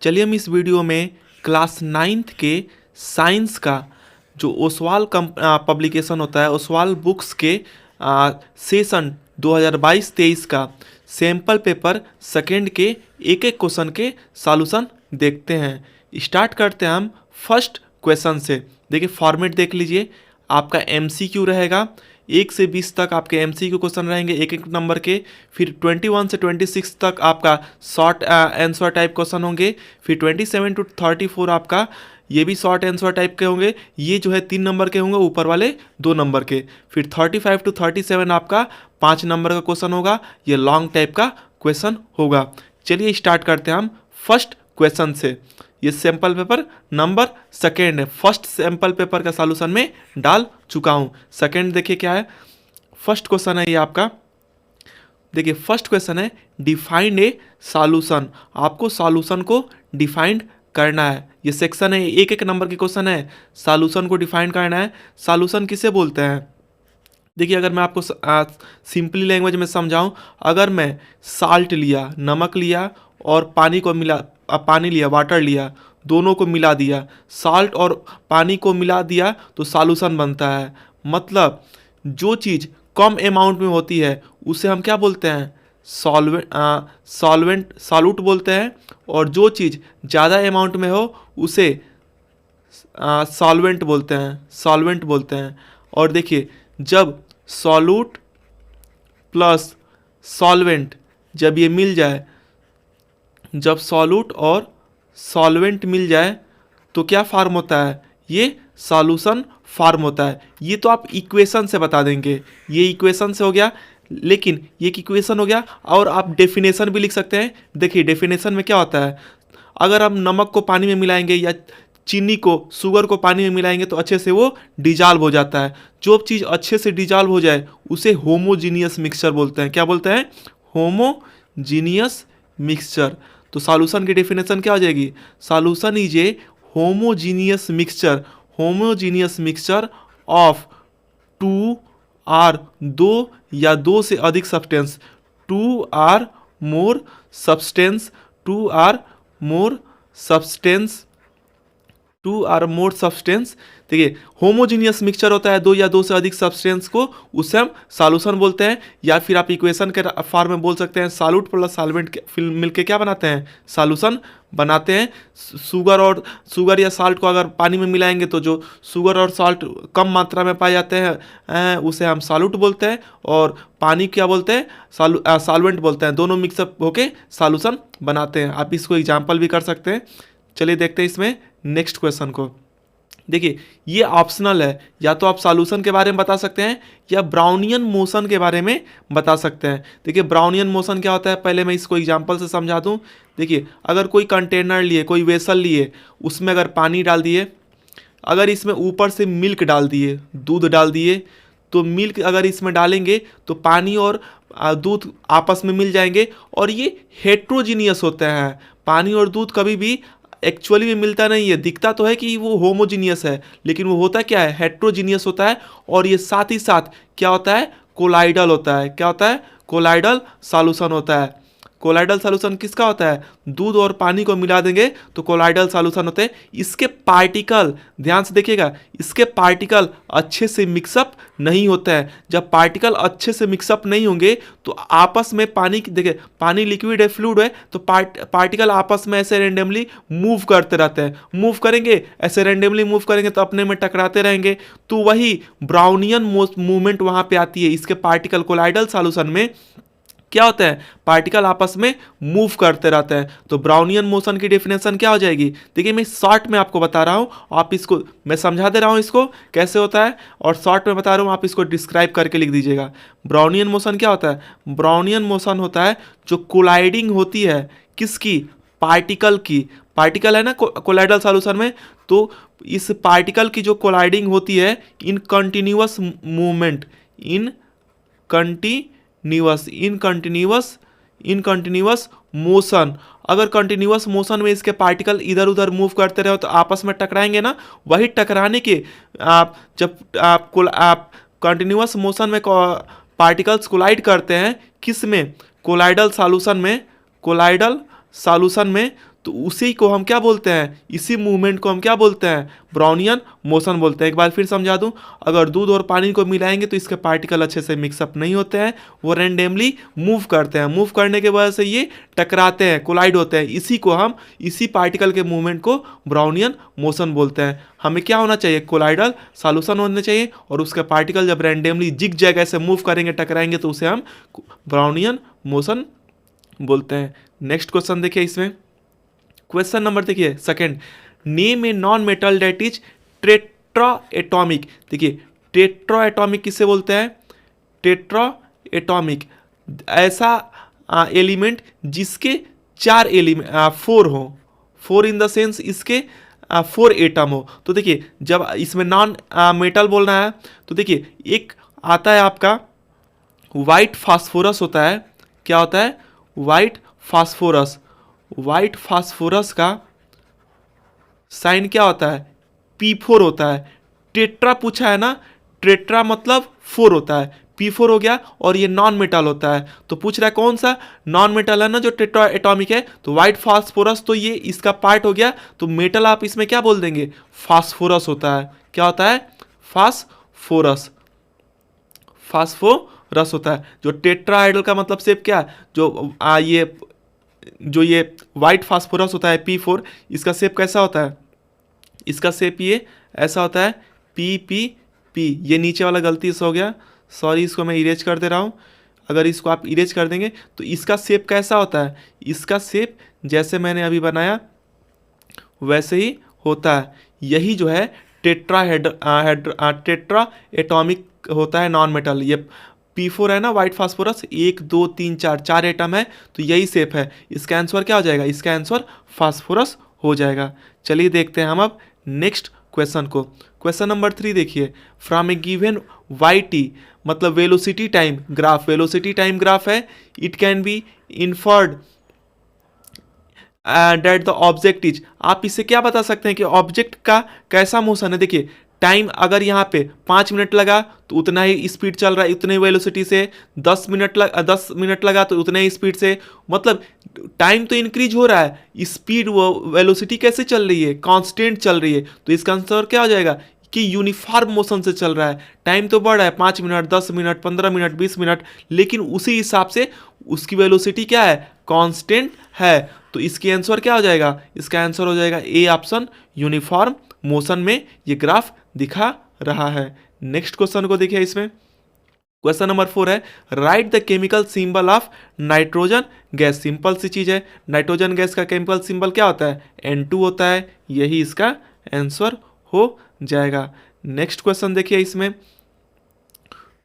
चलिए हम इस वीडियो में क्लास 9th के साइंस का जो ओसवाल पब्लिकेशन होता है, ओसवाल बुक्स के सेशन 2022-23 का सैम्पल पेपर सेकेंड के एक एक क्वेश्चन के सॉल्यूशन देखते हैं। स्टार्ट करते हैं हम फर्स्ट क्वेश्चन से। देखिए फॉर्मेट देख लीजिए, आपका MCQ रहेगा, 1 से 20 तक आपके MCQ क्वेश्चन रहेंगे एक एक नंबर के। फिर 21 से 26 तक आपका शॉर्ट आंसर टाइप क्वेश्चन होंगे। फिर 27 to 34 आपका ये भी शॉर्ट आंसर टाइप के होंगे, ये जो है 3 नंबर के होंगे, ऊपर वाले 2 नंबर के। फिर 35 to 37 आपका 5 नंबर का क्वेश्चन होगा, ये लॉन्ग टाइप का क्वेश्चन होगा। चलिए स्टार्ट करते हैं हम फर्स्ट क्वेश्चन से। ये सैम्पल पेपर नंबर सेकेंड है, फर्स्ट सैम्पल पेपर का सॉल्यूशन में डाल चुका हूँ। सेकेंड देखिए क्या है, फर्स्ट क्वेश्चन है ये आपका। देखिए फर्स्ट क्वेश्चन है डिफाइंड ए सॉल्यूशन, आपको सॉल्यूशन को डिफाइंड करना है। ये सेक्शन है, एक एक नंबर के क्वेश्चन है, सॉल्यूशन को डिफाइन करना है। सॉल्यूशन किसे बोलते हैं? देखिए अगर मैं आपको सिंपली लैंग्वेज में समझाऊं, अगर मैं साल्ट लिया, नमक लिया और पानी लिया, वाटर लिया, दोनों को मिला दिया, साल्ट और पानी को मिला दिया तो सॉल्यूशन बनता है। मतलब जो चीज़ कम अमाउंट में होती है उसे हम क्या बोलते हैं? सॉल्यूट बोलते हैं, और जो चीज़ ज़्यादा अमाउंट में हो उसे सॉल्वेंट बोलते हैं। और देखिए जब सॉल्यूट प्लस सॉल्वेंट जब ये मिल जाए, जब सॉल्यूट और सॉल्वेंट मिल जाए तो क्या फार्म होता है? ये सॉल्यूशन फार्म होता है। ये तो आप इक्वेशन से बता देंगे, ये इक्वेशन से हो गया, लेकिन ये एक इक्वेशन हो गया। और आप डेफिनेशन भी लिख सकते हैं। देखिए डेफिनेशन में क्या होता है, अगर हम नमक को पानी में मिलाएंगे या चीनी को, शुगर को पानी में मिलाएंगे तो अच्छे से वो डिजॉल्व हो जाता है। जो चीज़ अच्छे से डिजॉल्व हो जाए उसे होमोजीनियस मिक्सचर बोलते हैं। क्या बोलते हैं? Homogeneous mixture. तो सॉल्यूशन की डेफिनेशन क्या हो जाएगी? Solution is a homogeneous mixture of two or, दो या दो से अधिक substance, two or more substance. देखिए होमोजीनियस मिक्सचर होता है दो या दो से अधिक सब्सटेंस को, उसे हम सॉल्यूशन बोलते हैं। या फिर आप इक्वेशन के फॉर्म में बोल सकते हैं सॉल्यूट प्लस सॉल्वेंट मिलके क्या बनाते हैं? सॉल्यूशन बनाते हैं। शुगर या साल्ट को अगर पानी में मिलाएंगे तो जो शुगर और साल्ट कम मात्रा में पाए जाते हैं उसे हम सॉल्यूट बोलते हैं, और पानी क्या बोलते हैं? सॉल्वेंट बोलते हैं। दोनों मिक्सअप होके सॉल्यूशन बनाते हैं। आप इसको एग्जाम्पल भी कर सकते हैं। चलिए देखते हैं इसमें नेक्स्ट क्वेश्चन को। देखिए ये ऑप्शनल है, या तो आप सॉल्यूशन के बारे में बता सकते हैं या ब्राउनियन मोशन के बारे में बता सकते हैं। देखिए ब्राउनियन मोशन क्या होता है, पहले मैं इसको एग्जांपल से समझा दूं। देखिए अगर कोई कंटेनर लिए, कोई वेसल लिए, उसमें अगर पानी डाल दिए, अगर इसमें ऊपर से मिल्क डाल दिए, दूध डाल दिए, तो मिल्क अगर इसमें डालेंगे तो पानी और दूध आपस में मिल जाएंगे, और ये हेट्रोजीनियस होते हैं। पानी और दूध कभी भी एक्चुअली में मिलता नहीं है। दिखता तो है कि वो होमोजीनियस है, लेकिन वो होता क्या है? हेट्रोजीनियस होता है। और ये साथ ही साथ क्या होता है? कोलाइडल होता है। क्या होता है? कोलाइडल सॉल्यूशन होता है। कोलाइडल सॉल्यूशन किसका होता है? दूध और पानी को मिला देंगे तो कोलाइडल सॉल्यूशन होते हैं। इसके पार्टिकल, ध्यान से देखिएगा, इसके पार्टिकल अच्छे से मिक्सअप नहीं होते हैं। जब पार्टिकल अच्छे से मिक्सअप नहीं होंगे तो आपस में देखिए पानी लिक्विड है, फ्लूइड है, तो पार्टिकल आपस में ऐसे रेंडमली मूव करते रहते हैं। मूव करेंगे, ऐसे रेंडमली मूव करेंगे तो अपने में टकराते रहेंगे। तो वही ब्राउनियन मूवमेंट वहाँ पे आती है। इसके पार्टिकल कोलाइडल सॉल्यूशन में क्या होता है? पार्टिकल आपस में मूव करते रहते हैं। तो ब्राउनियन मोशन की डेफिनेशन क्या हो जाएगी? देखिए मैं शॉर्ट में आपको बता रहा हूँ, आप इसको मैं समझा दे रहा हूँ इसको कैसे होता है, और शॉर्ट में बता रहा हूँ, आप इसको डिस्क्राइब करके लिख दीजिएगा। ब्राउनियन मोशन क्या होता है? ब्राउनियन मोशन होता है जो कोलाइडिंग होती है, किसकी? पार्टिकल की। पार्टिकल है ना कोलाइडल सॉल्यूशन में, तो इस पार्टिकल की जो कोलाइडिंग होती है इन कंटिन्यूअस मूवमेंट, इनकंटिन्यूअस मोशन। अगर कंटिन्यूअस मोशन में इसके पार्टिकल इधर उधर मूव करते रहो तो आपस में टकराएंगे ना। वही टकराने के जब आप कंटिन्यूअस मोशन में पार्टिकल्स कोलाइड करते हैं, किस में? कोलाइडल सॉल्यूशन में, तो उसी को हम क्या बोलते हैं, इसी मूवमेंट को हम क्या बोलते हैं, ब्राउनियन मोशन बोलते हैं। एक बार फिर समझा दूं, अगर दूध और पानी को मिलाएंगे तो इसके पार्टिकल अच्छे से मिक्सअप नहीं होते हैं, वो रैंडमली मूव करते हैं, मूव करने के वजह से ये टकराते हैं, कोलाइड होते हैं। इसी को हम, इसी पार्टिकल के मूवमेंट को ब्राउनियन मोशन बोलते हैं। हमें क्या होना चाहिए, कोलाइडल सॉल्यूशन होने चाहिए, और उसके पार्टिकल जब रैंडमली जिग जैग ऐसे मूव करेंगे, टकराएंगे, तो उसे हम ब्राउनियन मोशन बोलते हैं। नेक्स्ट क्वेश्चन देखिए इसमें, क्वेश्चन नंबर देखिए second, name a non metal that is tetra atomic. देखिए टेट्रा एटॉमिक किससे बोलते हैं, टेट्रा एटॉमिक ऐसा एलिमेंट जिसके 4 एलिमेंट 4 हो, 4 इन द सेंस इसके 4 एटम हो। तो देखिए जब इसमें नॉन मेटल बोलना है तो देखिए एक आता है आपका वाइट फास्फोरस होता है, क्या होता है, वाइट फास्फोरस। वाइट फास्फोरस का साइन क्या होता है, P4 होता है। टेट्रा पूछा है ना, टेट्रा मतलब 4 होता है, P4 हो गया, और ये नॉन मेटल होता है। तो पूछ रहा है कौन सा नॉन मेटल है ना जो टेट्रा एटॉमिक है, तो वाइट फास्फोरस तो ये इसका पार्ट हो गया, तो मेटल आप इसमें क्या बोल देंगे, फास्फोरस होता है। क्या होता है, फास्फोरस, फास्फोरस होता है। जो टेट्राहाइड्रल का मतलब शेप क्या है, जो ये वाइट फास्फोरस होता है P4, इसका शेप कैसा होता है, इसका शेप ये ऐसा होता है PPP। ये नीचे वाला गलती से हो गया, सॉरी, इसको मैं इरेज कर दे रहा हूँ। अगर इसको आप इरेज कर देंगे तो इसका शेप कैसा होता है, इसका शेप जैसे मैंने अभी बनाया वैसे ही होता है। यही जो है टेट्रा एटॉमिक होता है नॉन मेटल। ये P4 है ना वाइट फास्फोरस, 1 2 3 4 4 एटम है, तो यही शेप है। इसका आंसर क्या हो जाएगा, इसका आंसर फास्फोरस हो जाएगा। चलिए देखते हैं हम अब नेक्स्ट क्वेश्चन को। क्वेश्चन नंबर 3 देखिए, फ्रॉम ए गिवन YT मतलब velocity time graph, velocity time graph है, it can be inferred that the object is. आप इससे क्या बता सकते हैं कि ऑब्जेक्ट का कैसा मोशन है। देखिए टाइम अगर यहाँ पे 5 मिनट लगा तो उतना ही स्पीड चल रहा है, उतने वेलोसिटी से। 10 मिनट लगा तो उतने ही स्पीड से, मतलब टाइम तो इंक्रीज हो रहा है, स्पीड वो वेलोसिटी कैसे चल रही है, कांस्टेंट चल रही है। तो इसका आंसर क्या हो जाएगा कि यूनिफॉर्म मोशन से चल रहा है। टाइम तो बढ़ रहा है 5 मिनट, 10 मिनट, 15 मिनट, 20 मिनट, लेकिन उसी हिसाब से उसकी वेलोसिटी क्या है, कांस्टेंट है। तो इसकी आंसर क्या हो जाएगा, इसका आंसर हो जाएगा ए ऑप्शन, यूनिफॉर्म मोशन में ये ग्राफ दिखा रहा है। नेक्स्ट क्वेश्चन को देखिए इसमें, क्वेश्चन नंबर 4 है, write the chemical symbol of nitrogen gas. Simple सी चीज है, नाइट्रोजन गैस का केमिकल सिंबल क्या होता है, N2 होता है। यही इसका आंसर हो जाएगा। नेक्स्ट क्वेश्चन देखिए इसमें,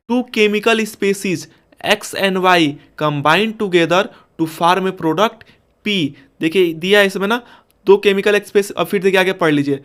2 chemical species X and Y combine together to form a product P। देखिए दिया है इसमें ना 2 केमिकल स्पेस, अब फिर देखिए आगे पढ़ लीजिए,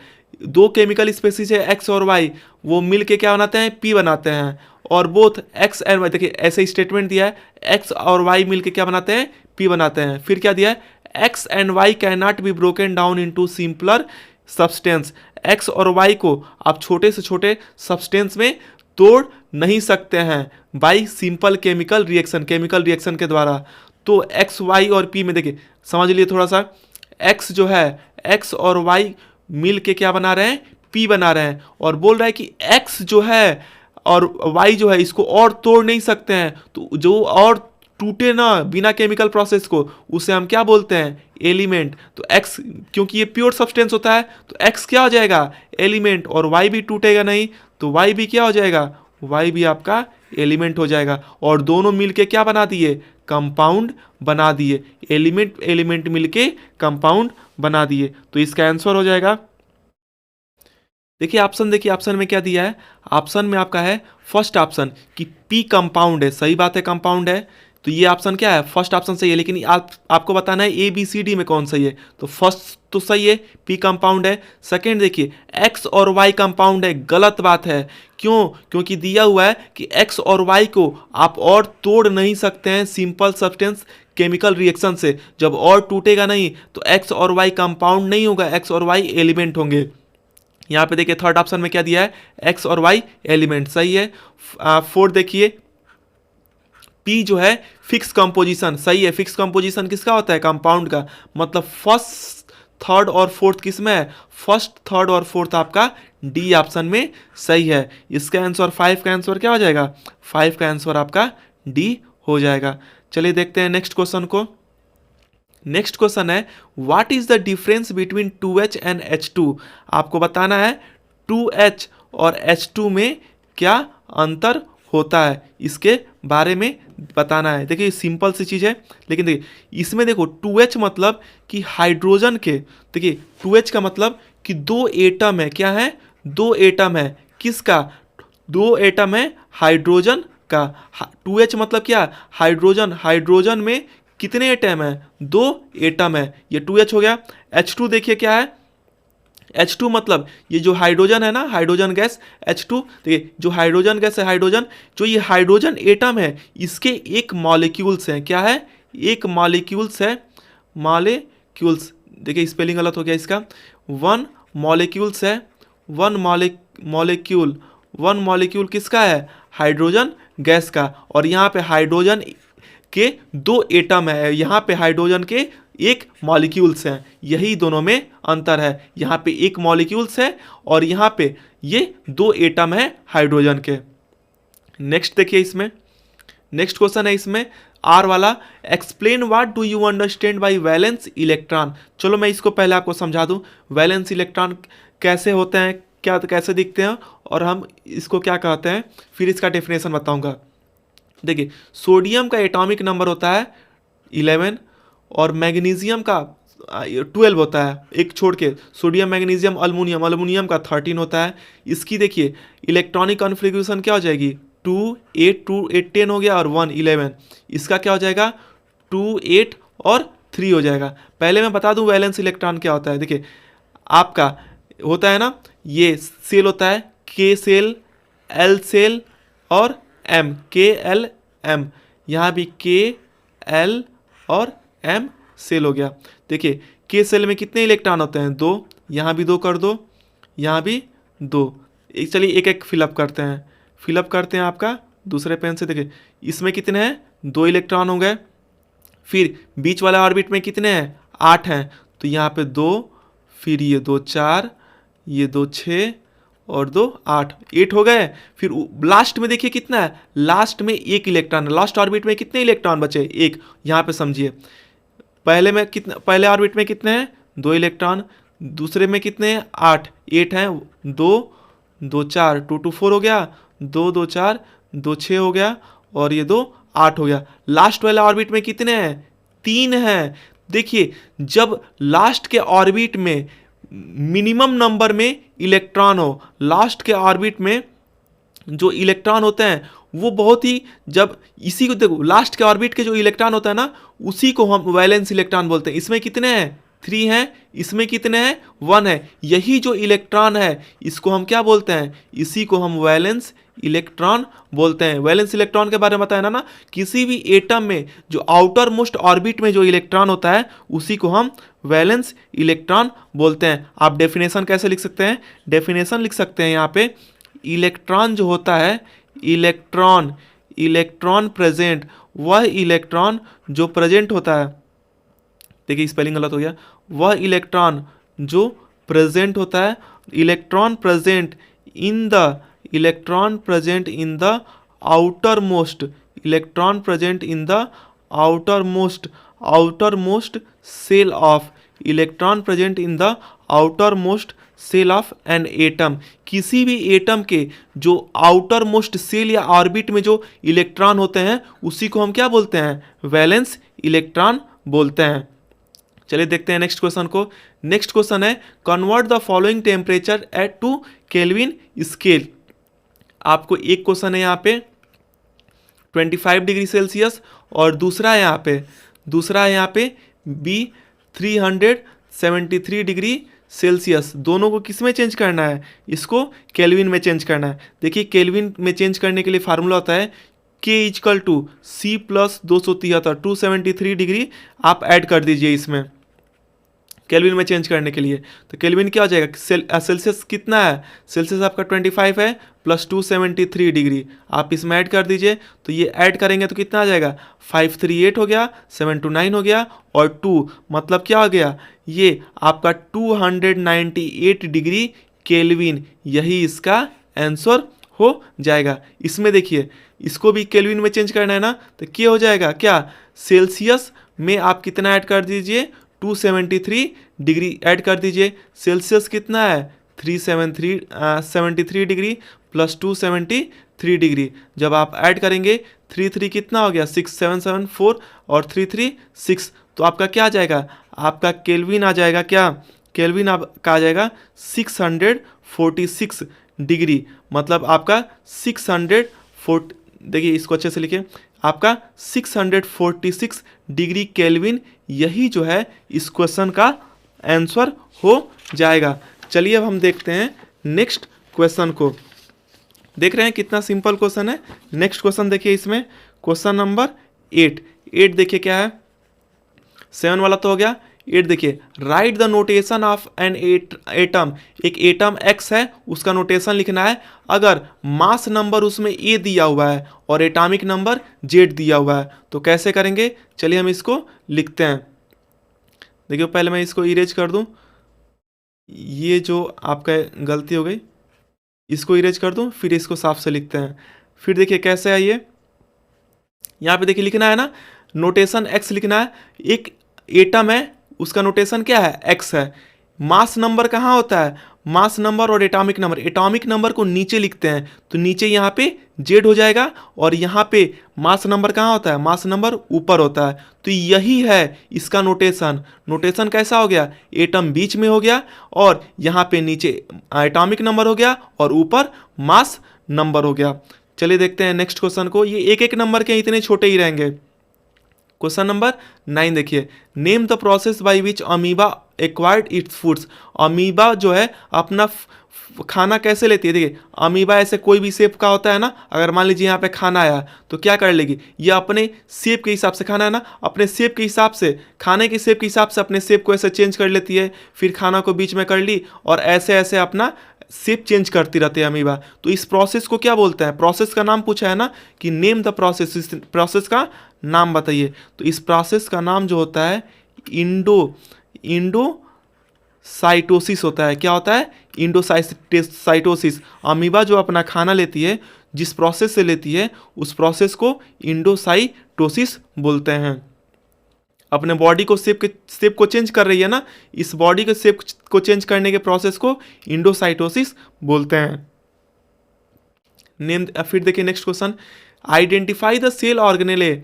2 केमिकल स्पेसीज है X और Y, वो मिल के क्या बनाते हैं, P बनाते हैं। और बोथ X एंड Y, देखिए ऐसे स्टेटमेंट दिया है, X और Y मिल के क्या बनाते हैं, P बनाते हैं। फिर क्या दिया है, X and Y can not be broken down into simpler substance. X और Y को आप छोटे से छोटे सब्सटेंस में तोड़ नहीं सकते हैं बाई सिंपल केमिकल रिएक्शन के द्वारा। तो X, Y और P में देखिए समझ लिए थोड़ा सा, X जो है, X और Y मिल के क्या बना रहे हैं, P बना रहे हैं। और बोल रहा है कि X जो है और Y जो है इसको और तोड़ नहीं सकते हैं, तो जो और टूटे ना बिना केमिकल प्रोसेस को, उसे हम क्या बोलते हैं, एलिमेंट। तो X क्योंकि ये प्योर सब्सटेंस होता है तो X क्या हो जाएगा, एलिमेंट, और Y भी टूटेगा नहीं तो Y भी क्या हो जाएगा, Y भी आपका एलिमेंट हो जाएगा। और दोनों मिलके क्या बना दिए, कंपाउंड बना दिए, एलिमेंट मिलके कंपाउंड बना दिए। तो इसका आंसर हो जाएगा, देखिए ऑप्शन, देखिए ऑप्शन में क्या दिया है, ऑप्शन में आपका है फर्स्ट ऑप्शन कि P कंपाउंड है। सही बात है, कंपाउंड है, तो ये ऑप्शन क्या है, फर्स्ट ऑप्शन सही है। लेकिन आपको बताना है ABCD में कौन सही है, तो फर्स्ट तो सही है, P कंपाउंड है। सेकेंड देखिए X और Y कंपाउंड है, गलत बात है। क्यों, क्योंकि दिया हुआ है कि X और Y को आप और तोड़ नहीं सकते हैं सिंपल सब्सटेंस केमिकल रिएक्शन से। जब और टूटेगा नहीं तो X और Y कंपाउंड नहीं होगा, X और Y एलिमेंट होंगे। यहाँ पे देखिए थर्ड ऑप्शन में क्या दिया है, X और Y एलिमेंट, सही है। फोर्थ देखिए P जो है फिक्स कंपोजिशन, सही है। फिक्स कंपोजिशन किसका होता है, कंपाउंड का। मतलब फर्स्ट थर्ड और फोर्थ किस में है, फर्स्ट थर्ड और फोर्थ आपका डी ऑप्शन में सही है। इसका आंसर 5 का आंसर क्या हो जाएगा, 5 का आंसर आपका डी हो जाएगा। चलिए देखते हैं नेक्स्ट क्वेश्चन को। नेक्स्ट क्वेश्चन है what is the difference between 2H and H2। आपको बताना है 2H और H2 में क्या अंतर होता है, इसके बारे में बताना है। देखिए सिंपल सी चीज़ है, लेकिन देखिए इसमें देखो 2H मतलब कि हाइड्रोजन के, देखिए 2H का मतलब कि दो एटम है, क्या है, दो एटम है, किसका, दो एटम है हाइड्रोजन का। 2H मतलब क्या, हाइड्रोजन, हाइड्रोजन में कितने एटम है, दो एटम है, ये 2H हो गया। H2 देखिए क्या है, H2 मतलब ये जो हाइड्रोजन है ना, हाइड्रोजन गैस H2, देखिए जो हाइड्रोजन गैस है, हाइड्रोजन, जो ये हाइड्रोजन एटम है इसके एक मॉलिक्यूल्स हैं, क्या है, एक मॉलिक्यूल्स है, मॉलिक्यूल्स, देखिए स्पेलिंग गलत हो गया इसका, वन मॉलिक्यूल्स है, वन मॉलिक्यूल, वन मॉलिक्यूल किसका है, हाइड्रोजन गैस का। और यहाँ पे हाइड्रोजन के दो एटम है, यहाँ पे हाइड्रोजन के एक मॉलिक्यूल्स हैं, यही दोनों में अंतर है। यहाँ पे एक मॉलिक्यूल्स है और यहाँ पे ये दो एटम है हाइड्रोजन के। नेक्स्ट देखिए इसमें, नेक्स्ट क्वेश्चन है इसमें आर वाला, explain what do you understand by valence electron. चलो मैं इसको पहले आपको समझा दूं, वैलेंस इलेक्ट्रॉन कैसे होते हैं, क्या कैसे दिखते हैं और हम इसको क्या कहते हैं, फिर इसका डेफिनेशन बताऊंगा। देखिए सोडियम का एटॉमिक नंबर होता है 11 और मैग्नीशियम का 12 होता है, एक छोड़ के सोडियम मैग्नीशियम अल्मुनियम, अल्मुनियम का 13 होता है। इसकी देखिए इलेक्ट्रॉनिक कॉन्फ़िगरेशन क्या हो जाएगी, 2 8 2 8 10 हो गया और 1 11, इसका क्या हो जाएगा 2 8 और 3 हो जाएगा। पहले मैं बता दूं वैलेंस इलेक्ट्रॉन क्या होता है। देखिए आपका होता है ना, ये सेल होता है, के सेल, एल सेल और एम, के एल एम, यहाँ भी के एल और एम सेल हो गया। देखिए के सेल में कितने इलेक्ट्रॉन होते हैं, दो, यहाँ भी दो कर दो, यहाँ भी दो। चलिए एक एक फिलअप करते हैं, फिलअप करते हैं आपका दूसरे पेन से। देखिए इसमें कितने हैं, दो इलेक्ट्रॉन हो गए। फिर बीच वाला ऑर्बिट में कितने हैं, 8 हैं, तो यहाँ पे 2, फिर ये 2 4, ये 2 6 और 2 8, 8 हो गए। फिर लास्ट में देखिए कितना है, लास्ट में एक इलेक्ट्रॉन, लास्ट ऑर्बिट में कितने इलेक्ट्रॉन बचे, एक। यहाँ पे समझिए पहले में कितना, पहले ऑर्बिट में कितने हैं, 2 इलेक्ट्रॉन, दूसरे में कितने हैं, 8, 8 हैं, 2 2 4, 2 2 4 हो गया, 2 2 4, 2 6 हो गया और ये 2 8 हो गया। लास्ट वाला ऑर्बिट में कितने हैं, 3 हैं। देखिए जब लास्ट के ऑर्बिट में मिनिमम नंबर में इलेक्ट्रॉन हो, लास्ट के ऑर्बिट में जो इलेक्ट्रॉन होते हैं वो बहुत ही, जब इसी को देखो लास्ट के ऑर्बिट के जो इलेक्ट्रॉन होता है ना, उसी को हम वैलेंस इलेक्ट्रॉन बोलते हैं। इसमें कितने हैं, 3 हैं, इसमें कितने हैं, 1 है। यही जो इलेक्ट्रॉन है इसको हम क्या बोलते हैं, इसी को हम वैलेंस इलेक्ट्रॉन बोलते हैं। वैलेंस इलेक्ट्रॉन के बारे में बताया ना, किसी भी एटम में जो आउटर मोस्ट ऑर्बिट में जो इलेक्ट्रॉन होता है उसी को हम वैलेंस इलेक्ट्रॉन बोलते हैं। आप डेफिनेशन कैसे लिख सकते हैं, डेफिनेशन लिख सकते हैं यहाँ पे, इलेक्ट्रॉन जो होता है, इलेक्ट्रॉन, इलेक्ट्रॉन प्रेजेंट, वह इलेक्ट्रॉन जो प्रेजेंट होता है, देखिए स्पेलिंग गलत हो गया, वह इलेक्ट्रॉन जो प्रेजेंट होता है, electron present in the, electron present in the outermost, electron present in the outermost, outermost shell of, electron present in the outermost shell of an atom. किसी भी atom के जो outermost shell या orbit में जो electron होते हैं उसी को हम क्या बोलते हैं, वैलेंस इलेक्ट्रॉन बोलते हैं। चलिए देखते हैं नेक्स्ट क्वेश्चन को। नेक्स्ट क्वेश्चन है convert the following temperature at to Kelvin scale. आपको एक क्वेश्चन है यहाँ पे 25 डिग्री सेल्सियस और दूसरा है यहाँ पे बी 373 डिग्री सेल्सियस। दोनों को किस में चेंज करना है, इसको केल्विन में चेंज करना है। देखिए केल्विन में चेंज करने के लिए फार्मूला होता है K is equal to C+273, 273 degree आप ऐड कर दीजिए इसमें, केल्विन में चेंज करने के लिए। तो केल्विन क्या हो जाएगा, सेल्सियस कितना है, सेल्सियस आपका 25 है प्लस 273 डिग्री, आप इसमें ऐड कर दीजिए। तो ये ऐड करेंगे तो कितना आ जाएगा, 538 हो गया, 729 हो गया और 2 मतलब क्या हो गया, ये आपका 298 डिग्री केल्विन, यही इसका आंसर हो जाएगा। इसमें देखिए इसको भी केल्विन में चेंज करना है ना, तो क्या हो जाएगा, क्या सेल्सियस में आप कितना ऐड कर दीजिए, 273 डिग्री ऐड कर दीजिए। सेल्सियस कितना है 73 डिग्री प्लस 273 डिग्री, जब आप ऐड करेंगे 3 कितना हो गया 6774 और 3 6, तो आपका क्या आ जाएगा, आपका केल्विन आ जाएगा, क्या केल्विन आपका आ जाएगा 646 डिग्री, मतलब आपका 640, देखिए इसको अच्छे से लिखिए, आपका 646 डिग्री केल्विन, यही जो है इस क्वेश्चन का आंसर हो जाएगा। चलिए अब हम देखते हैं नेक्स्ट क्वेश्चन को। देख रहे हैं कितना सिंपल क्वेश्चन है। नेक्स्ट क्वेश्चन देखिए, इसमें क्वेश्चन नंबर 8 देखिए क्या है, 7 वाला तो हो गया। 8 देखिए, right the notation of an atom, एक एटम एक्स है, उसका नोटेशन लिखना है अगर मास नंबर उसमें ए दिया हुआ है और एटॉमिक नंबर जेड दिया हुआ है, तो कैसे करेंगे, चलिए हम इसको लिखते हैं। देखिए पहले मैं इसको इरेज कर दूं, ये जो आपका गलती हो गई इसको इरेज कर दूं, फिर इसको साफ से लिखते हैं। फिर देखिए कैसे है ये, यहाँ पे देखिए लिखना है ना, नोटेशन एक्स लिखना है, एक एटम है उसका नोटेशन क्या है, एक्स है। मास नंबर कहाँ होता है, मास नंबर और एटॉमिक नंबर, एटॉमिक नंबर को नीचे लिखते हैं, तो नीचे यहाँ पे जेड हो जाएगा और यहाँ पे मास नंबर कहाँ होता है, मास नंबर ऊपर होता है। तो यही है इसका नोटेशन। नोटेशन कैसा हो गया, एटम बीच में हो गया और यहाँ पे नीचे एटॉमिक नंबर हो गया और ऊपर मास नंबर हो गया। चलिए देखते हैं नेक्स्ट क्वेश्चन को, ये एक एक नंबर के इतने छोटे ही रहेंगे। क्वेश्चन नंबर 9 देखिए, name the process by which amoeba acquired it's foods. Amoeba जो है अपना खाना कैसे लेती है, देखिए अमीबा ऐसे कोई भी शेप का होता है ना, अगर मान लीजिए यहाँ पे खाना आया तो क्या कर लेगी, ये अपने शेप के हिसाब से, खाना है ना, अपने शेप के हिसाब से, खाने के शेप के हिसाब से अपने शेप को ऐसे चेंज कर लेती है, फिर खाना को बीच में कर ली और ऐसे ऐसे अपना शेप चेंज करती रहती है अमीबा। तो इस प्रोसेस को क्या बोलते हैं, प्रोसेस का नाम पूछा है ना कि नेम द प्रोसेस, इस प्रोसेस का नाम बताइए। तो इस प्रोसेस का नाम जो होता है इंडोसाइटोसिस होता है। क्या होता है, इंडोसाइटोसिस। अमीबा जो अपना खाना लेती है, जिस प्रोसेस से लेती है, उस प्रोसेस को इंडोसाइटोसिस बोलते हैं। अपने बॉडी को शेप को चेंज कर रही है ना, इस बॉडी के शेप को चेंज करने के प्रोसेस को इंडोसाइटोसिस बोलते हैं। नेम, फिर देखिए next question, identify the cell organelle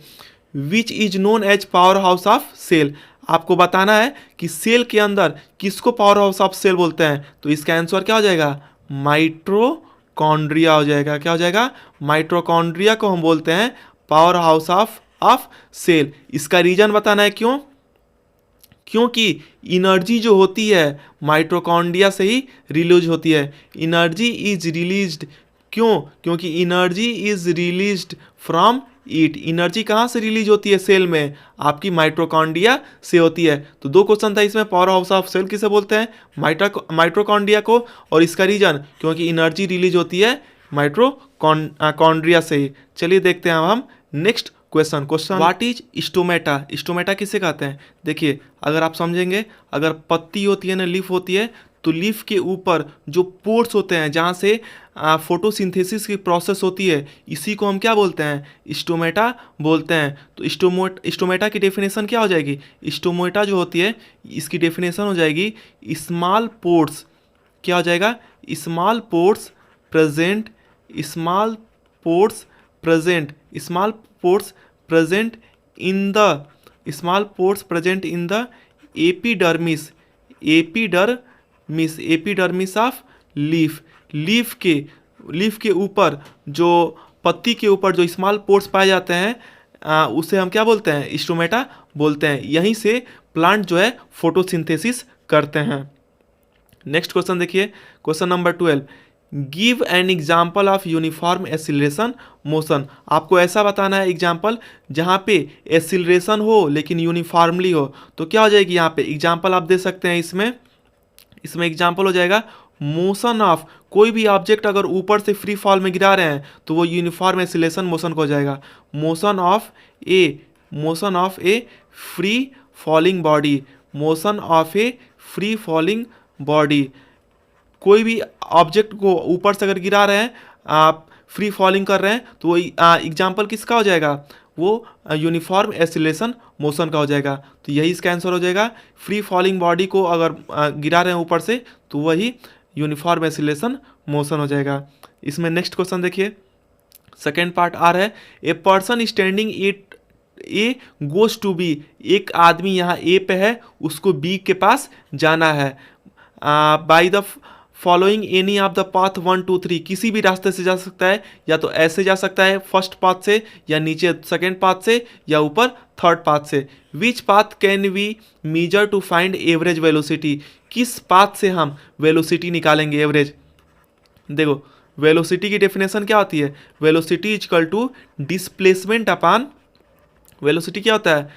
which is known as power house of cell. आपको बताना है कि सेल के अंदर किसको पावर हाउस ऑफ सेल बोलते हैं, तो इसका आंसर क्या हो जाएगा, माइटोकॉन्ड्रिया हो जाएगा। क्या हो जाएगा, माइटोकॉन्ड्रिया को हम बोलते हैं पावर हाउस ऑफ सेल। इसका रीजन बताना है, क्यों, क्योंकि एनर्जी जो होती है माइटोकॉन्ड्रिया से ही रिलीज होती है। एनर्जी इज रिलीज्ड, क्यों, क्योंकि energy is released from eat. Energy कहाँ से रिलीज होती है सेल में, आपकी माइटोकॉन्ड्रिया से होती है। तो दो क्वेश्चन था इसमें, पावर हाउस ऑफ सेल किसे बोलते हैं, माइटोकॉन्ड्रिया को, और इसका रीजन क्योंकि एनर्जी रिलीज होती है माइटोकॉन्ड्रिया से ही। चलिए देखते हैं अब हम next question. What is stomata. Stomata किसे कहते हैं, देखिए अगर आप समझेंगे, अगर पत्ती होती है ना, लीफ होती है, तो लीफ के ऊपर जो पोर्स होते हैं जहाँ से फोटोसिंथेसिस की प्रोसेस होती है, इसी को हम क्या बोलते हैं, स्टोमेटा बोलते हैं। तो स्टोमेटा की डेफिनेशन क्या हो जाएगी, स्टोमेटा जो होती है इसकी डेफिनेशन हो जाएगी स्मॉल पोर्स। क्या हो जाएगा, small pores present, small pores present, small pores present in the, small pores present in the epidermis, epidermis of leaf. Leaf के ऊपर जो पत्ती के ऊपर जो स्मॉल पोर्स पाए जाते हैं उसे हम क्या बोलते हैं, स्टोमेटा बोलते हैं। यहीं से प्लांट जो है फोटोसिंथेसिस करते हैं। नेक्स्ट क्वेश्चन देखिए, question number 12, give an example of uniform acceleration motion. आपको ऐसा बताना है एग्जाम्पल जहाँ पे एसिलरेशन हो लेकिन यूनिफॉर्मली हो। तो क्या हो जाएगी यहाँ पे एग्जाम्पल आप दे सकते हैं इसमें एग्जाम्पल हो जाएगा मोशन ऑफ, कोई भी ऑब्जेक्ट अगर ऊपर से फ्री फॉल में गिरा रहे हैं तो वो यूनिफॉर्म एसिलेशन मोशन को हो जाएगा। Motion of A free falling body, motion of A free falling body. कोई भी ऑब्जेक्ट को ऊपर से अगर गिरा रहे हैं, आप फ्री फॉलिंग कर रहे हैं, तो वो एग्जाम्पल किसका हो जाएगा, वो यूनिफॉर्म एसिलेशन मोशन का हो जाएगा। तो यही इसका आंसर हो जाएगा। फ्री फॉलिंग बॉडी को अगर गिरा रहे हैं ऊपर से तो वही यूनिफॉर्म एसिलेशन मोशन हो जाएगा। इसमें नेक्स्ट क्वेश्चन देखिए, सेकेंड पार्ट आ रहा है, a person standing A goes to B, एक आदमी यहाँ ए पे है, उसको बी के पास जाना है। By the following any of the path 1 2 3, किसी भी रास्ते से जा सकता है, या तो ऐसे जा सकता है फर्स्ट पाथ से, या नीचे सेकेंड पाथ से, या ऊपर थर्ड पाथ से। Which path can we measure to find average velocity, किस पाथ से हम वेलोसिटी निकालेंगे एवरेज। देखो वेलोसिटी की डेफिनेशन क्या होती है, velocity is equal to displacement upon, velocity क्या होता है,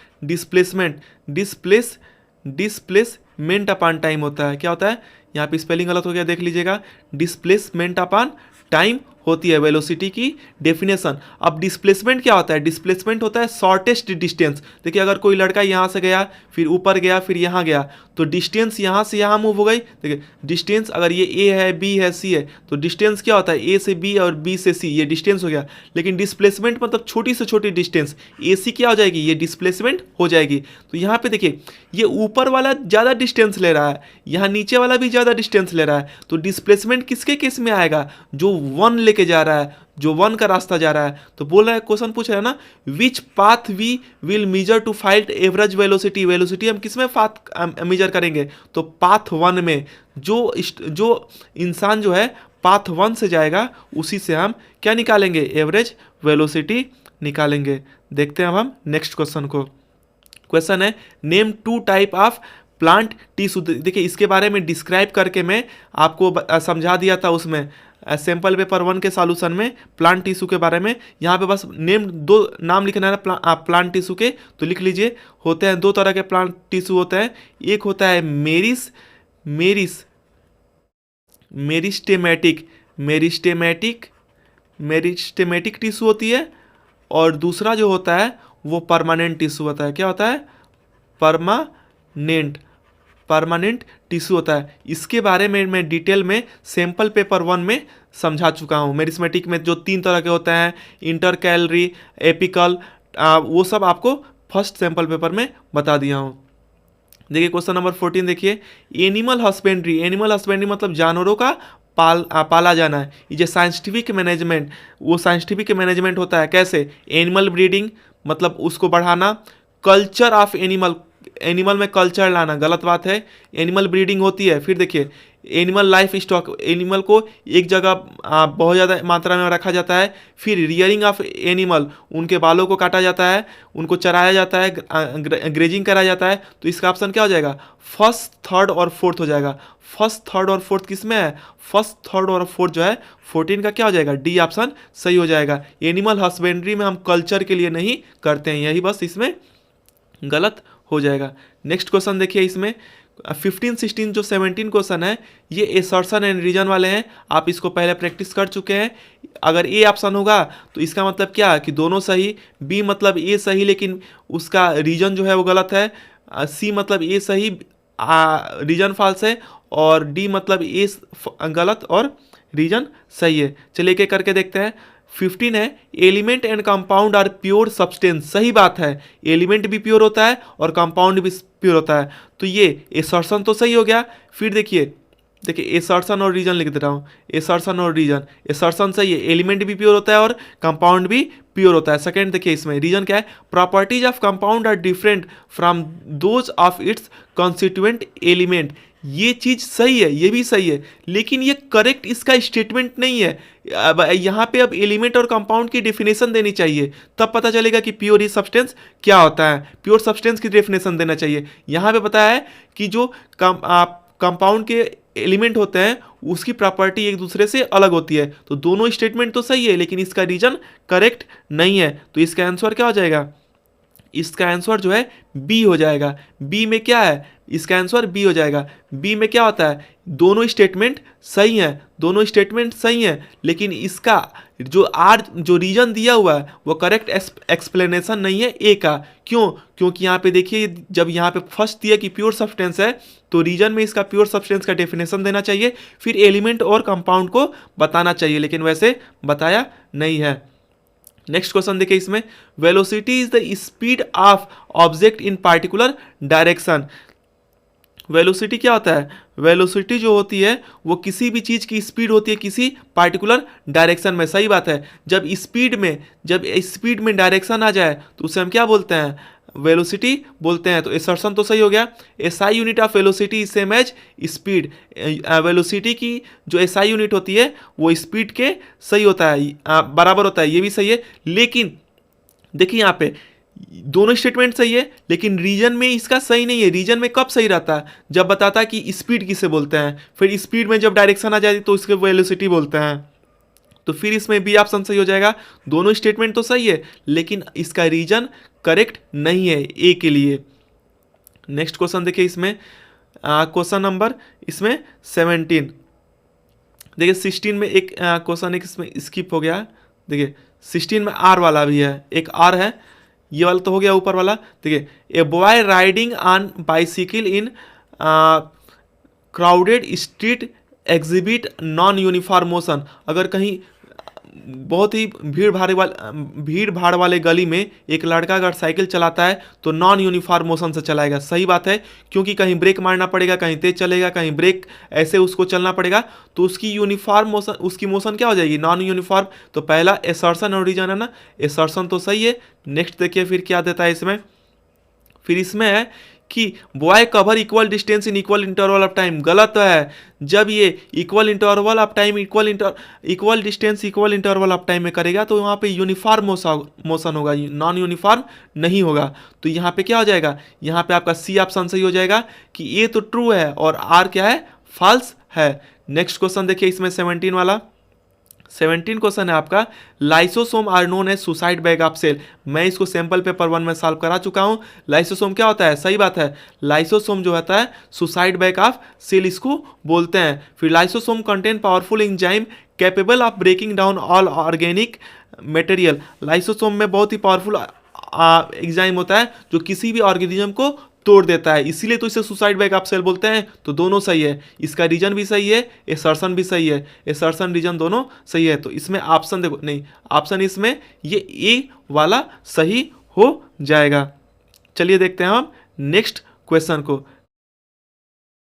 डिस्प्लेसमेंट अपान टाइम होता है। क्या होता है, यहाँ पे स्पेलिंग गलत हो गया, देख लीजिएगा, डिस्प्लेसमेंट अपान टाइम होती है वेलोसिटी की डेफिनेशन। अब डिस्प्लेसमेंट क्या होता है, डिस्प्लेसमेंट होता है शॉर्टेस्ट डिस्टेंस। देखिए अगर कोई लड़का यहाँ से गया, फिर ऊपर गया, फिर यहाँ गया, तो डिस्टेंस यहाँ से यहाँ मूव हो गई। देखिए डिस्टेंस अगर ये ए है, बी है, सी है, तो डिस्टेंस क्या होता है, ए से बी और बी से सी, ये डिस्टेंस हो गया। लेकिन डिस्प्लेसमेंट मतलब छोटी से छोटी डिस्टेंस, ए सी क्या हो जाएगी, ये डिस्प्लेसमेंट हो जाएगी। तो यहाँ पे देखिए ये ऊपर वाला ज़्यादा डिस्टेंस ले रहा है, यहाँ नीचे वाला भी ज़्यादा डिस्टेंस ले रहा है, तो डिस्प्लेसमेंट किसके केस में आएगा, जो 1 लेके जा रहा है, जो 1 का रास्ता जा रहा है। तो बोल रहा है, क्वेश्चन पूछ रहा है ना, which path we will measure to find average velocity, velocity हम किस में पाथ मेजर करेंगे, तो पाथ 1 में। जो इंसान जो है पाथ 1 से जाएगा उसी से हम क्या निकालेंगे, एवरेज वेलोसिटी निकालेंगे। देखते हैं अब हम नेक्स्ट क्वेश्चन को। क्वेश्चन है, name 2 type of plant tissue. देखिए इसके बारे में डिस्क्राइब करके मैं आपको समझा दिया था उसमें सैम्पल पेपर 1 के सॉल्यूशन में, प्लांट टिश्यू के बारे में। यहाँ पे बस नेम 2 नाम लिखना है प्लांट टिश्यू के, तो लिख लीजिए। होते हैं 2 तरह के प्लांट टिश्यू होते हैं, एक होता है मेरिस्टेमेटिक टिश्यू होती है, और दूसरा जो होता है वो परमानेंट टिश्यू होता है। क्या होता है, परमानेंट टिश्यू होता है। इसके बारे में मैं डिटेल में सैम्पल पेपर 1 में समझा चुका हूँ। मेरिस्टेमेटिक में जो 3 तरह के होते हैं, इंटरकैलरी, एपिकल, वो सब आपको फर्स्ट सैम्पल पेपर में बता दिया हूँ। देखिए क्वेश्चन नंबर 14 देखिए, एनिमल हस्बेंड्री मतलब जानवरों का पाला जाना है। ये जो साइंटिफिक मैनेजमेंट, वो साइंटिफिक मैनेजमेंट होता है कैसे, एनिमल ब्रीडिंग मतलब उसको बढ़ाना, कल्चर ऑफ एनिमल में कल्चर लाना गलत बात है, एनिमल ब्रीडिंग होती है। फिर देखिए एनिमल लाइफ स्टॉक, एनिमल को एक जगह बहुत ज़्यादा मात्रा में रखा जाता है। फिर रियरिंग ऑफ एनिमल, उनके बालों को काटा जाता है, उनको चराया जाता है, ग्रेजिंग कराया जाता है। तो इसका ऑप्शन क्या हो जाएगा, फर्स्ट, थर्ड और फोर्थ हो जाएगा। फर्स्ट, थर्ड और फोर्थ किस में है, फर्स्ट, थर्ड और फोर्थ जो है 14 का क्या हो जाएगा, डी ऑप्शन सही हो जाएगा। एनिमल हस्बेंड्री में हम कल्चर के लिए नहीं करते हैं, यही बस इसमें गलत हो जाएगा। नेक्स्ट क्वेश्चन देखिए, इसमें 15, 16 जो 17 क्वेश्चन है, ये एसर्शन एंड रीजन वाले हैं। आप इसको पहले प्रैक्टिस कर चुके हैं। अगर ए ऑप्शन होगा तो इसका मतलब क्या कि दोनों सही, बी मतलब ए सही लेकिन उसका रीजन जो है वो गलत है, सी मतलब ए सही रीजन फॉल्स है, और डी मतलब ए गलत और रीजन सही है। चलिए एक एक करके देखते हैं। 15 है, element and compound are pure substance. सही बात है, एलिमेंट भी प्योर होता है और कंपाउंड भी प्योर होता है, तो ये एसर्शन तो सही हो गया। फिर देखिए एसर्शन और रीजन लिख दे रहा हूँ, एसर्शन और रीजन, एसर्शन सही है, एलिमेंट भी प्योर होता है और कंपाउंड भी प्योर होता है। सेकंड देखिए इसमें रीजन क्या है, properties of compound are different from those of its constituent element. ये चीज़ सही है, ये भी सही है, लेकिन ये करेक्ट इसका स्टेटमेंट नहीं है। अब यहाँ पे अब एलिमेंट और कंपाउंड की डेफिनेशन देनी चाहिए, तब पता चलेगा कि प्योर सब्सटेंस क्या होता है। प्योर सब्सटेंस की डेफिनेशन देना चाहिए। यहाँ पे बताया है कि जो कंपाउंड के एलिमेंट होते हैं उसकी प्रॉपर्टी एक दूसरे से अलग होती है। तो दोनों स्टेटमेंट तो सही है लेकिन इसका रीजन करेक्ट नहीं है, तो इसका आंसर क्या हो जाएगा? इसका आंसर जो है बी हो जाएगा। बी में क्या है? इसका आंसर बी हो जाएगा। बी में क्या होता है? दोनों स्टेटमेंट सही हैं, दोनों स्टेटमेंट सही हैं, लेकिन इसका जो रीजन दिया हुआ है वो करेक्ट एक्सप्लेनेशन नहीं है ए का। क्यों? क्योंकि यहाँ पे देखिए, जब यहाँ पे फर्स्ट दिया कि प्योर सब्सटेंस है तो रीजन में इसका प्योर सब्सटेंस का डेफिनेशन देना चाहिए, फिर एलिमेंट और कंपाउंड को बताना चाहिए, लेकिन वैसे बताया नहीं है। नेक्स्ट क्वेश्चन देखिए इसमें, velocity is the speed of object in particular direction. Velocity क्या होता है? वेलोसिटी जो होती है वो किसी भी चीज़ की स्पीड होती है किसी पार्टिकुलर डायरेक्शन में। सही बात है। जब स्पीड में डायरेक्शन आ जाए तो उसे हम क्या बोलते हैं? वेलोसिटी बोलते हैं। तो एसर्शन तो सही हो गया। SI unit of velocity is same as speed. Velocity की जो एसआई यूनिट होती है वो स्पीड के सही होता है, बराबर होता है, ये भी सही है। लेकिन देखिए यहाँ पे दोनों स्टेटमेंट सही है लेकिन रीजन में इसका सही नहीं है। रीजन में कब सही रहता है? जब बताता है कि स्पीड किसे बोलते हैं, फिर स्पीड में जब डायरेक्शन आ जाती तो उसके वेलोसिटी बोलते हैं। तो फिर इसमें बी ऑप्शन सही हो जाएगा। दोनों स्टेटमेंट तो सही है लेकिन इसका रीजन करेक्ट नहीं है ए के लिए। नेक्स्ट क्वेश्चन देखिए इसमें, क्वेश्चन नंबर इसमें 17। देखिए 16 में एक क्वेश्चन एक इसमें स्किप हो गया। देखिए 16 में आर वाला भी है, एक आर है, ये वाला तो हो गया ऊपर वाला। देखिए, a boy riding on bicycle in crowded street exhibit non uniform motion. अगर कहीं बहुत ही भीड़ भाड़ वाले गली में एक लड़का अगर साइकिल चलाता है तो नॉन यूनिफॉर्म मोशन से चलाएगा। सही बात है, क्योंकि कहीं ब्रेक मारना पड़ेगा, कहीं तेज चलेगा, कहीं ब्रेक ऐसे उसको चलना पड़ेगा, तो उसकी मोशन क्या हो जाएगी? Non uniform. तो पहला एसर्शन और रीजन है ना, एसर्शन तो सही है। नेक्स्ट देखिए फिर क्या देता है इसमें। फिर इसमें है कि boy cover equal distance in equal interval of time. गलत है। जब ये equal interval of time equal distance equal interval of time में करेगा तो वहाँ पे यूनिफॉर्म मोशन होगा, नॉन यूनिफॉर्म नहीं होगा। तो यहाँ पे क्या हो जाएगा? यहाँ पे आपका सी ऑप्शन सही हो जाएगा कि ये तो ट्रू है और आर क्या है? फॉल्स है। नेक्स्ट क्वेश्चन देखिए इसमें 17 वाला। 17 क्वेश्चन है आपका, lysosome are known as suicide bag of cell. मैं इसको सैंपल पेपर 1 में सॉल्व करा चुका हूँ। लाइसोसोम क्या होता है? सही बात है, लाइसोसोम जो होता है सुसाइड बैग ऑफ सेल इसको बोलते हैं। फिर lysosome contain powerful enzyme capable of breaking down all organic material. Lysosome में बहुत ही पावरफुल एंजाइम होता है जो किसी भी ऑर्गेनिज्म को तोड़ देता है, इसीलिए तो इसे सुसाइड बैग ऑफ सेल बोलते हैं। तो दोनों सही है, इसका रीजन भी सही है, एसर्शन भी सही है, एसर्शन रीजन दोनों सही है। तो इसमें ऑप्शन देखो, नहीं ऑप्शन इसमें ये ए वाला सही हो जाएगा। चलिए देखते हैं हम नेक्स्ट क्वेश्चन को।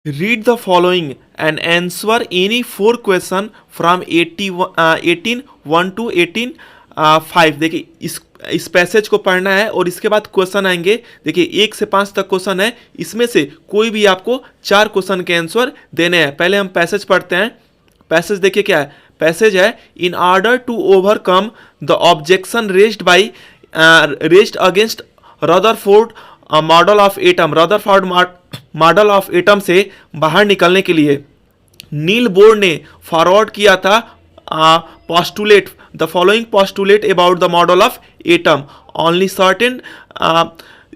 Read the following and answer any 4 question from 18(1) to 18(5). देखिए इस पैसेज को पढ़ना है और इसके बाद क्वेश्चन आएंगे। देखिए 1 से 5 तक क्वेश्चन है, इसमें से कोई भी आपको 4 क्वेश्चन के आंसर देने हैं। पहले हम पैसेज पढ़ते हैं। पैसेज देखिए क्या है? पैसेज है, in order to overcome the objection raised against Rutherford model of atom. Rutherford model of atom से बाहर निकलने के लिए नील बोर ने फॉरवर्ड किया था postulate the following postulate about the model of atom. Only certain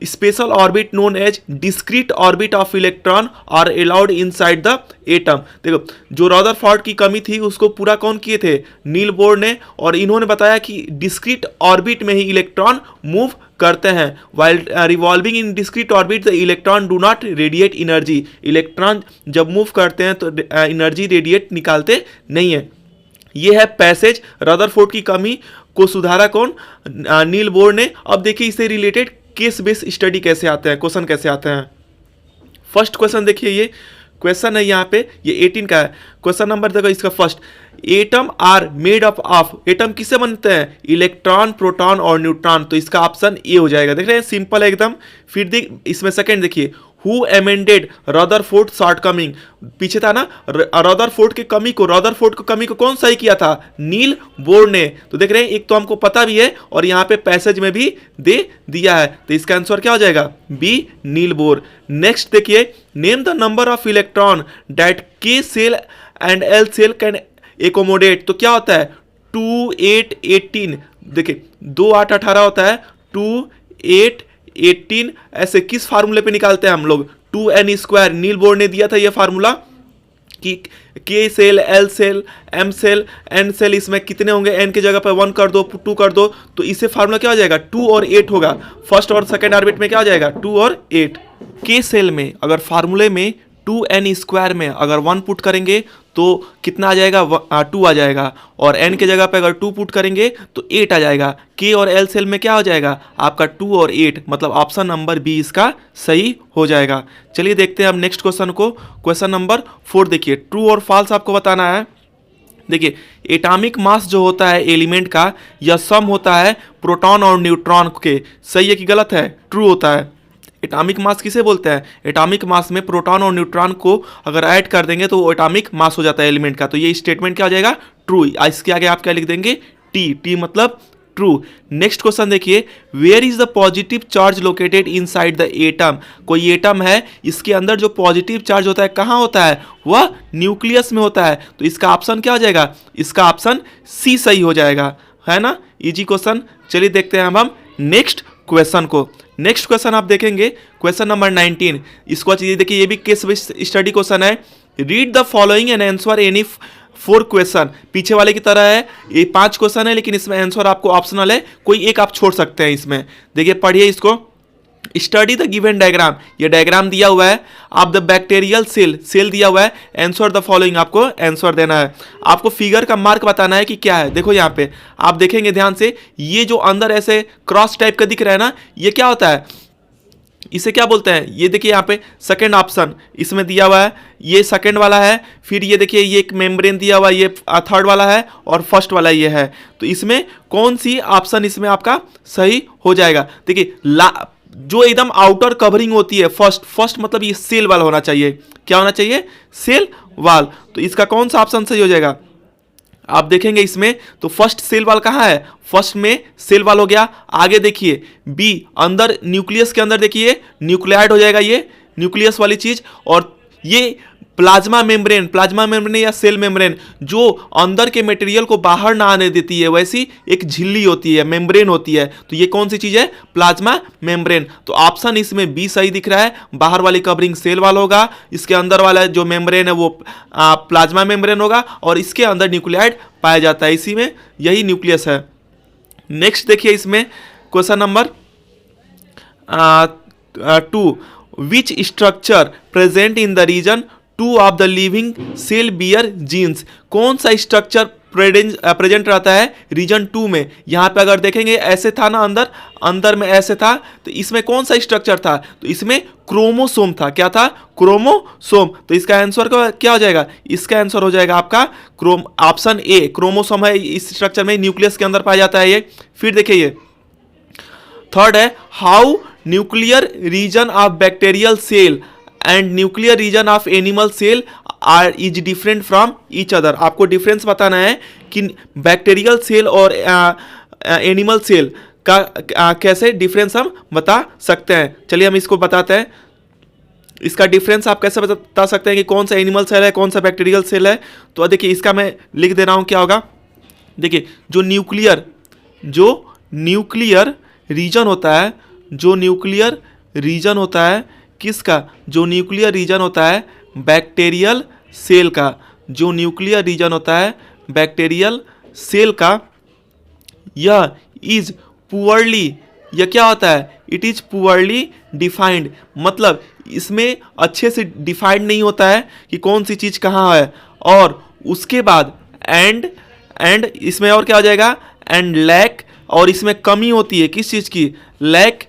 special orbit known as discrete orbit of electron are allowed inside the atom. देखो जो रदरफोर्ड की कमी थी उसको पूरा कौन किए थे? नील बोर ने। और इन्होंने बताया कि डिस्क्रीट ऑर्बिट में ही इलेक्ट्रॉन मूव करते हैं। While revolving in discrete orbit the electron do not radiate energy. Electron जब मूव करते हैं तो एनर्जी रेडिएट निकालते नहीं है। ये है पैसेज। रदरफोर्ड की कमी को सुधारा कौन? नील बोर ने। अब देखिए इससे रिलेटेड केस बेस्ड स्टडी कैसे आते हैं, क्वेश्चन कैसे आते हैं। फर्स्ट क्वेश्चन देखिए, ये क्वेश्चन है यहाँ पे, ये 18 का है। क्वेश्चन नंबर देखो इसका first, atom are made up of. Atom किससे बनते हैं? इलेक्ट्रॉन, प्रोटॉन और न्यूट्रॉन। तो इसका ऑप्शन ए हो जाएगा। देख रहे हैं, सिंपल है एकदम। फिर इसमें सेकंड देखिए, हु एमेंडेड रदरफोर्ड शॉर्टकमिंग, पीछे था ना रदरफोर्ड की कमी को, रदरफोर्ड की कमी को कौन सही किया था? नील बोर ने। तो देख रहे हैं एक तो हमको पता भी है और यहाँ पे पैसेज में भी दे दिया है, तो इसका आंसर क्या हो जाएगा? B Niels Bohr. नेक्स्ट देखिए, name the number of electron that K shell and L shell can accommodate. तो क्या होता है? 2 8 18, देखिए 2 8 18 होता है, 2 8 18, ऐसे किस फार्मूले पे निकालते हैं हम लोग? 2n²। नील बोर ने दिया था ये फार्मूला कि K shell, L shell, M shell, N shell, इसमें कितने होंगे? एन की जगह पर 1 कर दो, 2 कर दो, तो इससे फार्मूला क्या हो जाएगा? 2 और 8 होगा। फर्स्ट और सेकेंड ऑर्बिट में क्या हो जाएगा? 2 और 8। के सेल में अगर फार्मूले में 2n² में अगर 1 पुट करेंगे तो कितना आ जाएगा? 2 आ जाएगा, और n के जगह पे अगर 2 पुट करेंगे तो 8 आ जाएगा। k और l सेल में क्या हो जाएगा? आपका 2 और 8, मतलब ऑप्शन नंबर बी इसका सही हो जाएगा। चलिए देखते हैं अब नेक्स्ट क्वेश्चन को। क्वेश्चन नंबर 4 देखिए, ट्रू और फॉल्स आपको बताना है। देखिए एटॉमिक मास जो होता है एलिमेंट का, यह सम होता है प्रोटॉन और न्यूट्रॉन के। सही है कि गलत है? ट्रू होता है। एटॉमिक मास किसे बोलते हैं? एटॉमिक मास में प्रोटॉन और न्यूट्रॉन को अगर ऐड कर देंगे तो वो एटॉमिक मास हो जाता है एलिमेंट का। तो ये स्टेटमेंट क्या हो जाएगा? ट्रू। इसके आगे आप क्या लिख देंगे? टी मतलब ट्रू। नेक्स्ट क्वेश्चन देखिए, where is the positive charge located inside the atom. कोई एटम है, इसके अंदर जो पॉजिटिव चार्ज होता है कहाँ होता है? वह न्यूक्लियस में होता है। तो इसका ऑप्शन क्या हो जाएगा? इसका ऑप्शन सी सही हो जाएगा, है ना? Easy question. चलिए देखते हैं अब हम नेक्स्ट क्वेश्चन को। नेक्स्ट क्वेश्चन आप देखेंगे क्वेश्चन नंबर 19। इसको अच्छी देखिए, ये भी केस स्टडी क्वेश्चन है। Read the following and answer any 4 question. पीछे वाले की तरह है, ये 5 क्वेश्चन है, लेकिन इसमें आंसर आपको ऑप्शनल है, कोई एक आप छोड़ सकते हैं इसमें। देखिए पढ़िए इसको। स्टडी द गिवन डायग्राम, ये डायग्राम दिया हुआ है। आप द बैक्टीरियल सेल दिया हुआ है। आंसर द फॉलोइंग, आपको आंसर देना है। आपको फिगर का मार्क बताना है कि क्या है। देखो यहाँ पे आप देखेंगे ध्यान से, ये जो अंदर ऐसे क्रॉस टाइप का दिख रहा है ना, ये क्या होता है? इसे क्या बोलते हैं? ये देखिए यहाँ पे सेकंड ऑप्शन इसमें दिया हुआ है, ये सेकंड वाला है। फिर ये देखिए ये एक मेम्ब्रेन दिया हुआ है, ये थर्ड वाला है, और फर्स्ट वाला ये है। तो इसमें कौन सी ऑप्शन इसमें आपका सही हो जाएगा? देखिए जो एकदम आउटर कवरिंग होती है, फर्स्ट मतलब ये सेल वाल होना चाहिए। क्या होना चाहिए? Cell wall. तो इसका कौन सा ऑप्शन सही हो जाएगा? आप देखेंगे इसमें तो फर्स्ट सेल वाल कहाँ है? फर्स्ट में सेल वाल हो गया। आगे देखिए बी, अंदर न्यूक्लियस के अंदर देखिए न्यूक्लियाइड हो जाएगा, ये न्यूक्लियस वाली चीज। और ये प्लाज्मा मेम्ब्रेन या सेल मेम्ब्रेन जो अंदर के मटेरियल को बाहर ना आने देती है, वैसी एक झिल्ली होती है, मेम्ब्रेन होती है। तो ये कौन सी चीज है? Plasma membrane. तो ऑप्शन इसमें बी सही दिख रहा है। बाहर वाली कवरिंग सेल वाल होगा, इसके अंदर वाला जो मेम्ब्रेन है वो प्लाज्मा मेम्ब्रेन होगा, और इसके अंदर न्यूक्लियाइड पाया जाता है, इसी में यही न्यूक्लियस है। नेक्स्ट देखिए इसमें question number 2, which structure present in the region 2 of the living cell bear genes. कौन सा स्ट्रक्चर प्रेजेंट रहता है रीजन 2 में? यहाँ पे अगर देखेंगे ऐसे था ना, अंदर में ऐसे था, तो इसमें कौन सा स्ट्रक्चर था? तो इसमें क्रोमोसोम था। क्या था? क्रोमोसोम। तो इसका आंसर क्या हो जाएगा? इसका आंसर हो जाएगा आपका ऑप्शन ए, क्रोमोसोम है इस स्ट्रक्चर में, न्यूक्लियस के अंदर पाया जाता है ये। फिर देखिए ये थर्ड है, how nuclear region of bacterial cell and nuclear region of animal cell are is different from each other. आपको डिफरेंस बताना है कि बैक्टीरियल सेल और एनिमल सेल का कैसे डिफरेंस हम बता सकते हैं। चलिए हम इसको बताते हैं। इसका डिफरेंस आप कैसे बता सकते हैं कि कौन सा एनिमल सेल है, कौन सा बैक्टीरियल सेल है? तो देखिए इसका मैं लिख दे रहा हूँ, क्या होगा? देखिए जो न्यूक्लियर रीजन होता है, जो न्यूक्लियर रीजन होता है किसका? जो न्यूक्लियर रीजन होता है बैक्टीरियल सेल का, जो न्यूक्लियर रीजन होता है बैक्टीरियल सेल का, यह इज पुअरली, यह क्या होता है? It is poorly defined. मतलब इसमें अच्छे से डिफाइंड नहीं होता है कि कौन सी चीज कहाँ है। और उसके बाद एंड इसमें और क्या हो जाएगा? एंड लैक, और इसमें कमी होती है किस चीज की? लैक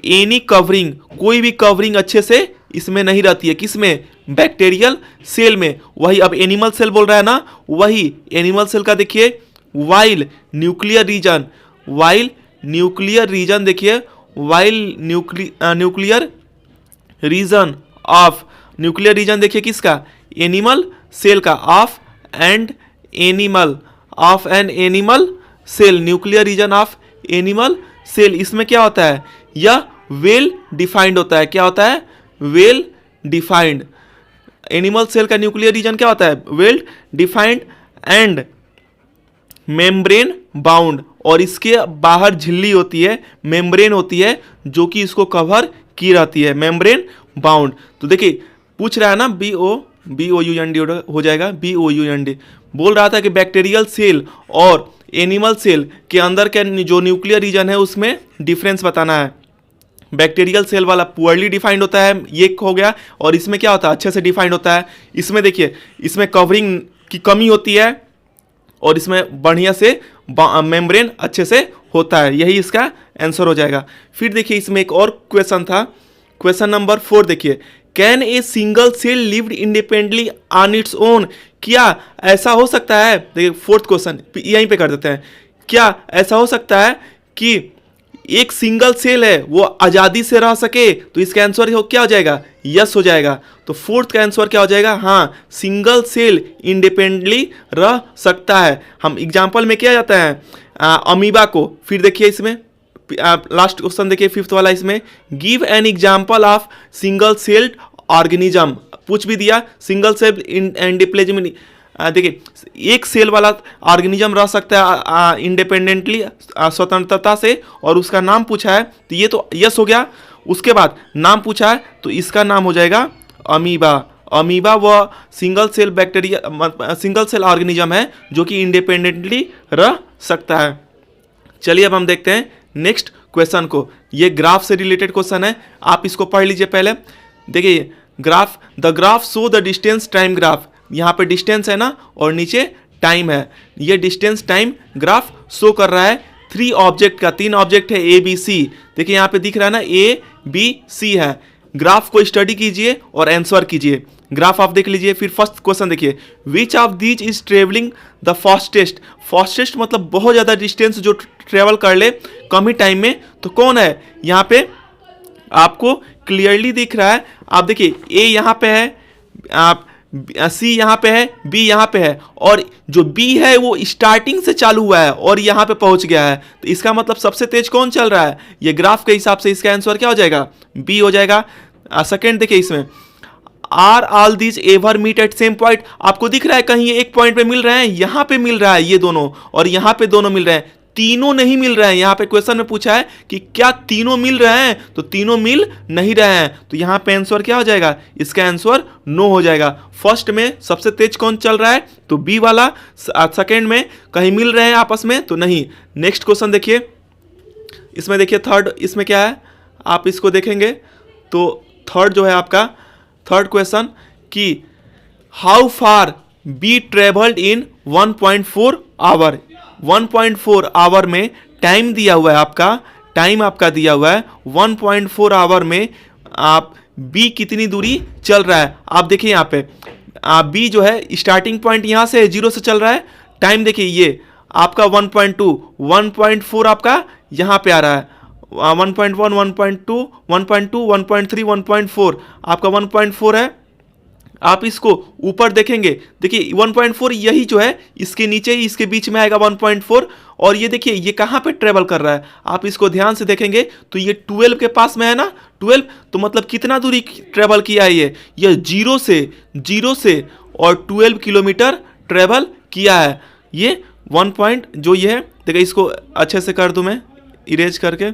एनी कवरिंग, कोई भी कवरिंग अच्छे से इसमें नहीं रहती है। किसमें? बैक्टीरियल सेल में। वही अब एनिमल सेल बोल रहा है ना, वही एनिमल सेल का देखिए वाइल न्यूक्लियर रीजन देखिए, while nuclear region of, nuclear region देखिए किसका, एनिमल सेल का, of an animal cell, nuclear region of animal cell. इसमें क्या होता है, यह वेल डिफाइंड होता है। क्या होता है, वेल डिफाइंड। एनिमल सेल का न्यूक्लियर रीजन क्या होता है, well defined and membrane bound, और इसके बाहर झिल्ली होती है, मेम्ब्रेन होती है जो कि इसको कवर की रहती है, मेम्ब्रेन बाउंड। तो देखिए पूछ रहा है ना, BOUND हो जाएगा, BOUND। बोल रहा था कि बैक्टीरियल सेल और एनिमल सेल के अंदर का जो न्यूक्लियर रीजन है उसमें डिफरेंस बताना है। बैक्टीरियल सेल वाला पुअरली डिफाइंड होता है, ये हो गया, और इसमें क्या होता है, अच्छे से डिफाइंड होता है। इसमें देखिए, इसमें कवरिंग की कमी होती है और इसमें बढ़िया से मेम्ब्रेन अच्छे से होता है। यही इसका आंसर हो जाएगा। फिर देखिए इसमें एक और क्वेश्चन था, क्वेश्चन नंबर 4 देखिए, can a single cell lived independently on its own. क्या ऐसा हो सकता है, देखिए फोर्थ क्वेश्चन यहीं पे कर देते हैं, क्या ऐसा हो सकता है कि एक सिंगल सेल है वो आज़ादी से रह सके, तो इसका आंसर क्या हो जाएगा, यस हो जाएगा। तो फोर्थ का आंसर क्या हो जाएगा, हाँ, सिंगल सेल इंडिपेंडेंटली रह सकता है। हम एग्जांपल में क्या जाता है, अमीबा को। फिर देखिए इसमें लास्ट क्वेश्चन देखिए फिफ्थ वाला, इसमें give an example of single celled organism, पूछ भी दिया सिंगल सेल इंडिप्लेजम। देखिए एक सेल वाला ऑर्गेनिज्म रह सकता है इंडिपेंडेंटली, स्वतंत्रता से, और उसका नाम पूछा है, तो ये तो यस हो गया। उसके बाद नाम पूछा है तो इसका नाम हो जाएगा अमीबा। अमीबा वह single cell bacteria, single cell organism है जो कि इंडिपेंडेंटली रह सकता है। चलिए अब हम देखते हैं नेक्स्ट क्वेश्चन को। ये ग्राफ से रिलेटेड क्वेश्चन है, आप इसको पढ़ लीजिए पहले। देखिए graph, the graph show the distance time graph, यहाँ पे डिस्टेंस है ना और नीचे टाइम है। ये डिस्टेंस टाइम ग्राफ शो कर रहा है 3 ऑब्जेक्ट का, 3 ऑब्जेक्ट है A B C। देखिए यहाँ पे दिख रहा है ना A B C है। ग्राफ को स्टडी कीजिए और आंसर कीजिए। ग्राफ आप देख लीजिए। फिर फर्स्ट क्वेश्चन देखिए, which of these is travelling the fastest. Fastest मतलब बहुत ज़्यादा डिस्टेंस जो ट्रेवल कर ले कम ही टाइम में, तो कौन है। यहाँ पे आपको क्लियरली दिख रहा है, आप देखिए A यहाँ पे है, आप C यहाँ पे है, B यहाँ पे है, और जो B है वो स्टार्टिंग से चालू हुआ है और यहाँ पे पहुँच गया है। तो इसका मतलब सबसे तेज कौन चल रहा है, ये ग्राफ के हिसाब से इसका आंसर क्या हो जाएगा, B हो जाएगा। सेकेंड देखिए इसमें, are all these ever meet at same point. आपको दिख रहा है कहीं ये एक पॉइंट पे मिल रहे हैं, यहाँ पे मिल रहा है ये दोनों, और यहाँ पे दोनों मिल रहे हैं, तीनों नहीं मिल रहे हैं। यहाँ पे क्वेश्चन में पूछा है कि क्या तीनों मिल रहे हैं, तो तीनों मिल नहीं रहे हैं। तो यहाँ पे आंसर क्या हो जाएगा, इसका आंसर नो हो जाएगा। फर्स्ट में सबसे तेज कौन चल रहा है, तो बी वाला। सेकेंड में कहीं मिल रहे हैं आपस में, तो नहीं। नेक्स्ट क्वेश्चन देखिए, इसमें देखिए थर्ड, इसमें क्या है आप इसको देखेंगे तो थर्ड जो है आपका थर्ड क्वेश्चन कि how far B travelled in 1.4 hour. 1.4 hour में टाइम दिया हुआ है आपका, टाइम आपका दिया हुआ है 1.4 आवर में आप बी कितनी दूरी चल रहा है। आप देखिए यहाँ पे बी जो है स्टार्टिंग पॉइंट यहाँ से 0 से चल रहा है। टाइम देखिए ये आपका 1.2, 1.4 आपका यहाँ पे आ रहा है, 1.1, 1.2, 1.2, 1.3, 1.4 आपका 1.4 है। आप इसको ऊपर देखेंगे, देखिए 1.4 यही जो है इसके नीचे ही इसके बीच में आएगा 1.4, और ये देखिए ये कहाँ पे ट्रेवल कर रहा है। आप इसको ध्यान से देखेंगे तो ये 12 के पास में है ना, 12, तो मतलब कितना दूरी ट्रेवल किया है ये 0 से और 12 किलोमीटर ट्रेवल किया है। ये 1 पॉइंट जो ये है, देखिए इसको अच्छे से कर दूं मैं इरेज करके।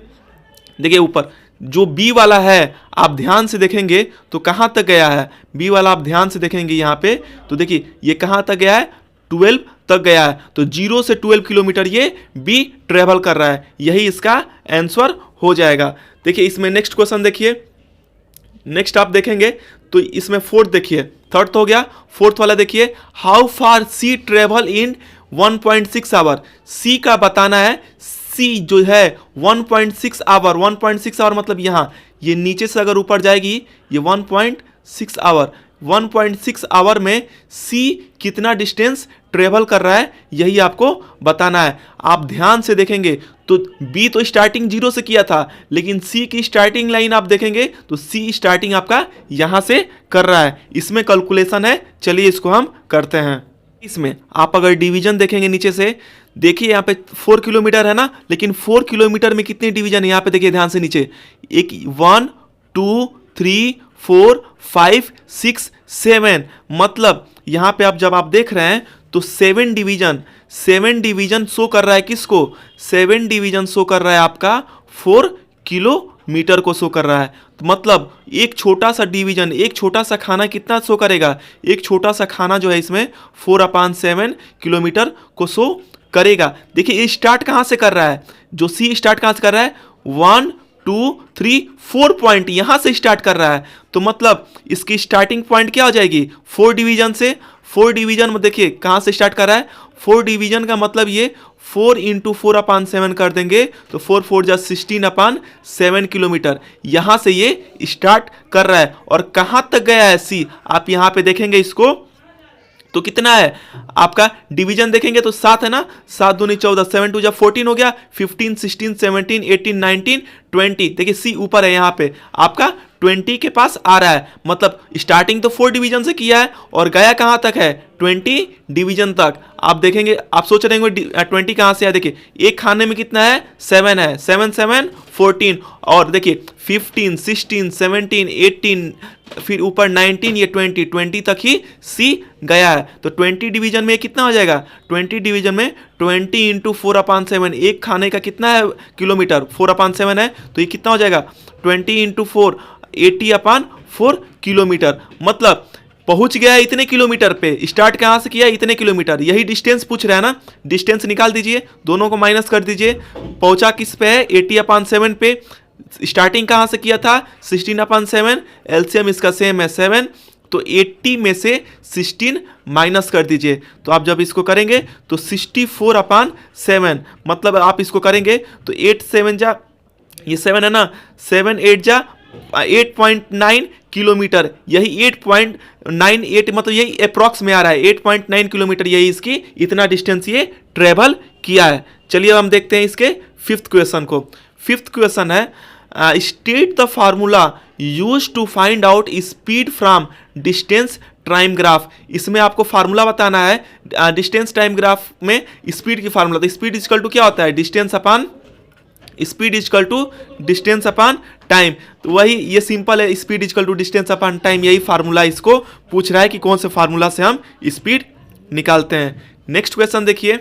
देखिए ऊपर जो बी वाला है आप ध्यान से देखेंगे तो कहाँ तक गया है, बी वाला आप ध्यान से देखेंगे यहाँ पे तो देखिए ये कहाँ तक गया है, 12 तक गया है। तो 0 से 12 किलोमीटर ये बी ट्रेवल कर रहा है, यही इसका आंसर हो जाएगा। देखिए इसमें नेक्स्ट क्वेश्चन देखिए, नेक्स्ट आप देखेंगे तो इसमें फोर्थ देखिए, थर्ड तो हो गया, फोर्थ वाला देखिए, how far C travel in 1.6 hour. C का बताना है, सी जो है 1.6 आवर, 1.6 आवर मतलब यहाँ ये नीचे से अगर ऊपर जाएगी ये 1.6 आवर, 1.6 आवर में C कितना डिस्टेंस ट्रेवल कर रहा है, यही आपको बताना है। आप ध्यान से देखेंगे तो B तो स्टार्टिंग 0 से किया था, लेकिन C की स्टार्टिंग लाइन आप देखेंगे तो C स्टार्टिंग आपका यहां से कर रहा है। इसमें कैलकुलेशन है, चलिए इसको हम करते हैं। इसमें आप अगर डिवीजन देखेंगे नीचे से, देखिए यहाँ पे 4 किलोमीटर है ना, लेकिन 4 किलोमीटर में कितने डिवीजन है यहाँ पे देखिए ध्यान से नीचे, एक 1 2 3 4 5 6 7, मतलब यहाँ पे आप जब आप देख रहे हैं तो 7 डिवीजन शो कर रहा है किसको, 7 डिवीजन शो कर रहा है आपका 4 किलोमीटर को शो कर रहा है। तो मतलब एक छोटा सा डिवीजन, एक छोटा सा खाना कितना शो करेगा, एक छोटा सा खाना जो है इसमें 4/7 किलोमीटर को शो करेगा। देखिए ये स्टार्ट कहाँ से कर रहा है, जो सी स्टार्ट कहाँ से कर रहा है, 1 2 3 4 पॉइंट यहां से स्टार्ट कर रहा है। तो मतलब इसकी स्टार्टिंग पॉइंट क्या हो जाएगी, 4 डिवीजन से। 4 डिवीजन में देखिए कहां से स्टार्ट कर रहा है, 4 डिवीजन का मतलब ये 4 × 4/7 कर देंगे तो 4 4 जा 16/7 किलोमीटर यहां से ये स्टार्ट कर रहा है। और कहां तक गया है सी, आप यहां पे देखेंगे इसको तो कितना है आपका डिवीजन देखेंगे तो 7 है ना, 7 दूनी 14, 7 2 जा 14 हो गया, 15 16 17 18 19 20। देखिए सी ऊपर है, यहाँ पे आपका 20 के पास आ रहा है। मतलब स्टार्टिंग तो 4 डिवीजन से किया है और गया कहाँ तक है, 20 डिवीजन तक। आप देखेंगे, आप सोच रहे होंगे 20 कहाँ से आया, देखिए एक खाने में कितना है, 7 है, 7 7 14, और देखिए 15 16 17 18 फिर ऊपर 19, ये 20 तक ही सी गया है। तो 20 डिवीजन में कितना हो जाएगा, 20 डिवीजन में 20 × 4/7, एक खाने का कितना है किलोमीटर, 4/7 है, तो ये कितना हो जाएगा 20 × 4 80/4 किलोमीटर। मतलब पहुंच गया इतने किलोमीटर पे, स्टार्ट कहां से किया, इतने किलोमीटर। यही डिस्टेंस पूछ रहा है ना, डिस्टेंस निकाल दीजिए, दोनों को माइनस कर दीजिए। पहुंचा किस पे है, 80/7 पे। स्टार्टिंग कहां से किया था, 16/7, एलसीएम इसका सेम है 7, तो 80 में से 16 माइनस कर दीजिए। तो आप जब इसको करेंगे तो 64/7, मतलब आप इसको करेंगे तो 8 7 जा, ये 7 है ना, 7 8 जा 8.9 किलोमीटर, यही 8.98, मतलब यही अप्रॉक्स में आ रहा है 8.9 किलोमीटर, यही इसकी इतना डिस्टेंस ये ट्रेवल किया है। चलिए अब हम देखते हैं इसके 5th क्वेश्चन को। 5th क्वेश्चन है, state the formula use to find out speed from distance time graph. इसमें आपको फार्मूला बताना है डिस्टेंस टाइम ग्राफ में स्पीड की फार्मूला। तो स्पीड इक्वल टू क्या होता है, distance upon speed equal to distance upon time. तो वही ये सिंपल है, speed equal to distance upon time, यही फार्मूला इसको पूछ रहा है कि कौन से फार्मूला से हम स्पीड निकालते हैं। नेक्स्ट क्वेश्चन देखिए,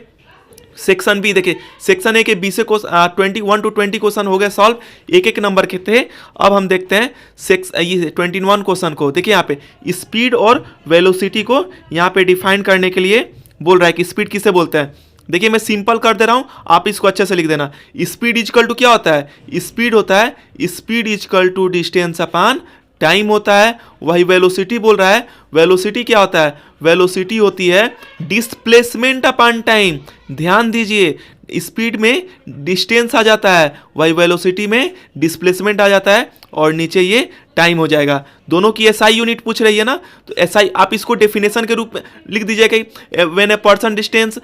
सेक्शन बी। देखिए सेक्शन ए के बी से 21 to 20 क्वेश्चन हो गए सॉल्व, एक एक नंबर के थे। अब हम देखते हैं 21 क्वेश्चन को। देखिए यहाँ पे स्पीड और वेलोसिटी को यहाँ पे डिफाइन करने के लिए बोल रहा है कि स्पीड किसे बोलते हैं। देखिए मैं सिंपल कर दे रहा हूँ, आप इसको अच्छे से लिख देना। स्पीड इक्वल टू क्या होता है, स्पीड होता है speed equal to distance upon time होता है। वही वेलोसिटी बोल रहा है, वेलोसिटी क्या होता है, वेलोसिटी होती है डिस्प्लेसमेंट अपॉन टाइम। ध्यान दीजिए, स्पीड में डिस्टेंस आ जाता है, वही वेलोसिटी में डिस्प्लेसमेंट आ जाता है, और नीचे ये टाइम हो जाएगा। दोनों की एसआई यूनिट पूछ रही है ना, तो एसआई आप इसको डेफिनेशन के रूप में लिख दीजिएगा कि when a person distance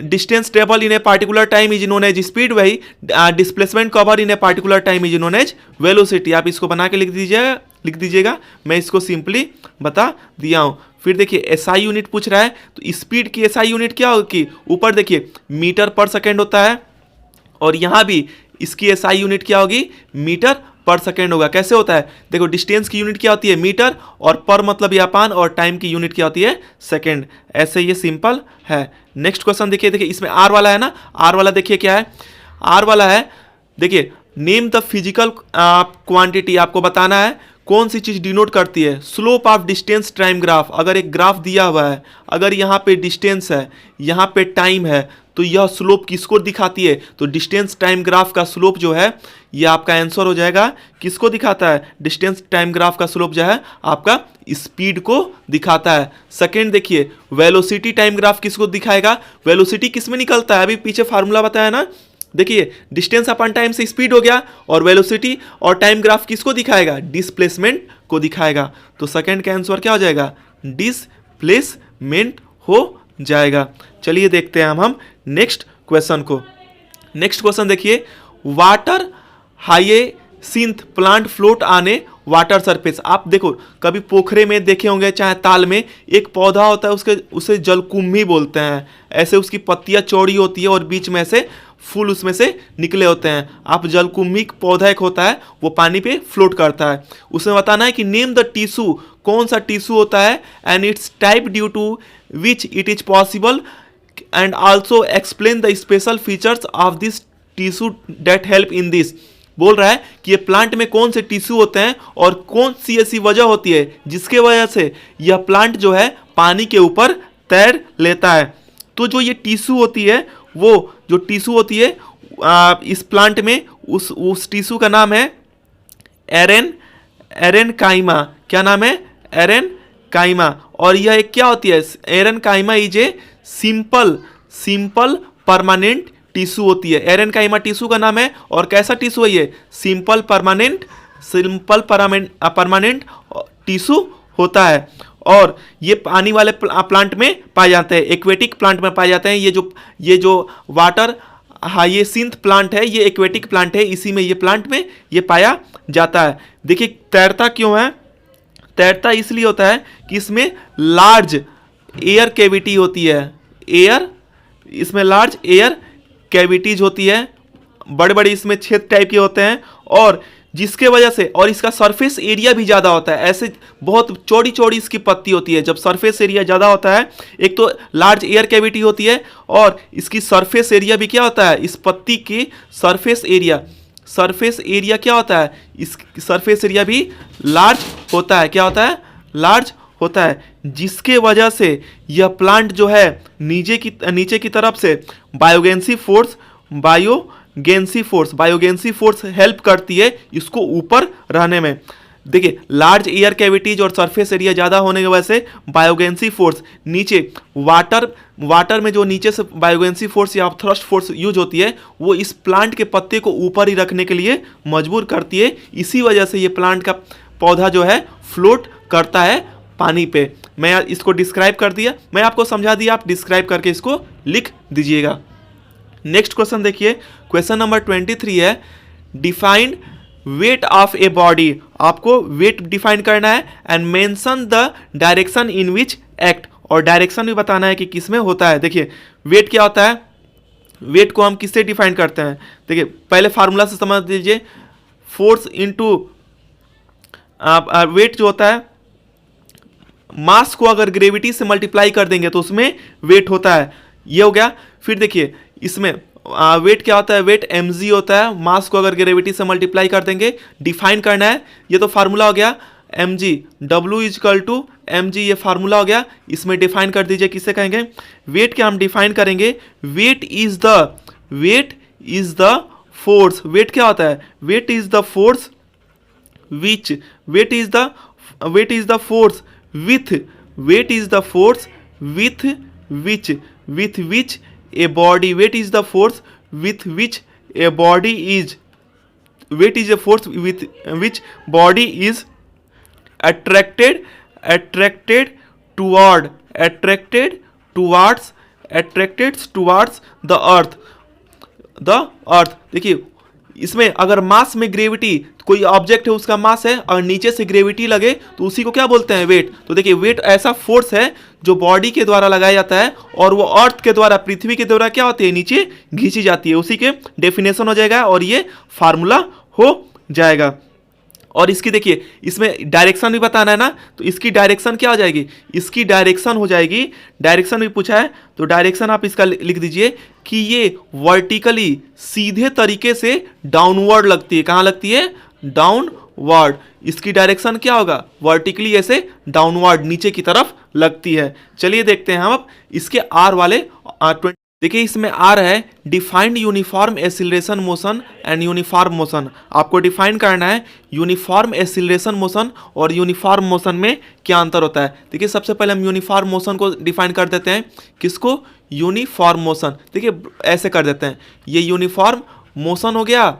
distance travel in a particular time is known as speed, वही displacement cover in a particular time is known as velocity. आप इसको बना के लिख दीजिएगा, मैं इसको सिंपली बता दिया हूँ। फिर देखिए एसआई यूनिट पूछ रहा है, तो स्पीड की एसआई यूनिट क्या होगी, ऊपर देखिए मीटर पर सेकेंड होता है, और यहाँ भी इसकी एसआई यूनिट क्या होगी, मीटर पर सेकेंड होगा। कैसे होता है, देखो डिस्टेंस की यूनिट क्या होती है मीटर, और पर मतलब ये अपान, और टाइम की यूनिट क्या होती है सेकेंड। ऐसे ये सिंपल है। नेक्स्ट क्वेश्चन देखिए, इसमें आर वाला है ना, आर वाला देखिए क्या है, आर वाला है देखिए नेम द फिजिकल क्वांटिटी। आपको बताना है कौन सी चीज़ डिनोट करती है slope of distance time graph. अगर एक ग्राफ दिया हुआ है, अगर यहाँ पे डिस्टेंस है, यहाँ पे टाइम है, तो यह स्लोप किसको दिखाती है, तो डिस्टेंस टाइम ग्राफ का स्लोप जो है ये आपका आंसर हो जाएगा किसको दिखाता है, डिस्टेंस टाइम ग्राफ का स्लोप जो है आपका स्पीड को दिखाता है। सेकेंड देखिए वेलोसिटी टाइम ग्राफ किसको दिखाएगा, वेलोसिटी किस में निकलता है, अभी पीछे फार्मूला बताया ना, देखिए डिस्टेंस अपॉन टाइम से स्पीड हो गया, और वेलोसिटी और टाइम ग्राफ किसको दिखाएगा, डिस्प्लेसमेंट को दिखाएगा। तो सेकंड का आंसर क्या हो जाएगा, डिस्प्लेसमेंट हो जाएगा। चलिए देखते हैं हम नेक्स्ट क्वेश्चन को। नेक्स्ट क्वेश्चन देखिए, वाटर हाइएसिंथ प्लांट फ्लोट आने वाटर सरफेस। आप देखो कभी पोखरे में देखे होंगे चाहे ताल में, एक पौधा होता है उसके उसे जलकुंभी बोलते हैं। ऐसे उसकी पत्तियां चौड़ी होती है और बीच में से फूल उसमें से निकले होते हैं। आप जलकुंभी पौधा एक होता है वो पानी पे फ्लोट करता है। उसमें बताना है कि नेम द टिश्यू, कौन सा टिश्यू होता है, and it's type due to which it is possible, and also explain the special features of this tissue that help in this. बोल रहा है कि ये प्लांट में कौन से टिश्यू होते हैं और कौन सी ऐसी वजह होती है जिसके वजह से यह प्लांट जो है पानी के ऊपर तैर लेता है। तो जो ये टिश्यू होती है, वो जो टिश्यू होती है इस प्लांट में, उस टिश्यू का नाम है एरेनकाइमा। क्या नाम है, एरेनकाइमा। और यह एक क्या होती है, aerenchyma is a simple permanent tissue होती है। एरेनकाइमा टिश्यू का नाम है। और कैसा टिश्यू है ये, सिंपल परमानेंट टिश्यू होता है। और ये पानी वाले प्लांट में पाए जाते हैं, एक्वेटिक प्लांट में पाए जाते हैं। ये जो वाटर हाइएसिंथ प्लांट है ये एक्वेटिक प्लांट है, इसी में ये प्लांट में ये पाया जाता है। देखिए तैरता क्यों है, तैरता इसलिए होता है कि इसमें लार्ज एयर कैविटी होती है। इसमें लार्ज एयर कैविटीज होती है, बड़े बड़े इसमें छेद टाइप के होते हैं, और जिसके वजह से, और इसका सरफेस एरिया भी ज़्यादा होता है। ऐसे बहुत चौड़ी चौड़ी इसकी पत्ती होती है। जब सरफेस एरिया ज़्यादा होता है, एक तो लार्ज एयर कैविटी होती है और इसकी सरफेस एरिया भी क्या होता है, इस पत्ती की सरफेस एरिया क्या होता है, इस सरफेस एरिया भी लार्ज होता है। क्या होता है, लार्ज होता है, जिसके वजह से यह प्लांट जो है नीचे की तरफ से बायोगेंसी फोर्स हेल्प करती है इसको ऊपर रहने में। देखिए लार्ज एयर कैविटीज और सरफेस एरिया ज़्यादा होने की वजह से बायोगेंसी फोर्स नीचे वाटर में जो नीचे से बायोगेंसी फोर्स या थ्रस्ट फोर्स यूज होती है, वो इस प्लांट के पत्ते को ऊपर ही रखने के लिए मजबूर करती है। इसी वजह से ये प्लांट का पौधा जो है फ्लोट करता है पानी पे। मैं इसको डिस्क्राइब कर दिया, मैं आपको समझा दिया, आप डिस्क्राइब करके इसको लिख दीजिएगा। नेक्स्ट क्वेश्चन देखिए, क्वेश्चन नंबर 23 है, defined weight of a body. आपको वेट डिफाइन करना है, and mention the direction in which act, और डायरेक्शन भी बताना है कि किस में होता है। देखिए वेट क्या होता है, वेट को हम किससे डिफाइन करते हैं, देखिए पहले फार्मूला से समझ लीजिए। फोर्स इनटू वेट जो होता है, मास को अगर ग्रेविटी से मल्टीप्लाई कर देंगे तो उसमें वेट होता है, ये हो गया। फिर देखिए इसमें वेट क्या होता है, वेट mg होता है, मास को अगर ग्रेविटी से मल्टीप्लाई कर देंगे, डिफाइन करना है, ये तो फार्मूला हो गया mg, w equal to mg, ये फार्मूला हो गया। इसमें डिफाइन कर दीजिए, किससे कहेंगे, वेट के हम डिफाइन करेंगे, weight is the force. Weight क्या होता है, weight is the force which, weight is the force with which a body, weight is the force with which a body is, weight is a force with which body is attracted towards the earth। देखिए इसमें अगर मास में gravity, कोई object है उसका मास है और नीचे से ग्रेविटी लगे तो उसी को क्या बोलते हैं, वेट। तो देखिए वेट ऐसा फोर्स है जो बॉडी के द्वारा लगाया जाता है और वो अर्थ के द्वारा, पृथ्वी के द्वारा क्या होती है, नीचे खींची जाती है। उसी के डेफिनेशन हो जाएगा और ये फार्मूला हो जाएगा। और इसकी देखिए इसमें डायरेक्शन भी बताना है ना, तो इसकी डायरेक्शन क्या हो जाएगी, इसकी डायरेक्शन हो जाएगी, डायरेक्शन भी पूछा है तो डायरेक्शन आप इसका लिख दीजिए कि ये वर्टिकली सीधे तरीके से डाउनवर्ड लगती है। कहाँ लगती है, डाउनवर्ड। इसकी डायरेक्शन क्या होगा, वर्टिकली ऐसे डाउनवर्ड नीचे की तरफ लगती है। चलिए देखते हैं हम अब इसके आर वाले। देखिए इसमें आ रहा है defined uniform acceleration motion and uniform motion. आपको डिफाइन करना है यूनिफॉर्म एसिलरेशन मोशन और यूनिफॉर्म मोशन में क्या अंतर होता है। देखिए सबसे पहले हम यूनिफॉर्म मोशन को डिफाइन कर देते हैं, किसको, यूनिफॉर्म मोशन। देखिए ऐसे कर देते हैं, ये यूनिफॉर्म मोशन हो गया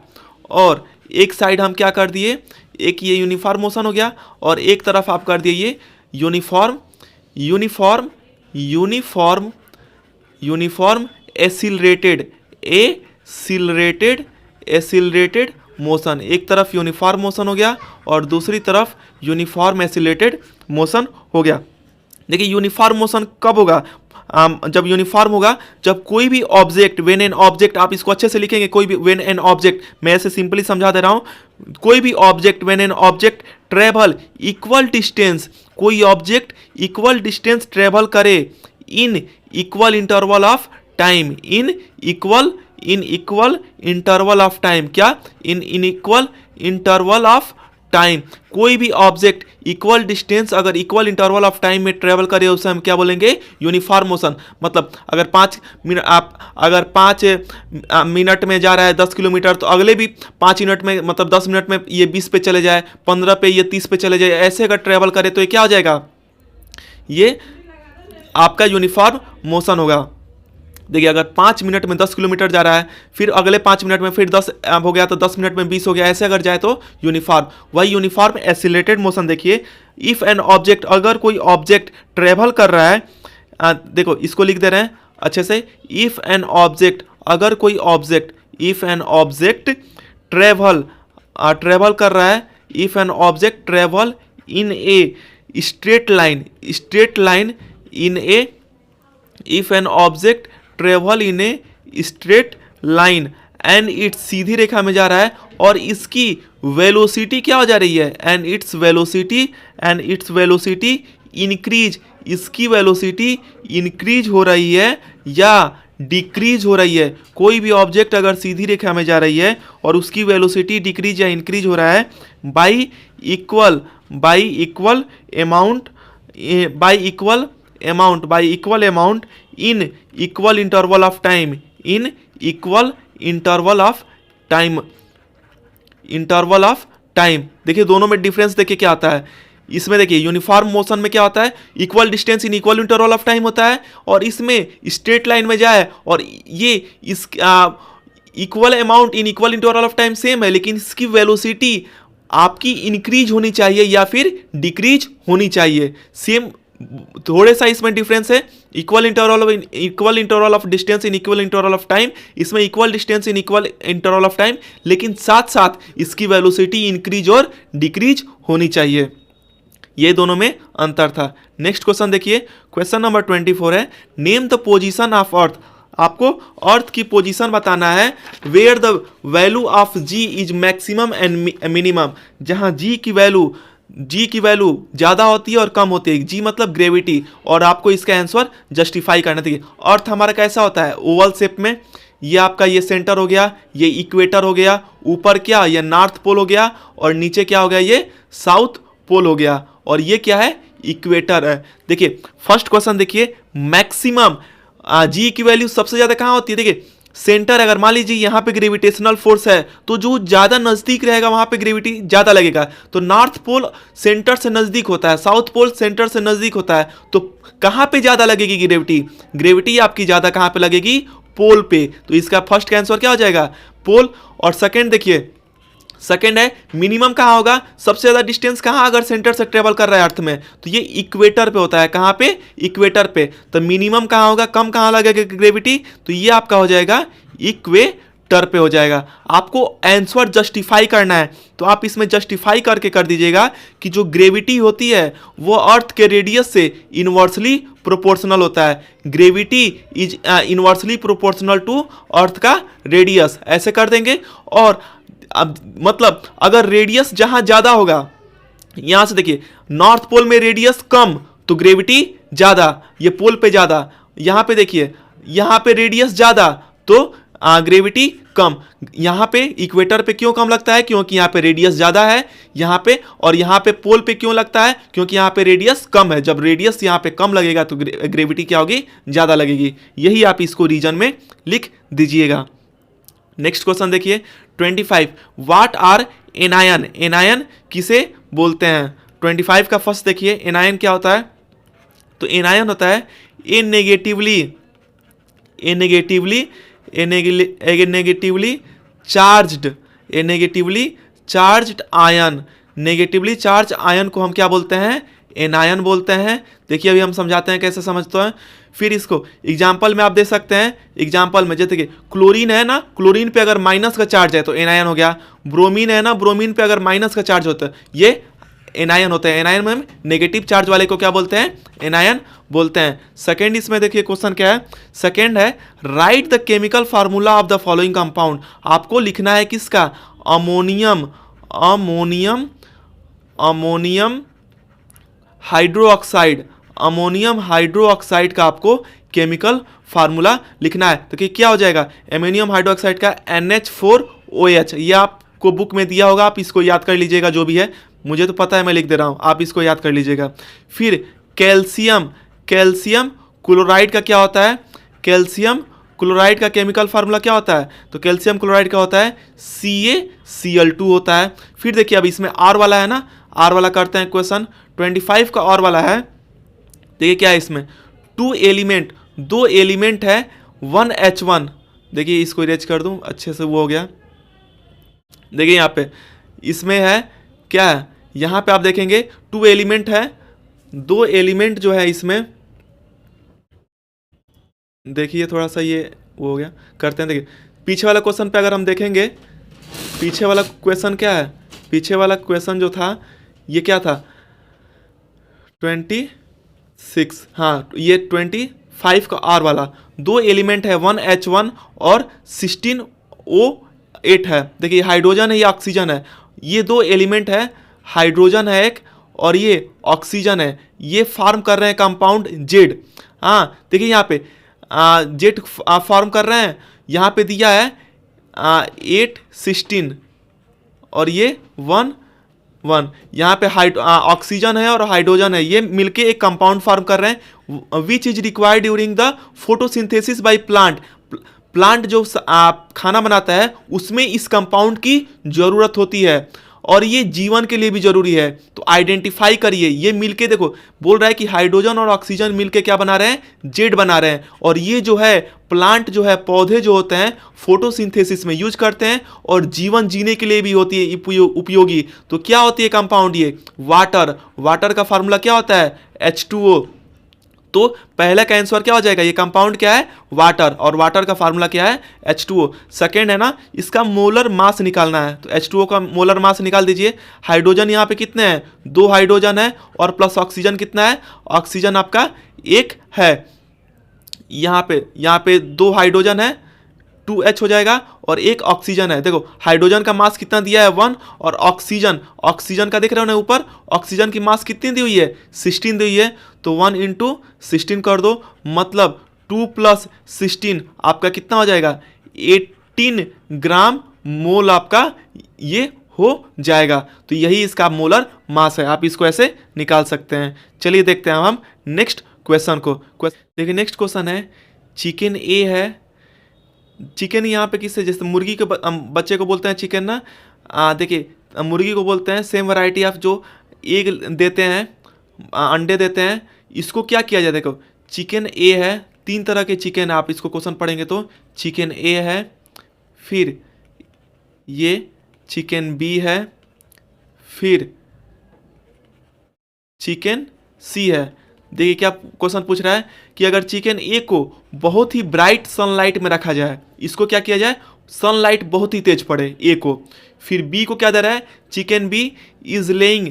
और एक साइड हम क्या कर दिए, एक ये यूनिफॉर्म मोशन हो गया और एक तरफ आप कर दिए ये uniform uniform uniform uniform accelerated motion. एक तरफ यूनिफॉर्म मोशन हो गया और दूसरी तरफ यूनिफॉर्म एसिलेटेड मोशन हो गया। देखिए यूनिफॉर्म मोशन कब होगा, जब यूनिफॉर्म होगा जब कोई भी ऑब्जेक्ट, व्हेन एन ऑब्जेक्ट, आप इसको अच्छे से लिखेंगे, कोई भी व्हेन एन ऑब्जेक्ट, मैं ऐसे सिंपली समझा दे रहा हूं, कोई भी object, when an object travel equal distance, कोई ऑब्जेक्ट इक्वल डिस्टेंस ट्रेवल करे in equal interval of time, in equal interval of time, क्या, in equal interval of time, कोई भी ऑब्जेक्ट इक्वल डिस्टेंस अगर इक्वल इंटरवल ऑफ टाइम में travel करे उसे हम क्या बोलेंगे, यूनिफॉर्म मोशन। मतलब अगर 5 मिनट, आप अगर 5 मिनट में जा रहा है 10 किलोमीटर, तो अगले भी 5 मिनट में, मतलब 10 मिनट में ये 20 पे चले जाए, 15 पे ये 30 पे चले जाए, ऐसे अगर ट्रेवल करे तो ये क्या हो जाएगा, ये आपका यूनिफॉर्म मोशन होगा। देखिए अगर 5 मिनट में 10 किलोमीटर जा रहा है, फिर अगले 5 मिनट में फिर 10 हो गया, तो 10 मिनट में 20 हो गया, ऐसे अगर जाए तो यूनिफॉर्म। वही यूनिफॉर्म एसिलेटेड मोशन। देखिए इफ़ एन ऑब्जेक्ट, अगर कोई ऑब्जेक्ट ट्रेवल कर रहा है, देखो इसको लिख दे रहे हैं अच्छे से, इफ़ एन ऑब्जेक्ट, अगर कोई object, if an object travel कर रहा है, if an object travel in a straight line in a, if an object travel in a straight line and its, सीधी रेखा में जा रहा है और इसकी वेलोसिटी क्या हो जा रही है, एंड इट्स वेलोसिटी इंक्रीज, इसकी वेलोसिटी इंक्रीज हो रही है या डिक्रीज हो रही है। कोई भी ऑब्जेक्ट अगर सीधी रेखा में जा रही है और उसकी वेलोसिटी डिक्रीज या इंक्रीज हो रहा है by equal amount in equal interval of time, देखिए दोनों में डिफरेंस देखिए क्या आता है। इसमें देखिए यूनिफॉर्म मोशन में क्या होता है, equal distance in equal interval of time होता है, और इसमें स्ट्रेट लाइन में जाए और ये इस equal amount in equal interval of time same है, लेकिन इसकी वेलोसिटी आपकी इंक्रीज होनी चाहिए या फिर डिक्रीज होनी चाहिए। सेम थोड़े सा इसमें डिफरेंस है, equal interval of distance in equal interval of time, इसमें equal distance in equal interval of time, लेकिन साथ साथ इसकी वेलोसिटी इंक्रीज और डिक्रीज होनी चाहिए। ये दोनों में अंतर था। नेक्स्ट क्वेश्चन देखिए, क्वेश्चन नंबर 24 है, name the position of earth. आपको अर्थ की पोजीशन बताना है, where the value of ji is maximum and minimum, जहां जी की वैल्यू ज़्यादा होती है और कम होती है। जी मतलब ग्रेविटी, और आपको इसका आंसर जस्टिफाई करना चाहिए। अर्थ हमारा कैसा होता है, ओवल शेप में, ये आपका ये सेंटर हो गया, ये इक्वेटर हो गया, ऊपर क्या, ये नॉर्थ पोल हो गया, और नीचे क्या हो गया, ये साउथ पोल हो गया, और ये क्या है, इक्वेटर है। देखिए फर्स्ट क्वेश्चन देखिए, मैक्सिमम जी की वैल्यू सबसे ज़्यादा कहाँ होती है, देखिए सेंटर, अगर मान लीजिए यहाँ पे ग्रेविटेशनल फोर्स है तो जो ज़्यादा नज़दीक रहेगा वहाँ पे ग्रेविटी ज़्यादा लगेगा। तो नॉर्थ पोल सेंटर से नज़दीक होता है, साउथ पोल सेंटर से नज़दीक होता है, तो कहाँ पे ज़्यादा लगेगी ग्रेविटी आपकी ज़्यादा कहाँ पे लगेगी, पोल पे। तो इसका फर्स्ट का आंसर क्या हो जाएगा, पोल। और सेकेंड देखिए, सेकेंड है मिनिमम कहाँ होगा, सबसे ज़्यादा डिस्टेंस कहाँ अगर सेंटर से ट्रेवल कर रहा है अर्थ में, तो ये इक्वेटर पे होता है। कहाँ पे, इक्वेटर पे। तो मिनिमम कहाँ होगा, कम कहाँ लगेगा ग्रेविटी, तो ये आपका हो जाएगा इक्वेटर पे हो जाएगा। आपको आंसर जस्टिफाई करना है, तो आप इसमें जस्टिफाई करके कर दीजिएगा कि जो ग्रेविटी होती है वो अर्थ के रेडियस से इनवर्सली प्रोपोर्शनल होता है। Gravity is inversely proportional to earth का रेडियस, ऐसे कर देंगे। और अब मतलब अगर रेडियस जहां ज्यादा होगा, यहां से देखिए नॉर्थ पोल में रेडियस कम तो ग्रेविटी ज्यादा, ये पोल पे ज्यादा, यहां पे देखिए यहां पे रेडियस ज्यादा तो ग्रेविटी कम। यहां पे इक्वेटर पे क्यों कम लगता है, क्योंकि यहां पे रेडियस ज्यादा है यहां पे, और यहां पे पोल पे क्यों लगता है, क्योंकि यहां पे रेडियस कम है। जब रेडियस यहां पे कम लगेगा तो ग्रेविटी क्या होगी, ज्यादा लगेगी। यही आप इसको रीजन में लिख दीजिएगा। नेक्स्ट क्वेश्चन देखिए 25, व्हाट आर एनायन, एनायन किसे बोलते हैं। 25 का फर्स्ट देखिए, एनायन क्या होता है, तो एनायन होता है a negatively a negatively negatively charged, a negatively charged ion, negatively charge ion को हम क्या बोलते हैं? एनायन बोलते हैं। देखिए अभी हम समझाते हैं कैसे समझते हैं। फिर इसको एग्जाम्पल में आप दे सकते हैं, एग्जाम्पल में जैसे कि क्लोरीन है ना, क्लोरीन पे अगर माइनस का चार्ज है तो एनायन हो गया। ब्रोमीन है ना, ब्रोमीन पे अगर माइनस का चार्ज होता है ये एनायन होता है। एनायन में नेगेटिव चार्ज वाले को क्या बोलते हैं? एनायन बोलते हैं। सेकेंड इसमें देखिए क्वेश्चन क्या है, सेकेंड है write the chemical formula of the following compound. आपको लिखना है किसका? Ammonium, ammonium, ammonium hydroxide, ammonium hydroxide का आपको केमिकल फार्मूला लिखना है। तो कि क्या हो जाएगा? अमोनियम हाइड्रोक्साइड का NH4OH, ये आपको बुक में दिया होगा, आप इसको याद कर लीजिएगा जो भी है, मुझे तो पता है मैं लिख दे रहा हूँ, आप इसको याद कर लीजिएगा। फिर कैल्शियम, कैल्शियम क्लोराइड का क्या होता है? कैल्शियम क्लोराइड का केमिकल फार्मूला क्या होता है? तो कैल्शियम क्लोराइड का होता है CaCl2 होता है। फिर देखिए अब इसमें R वाला है ना, R वाला करते हैं क्वेश्चन 25 का R वाला है। देखिए क्या है इसमें, दो एलिमेंट है 1H1। देखिए इसको इरेज कर दूं अच्छे से, वो हो गया। देखिए यहाँ पे इसमें है क्या है, यहाँ पे आप देखेंगे 2 एलिमेंट है, 2 एलिमेंट जो है इसमें, देखिए थोड़ा सा ये वो हो गया, करते हैं। देखिए पीछे वाला क्वेश्चन पे अगर हम देखेंगे, पीछे वाला क्वेश्चन क्या है, पीछे वाला क्वेश्चन जो था ये क्या था? 26, हाँ ये 25 का R वाला, 2 एलिमेंट है 1H1 और 16O8 है। देखिए हाइड्रोजन है, ये ऑक्सीजन है, ये 2 एलिमेंट है, हाइड्रोजन है एक और ये ऑक्सीजन है, ये फॉर्म कर रहे हैं कंपाउंड जेड। हाँ देखिए यहाँ पे जेड फॉर्म कर रहे हैं, यहाँ पे दिया है 8 16 और ये 1 1, यहाँ पे ऑक्सीजन है और हाइड्रोजन है, ये मिलके एक कंपाउंड फॉर्म कर रहे हैं। Which is required during the photosynthesis by plant. Plant जो खाना बनाता है उसमें इस कंपाउंड की जरूरत होती है और ये जीवन के लिए भी जरूरी है। तो आइडेंटिफाई करिए, ये मिलके देखो बोल रहा है कि हाइड्रोजन और ऑक्सीजन मिलके क्या बना रहे हैं? जेड बना रहे हैं। और ये जो है प्लांट जो है, पौधे जो होते हैं फोटोसिंथेसिस में यूज करते हैं और जीवन जीने के लिए भी होती है उपयोगी। तो क्या होती है कंपाउंड? ये वाटर, वाटर का फार्मूला क्या होता है? H2O। तो पहले का आंसर क्या हो जाएगा? ये कंपाउंड क्या है? वाटर, और वाटर का फार्मूला क्या है? H2O। सेकेंड है ना, इसका मोलर मास निकालना है, तो H2O का मोलर मास निकाल दीजिए। हाइड्रोजन यहाँ पे कितने हैं? 2 हाइड्रोजन है और प्लस ऑक्सीजन कितना है? ऑक्सीजन आपका 1 है। यहाँ पे 2 हाइड्रोजन है, 2H हो जाएगा और 1 ऑक्सीजन है। देखो हाइड्रोजन का मास कितना दिया है? 1, और ऑक्सीजन का देख रहे हो ना ऊपर, ऑक्सीजन की मास कितनी दी हुई है? 16 दी हुई है। तो 1 × 16 कर दो, मतलब 2 + 16 आपका कितना हो जाएगा? 18 ग्राम मोल आपका ये हो जाएगा। तो यही इसका मोलर मास है, आप इसको ऐसे निकाल सकते हैं। चलिए देखते हैं हम नेक्स्ट क्वेश्चन को। देखिए नेक्स्ट क्वेश्चन है, चिकन ए है। चिकन यहाँ पे किससे, जैसे मुर्गी के बच्चे को बोलते हैं चिकन ना। देखिए मुर्गी को बोलते हैं, सेम वैरायटी ऑफ जो एग देते हैं, अंडे देते हैं, इसको क्या किया जाए? देखो चिकन ए है, 3 तरह के चिकन है, आप इसको क्वेश्चन पढ़ेंगे तो चिकन ए है, फिर ये चिकन बी है, फिर चिकन सी है। देखिए क्या क्वेश्चन पूछ रहा है कि अगर चिकन ए को बहुत ही ब्राइट सनलाइट में रखा जाए, इसको क्या किया जाए? सनलाइट बहुत ही तेज पड़े ए को। फिर बी को क्या दे रहा है? Chicken B is laying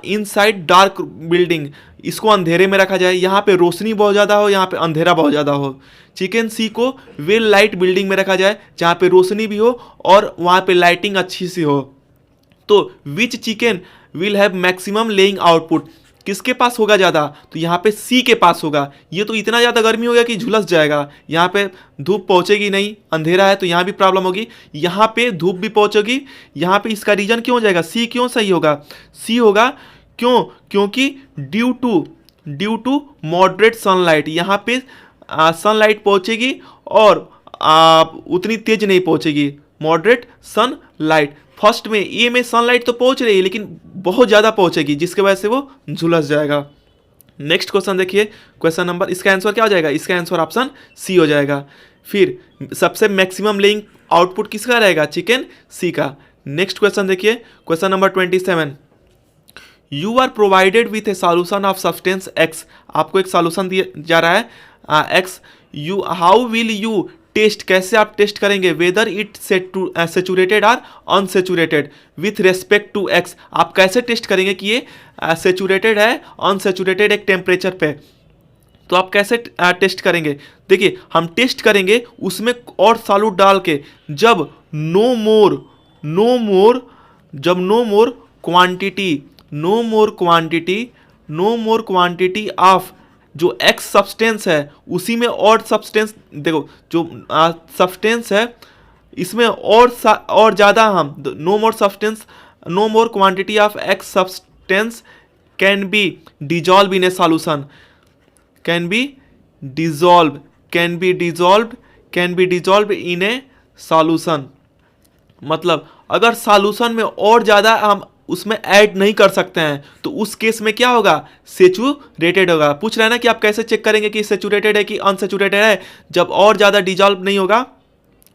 inside dark building, इसको अंधेरे में रखा जाए, यहाँ पे रोशनी बहुत ज़्यादा हो, यहाँ पे अंधेरा बहुत ज़्यादा हो। चिकन सी को वेल लाइट बिल्डिंग में रखा जाए, जहाँ पे रोशनी भी हो और वहाँ पे लाइटिंग अच्छी सी हो। तो which chicken will have maximum laying output, किसके पास होगा ज़्यादा? तो यहाँ पे सी के पास होगा। ये तो इतना ज़्यादा गर्मी हो गया कि झुलस जाएगा, यहाँ पे धूप पहुँचेगी नहीं, अंधेरा है तो यहाँ भी प्रॉब्लम होगी, यहाँ पे धूप भी पहुँचेगी, यहाँ पे इसका रीजन क्यों हो जाएगा? सी क्यों सही होगा? सी होगा क्यों? क्योंकि ड्यू टू मॉडरेट सनलाइट, यहाँ पे सनलाइट पहुँचेगी और उतनी तेज नहीं पहुँचेगी, मॉडरेट सनलाइट। फर्स्ट में ए में सनलाइट तो पहुंच रही है लेकिन बहुत ज़्यादा पहुंचेगी, जिसके वजह से वो झुलस जाएगा। नेक्स्ट क्वेश्चन देखिए, क्वेश्चन नंबर, इसका आंसर क्या हो जाएगा, इसका आंसर ऑप्शन सी हो जाएगा। फिर सबसे मैक्सिमम लेइंग आउटपुट किसका रहेगा, चिकन सी का। नेक्स्ट क्वेश्चन देखिए, question number 27, you are provided with a solution of substance X, आपको एक सॉल्यूशन दिया जा रहा है X, you how will you test, कैसे आप टेस्ट करेंगे, वेदर इट सेचुरेटेड और unsaturated with respect to X, आप कैसे टेस्ट करेंगे कि ये सेचुरेटेड है अनसेचुरेटेड एक टेम्परेचर पे, तो आप कैसे टेस्ट करेंगे। देखिए हम टेस्ट करेंगे उसमें और सॉल्यूट डाल के, जब नो मोर क्वांटिटी ऑफ जो एक्स सब्सटेंस है उसी में और सब्सटेंस, देखो जो सब्सटेंस है इसमें और ज़्यादा हम no more quantity of X substance can be dissolve in a solution, can be dissolve in a solution. मतलब अगर सॉल्यूशन में और ज़्यादा हम उसमें ऐड नहीं कर सकते हैं तो उस केस में क्या होगा, सेचुरेटेड होगा। पूछ रहा है ना कि आप कैसे चेक करेंगे कि सेचुरेटेड है कि अनसेचुरेटेड है, जब और ज़्यादा डिजॉल्व नहीं होगा,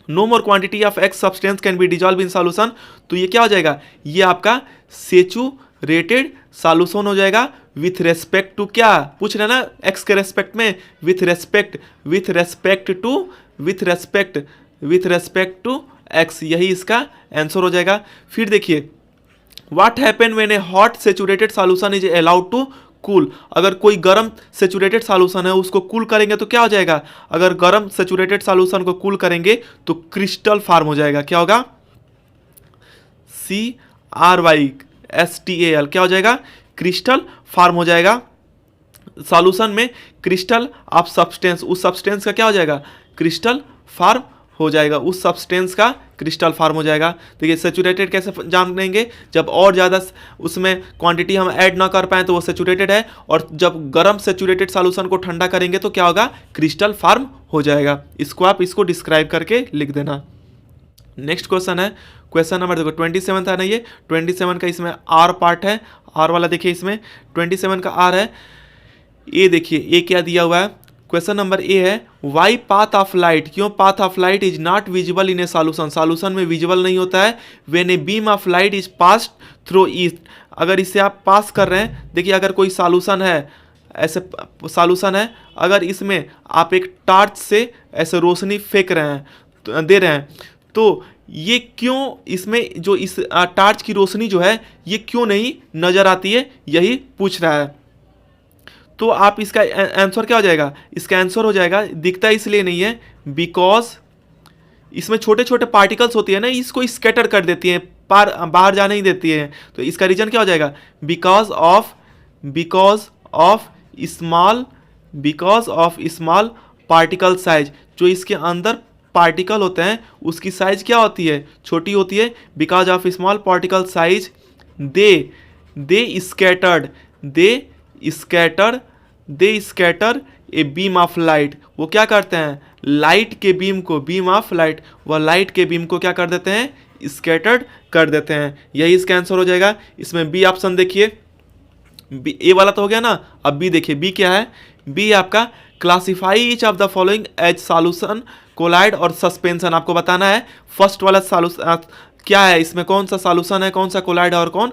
no more quantity of X substance can be dissolve in solution, तो ये क्या हो जाएगा, ये आपका सेचुरेटेड सॉल्यूशन हो जाएगा विथ रेस्पेक्ट टू, क्या पूछ रहे हैं ना, एक्स के रेस्पेक्ट में, विथ रेस्पेक्ट टू एक्स, यही इसका आंसर हो जाएगा। फिर देखिए, what happen when a hot saturated solution is allowed to cool, अगर कोई गर्म सेचुरेटेड सॉल्यूशन है उसको कूल करेंगे तो क्या हो जाएगा, अगर गर्म सेचुरेटेड सॉल्यूशन को कूल करेंगे तो क्रिस्टल फॉर्म हो जाएगा, क्या होगा, CRYSTAL, क्या हो जाएगा, क्रिस्टल फॉर्म हो जाएगा सॉल्यूशन में, क्रिस्टल ऑफ सब्सटेंस, उस सब्सटेंस का क्या हो जाएगा, क्रिस्टल फॉर्म हो जाएगा, उस सब्सटेंस का क्रिस्टल फॉर्म हो जाएगा। देखिए सेचुरेटेड कैसे जान लेंगे, जब और ज़्यादा उसमें क्वांटिटी हम ऐड ना कर पाएँ तो वो सेचुरेटेड है, और जब गर्म सेचुरेटेड सॉल्यूशन को ठंडा करेंगे तो क्या होगा, क्रिस्टल फॉर्म हो जाएगा। इसको आप इसको डिस्क्राइब करके लिख देना। नेक्स्ट क्वेश्चन है, क्वेश्चन नंबर देखो 27 था ना, ये 27 का इसमें आर पार्ट है, आर वाला देखिए, इसमें 27 का आर है, ए देखिए ए क्या दिया हुआ है, क्वेश्चन नंबर ए है, वाई पाथ ऑफ लाइट, क्यों path of light is not visible in a solution, solution में विजिबल नहीं होता है, when A beam of light is passed through it, अगर इसे आप पास कर रहे हैं, देखिए अगर कोई सॉल्यूशन है, ऐसे सॉल्यूशन है, अगर इसमें आप एक टार्च से ऐसे रोशनी फेंक रहे हैं, दे रहे हैं, तो ये क्यों इसमें जो इस टार्च की रोशनी जो है ये क्यों नहीं नज़र आती है, यही पूछ रहा है। तो आप इसका आंसर क्या हो जाएगा, इसका आंसर हो जाएगा, दिखता इसलिए नहीं है बिकॉज इसमें छोटे छोटे पार्टिकल्स होती है ना, इसको स्कैटर कर देती है, बाहर जाने नहीं देती है, तो इसका रीजन क्या हो जाएगा, because of small particle size, जो इसके अंदर पार्टिकल होते हैं उसकी साइज क्या होती है, छोटी होती है, because of small particle size they scatter A beam of light, वो क्या करते हैं, लाइट के बीम को, बीम ऑफ लाइट, वह लाइट के बीम को क्या कर देते हैं, स्कैटर्ड कर देते हैं, यही इसका आंसर हो जाएगा। इसमें बी ऑप्शन देखिए, ए वाला तो हो गया ना, अब बी देखिए, बी क्या है, बी आपका classify each of the following as solution, colloid और सस्पेंशन, आपको बताना है फर्स्ट वाला सॉल्यूशन क्या है, इसमें कौन सा सॉल्यूशन है, कौन सा कोलाइड और कौन,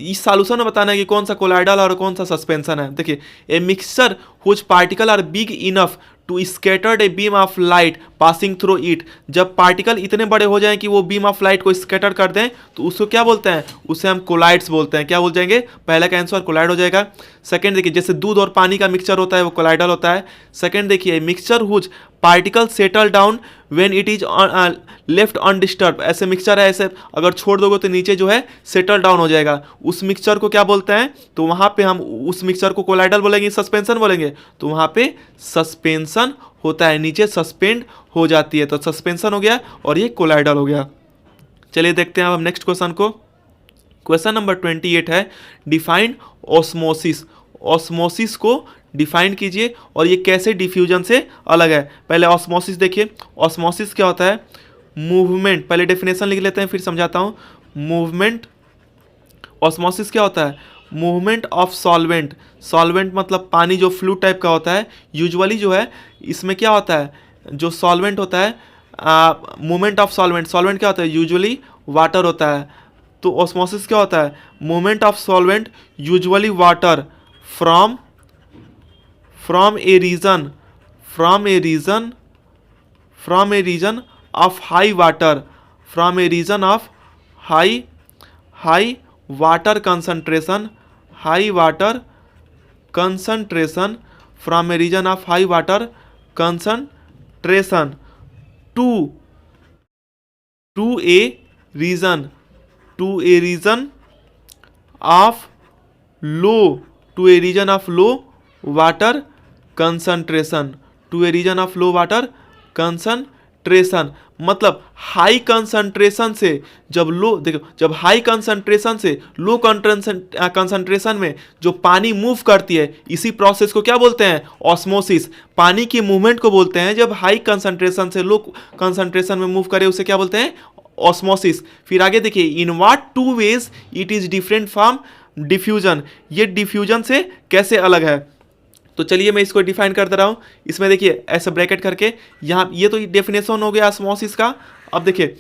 इस सॉल्यूशन में बताना है कि कौन सा कोलाइडल और कौन सा सस्पेंशन है। देखिए, a mixture whose particle are big enough to scattered a beam of light passing through it, जब पार्टिकल इतने बड़े हो जाएं कि वो बीम ऑफ लाइट को स्कैटर कर दें तो उसको क्या बोलते हैं, उसे हम कोलाइड्स बोलते हैं, क्या बोल जाएंगे, पहला का आंसर कोलाइड हो जाएगा। सेकंड देखिए, जैसे दूध और पानी का मिक्सचर होता है वो कोलाइडल होता है। सेकंड देखिए, mixture whose particle settle down when it is left undisturb, ऐसे मिक्सचर है, ऐसे अगर छोड़ दोगे तो नीचे जो है सेटल डाउन हो जाएगा, उस मिक्सचर को क्या बोलते हैं, तो वहाँ पे हम उस मिक्सचर को कोलाइडल बोलेंगे, सस्पेंशन बोलेंगे, तो वहाँ पे सस्पेंशन होता है, नीचे सस्पेंड हो जाती है, तो सस्पेंशन हो गया और ये कोलाइडल हो गया। चलिए देखते हैं अब हम नेक्स्ट क्वेश्चन को। क्वेश्चन नंबर 28 है, डिफाइन ऑस्मोसिस, ऑस्मोसिस को डिफाइन कीजिए और ये कैसे डिफ्यूजन से अलग है। पहले ऑस्मोसिस देखिए, ऑस्मोसिस क्या होता है, मूवमेंट, पहले डेफिनेशन लिख लेते हैं फिर समझाता हूँ। मूवमेंट, ऑस्मोसिस क्या होता है, मूवमेंट ऑफ सॉल्वेंट, सॉल्वेंट मतलब पानी जो फ्लूइड टाइप का होता है, यूजुअली जो है इसमें क्या होता है, जो सॉल्वेंट होता है, मूवमेंट ऑफ सॉल्वेंट, सॉल्वेंट क्या होता है, यूजुअली वाटर होता है, तो ऑस्मोसिस क्या होता है, movement of solvent usually water from from a region from a region from a region of high water, from a region of high water concentration, high water concentration, from a region of high water concentration to to a region of low to a region of low water concentration, to a region of low water concentration, मतलब high concentration से जब लो, देखो जब high concentration से low concentration में जो पानी move करती है, इसी प्रोसेस को क्या बोलते हैं, ऑस्मोसिस। पानी की मूवमेंट को बोलते हैं जब हाई कंसंट्रेशन से लो कंसंट्रेशन में मूव करे, उसे क्या बोलते हैं, ऑस्मोसिस। फिर आगे देखिए, in what two ways it is different from diffusion, ये डिफ्यूजन से कैसे अलग है। तो चलिए मैं इसको डिफाइन कर दे रहा हूँ। इसमें देखिए ऐसे ब्रैकेट करके यहाँ, ये तो डेफिनेशन हो गया ऑस्मोसिस का। अब देखिए,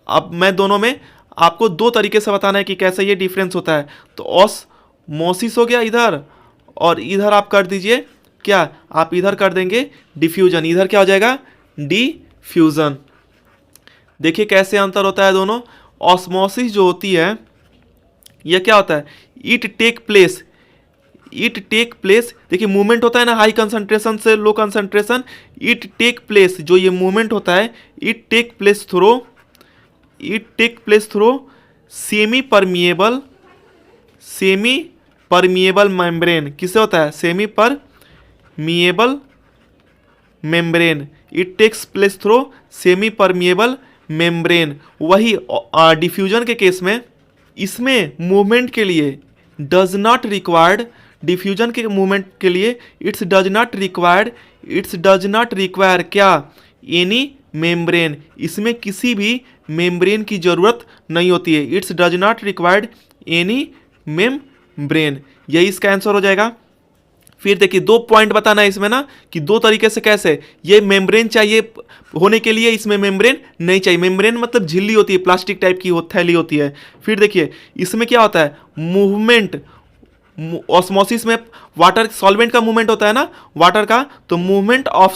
अब मैं दोनों में आपको दो तरीके से बताना है कि कैसे ये डिफरेंस होता है। तो ऑस्मोसिस हो गया इधर, और इधर आप कर दीजिए क्या, आप इधर कर देंगे डिफ्यूजन, इधर क्या हो जाएगा, डिफ्यूजन। देखिए कैसे अंतर होता है दोनों। ऑस्मोसिस जो होती है, यह क्या होता है, इट टेक प्लेस, देखिए मूवमेंट होता है ना हाई कंसंट्रेशन से low concentration, it take place, जो ये मूवमेंट होता है, it take place through semi permeable membrane. किससे होता है, semi permeable membrane, it takes place through semi permeable membrane. वही डिफ्यूजन के केस में, इसमें मूवमेंट के लिए डज नॉट रिक्वायर्ड, डिफ्यूजन के मूवमेंट के लिए इट्स डज नॉट रिक्वायर क्या, एनी मेम्ब्रेन, इसमें किसी भी मेम्ब्रेन की जरूरत नहीं होती है, it's does not required any membrane. यही इसका आंसर हो जाएगा। फिर देखिए दो पॉइंट बताना है इसमें ना, कि दो तरीके से कैसे, ये मेम्ब्रेन चाहिए होने के लिए, इसमें मेम्ब्रेन नहीं चाहिए। मेम्ब्रेन मतलब झिल्ली होती है, प्लास्टिक टाइप की थैली होती है। फिर देखिए इसमें क्या होता है, मूवमेंट, ऑस्मोसिस में वाटर सॉल्वेंट का मूवमेंट होता है ना, वाटर का, तो movement of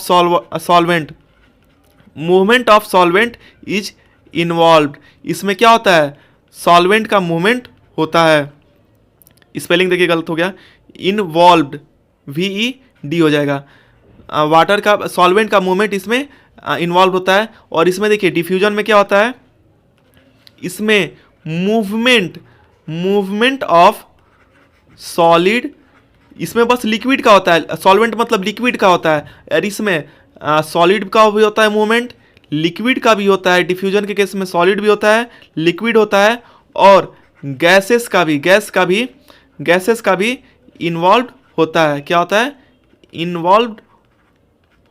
solvent is involved. इसमें क्या होता है, सॉल्वेंट का मूवमेंट होता है, स्पेलिंग देखिए गलत हो गया, इन्वॉल्व्ड, VED हो जाएगा। वाटर का, सॉल्वेंट का मूवमेंट इसमें इन्वॉल्व होता है। और इसमें देखिए डिफ्यूजन में क्या होता है, इसमें मूवमेंट ऑफ सॉलिड, इसमें बस लिक्विड का होता है, सॉल्वेंट मतलब लिक्विड का होता है, और इसमें सॉलिड का भी होता है मूवमेंट, लिक्विड का भी होता है। डिफ्यूजन के केस में सॉलिड भी होता है, लिक्विड होता है, और गैसेस का भी इन्वॉल्व होता है। क्या होता है, इन्वॉल्व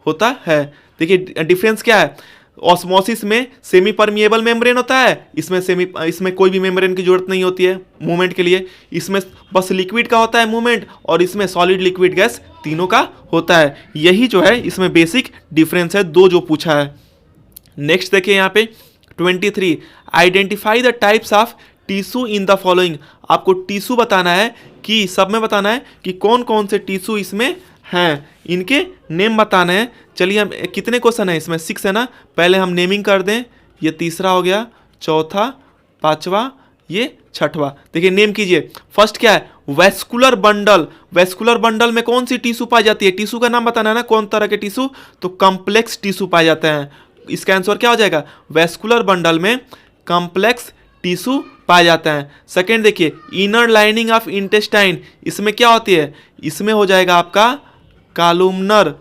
होता है। देखिए डिफरेंस क्या है, ऑस्मोसिस में सेमी परमिएबल मेम्ब्रेन होता है, इसमें कोई भी मेम्ब्रेन की जरूरत नहीं होती है मूवमेंट के लिए, इसमें बस लिक्विड का होता है मूवमेंट, और इसमें सॉलिड लिक्विड गैस तीनों का होता है। यही जो है इसमें बेसिक डिफरेंस है, दो जो पूछा है। नेक्स्ट देखिए यहाँ पे 23, identify the types of tissue in the following. आपको टिश्यू बताना है, कि सब में बताना है कि कौन कौन से टिश्यू इसमें हैं, इनके नेम बताने हैं। चलिए हम, कितने क्वेश्चन है इसमें, 6 है ना, पहले हम नेमिंग कर दें। ये तीसरा हो गया, चौथा, पांचवा, ये छठवा। देखिए नेम कीजिए। फर्स्ट क्या है, वेस्कुलर बंडल। वेस्कुलर बंडल में कौन सी टिश्यू पाई जाती है, टिश्यू का नाम बताना है ना, कौन तरह के टिश्यू, तो कॉम्प्लेक्स टिश्यू पाए जाते हैं। इसका आंसर क्या हो जाएगा, वेस्कुलर बंडल में कॉम्प्लेक्स टिश्यू पाया जाता है। सेकेंड देखिए, इनर लाइनिंग ऑफ इंटेस्टाइन, इसमें क्या होती है, इसमें हो जाएगा आपका कॉलुमनर।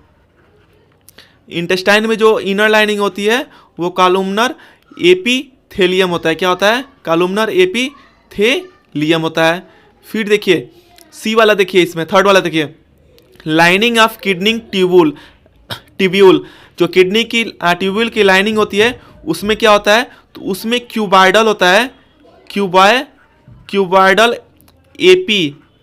इंटेस्टाइन में जो इनर लाइनिंग होती है वो कॉलुमनर एपिथेलियम होता है। क्या होता है, कॉलुमनर एपिथेलियम होता है। फिर देखिए सी वाला, देखिए इसमें थर्ड वाला देखिए, लाइनिंग ऑफ किडनी ट्यूब्यूल, जो किडनी की ट्यूब्यूल की लाइनिंग होती है उसमें क्या होता है, तो उसमें क्यूबॉइडल होता है, क्यूबॉइडल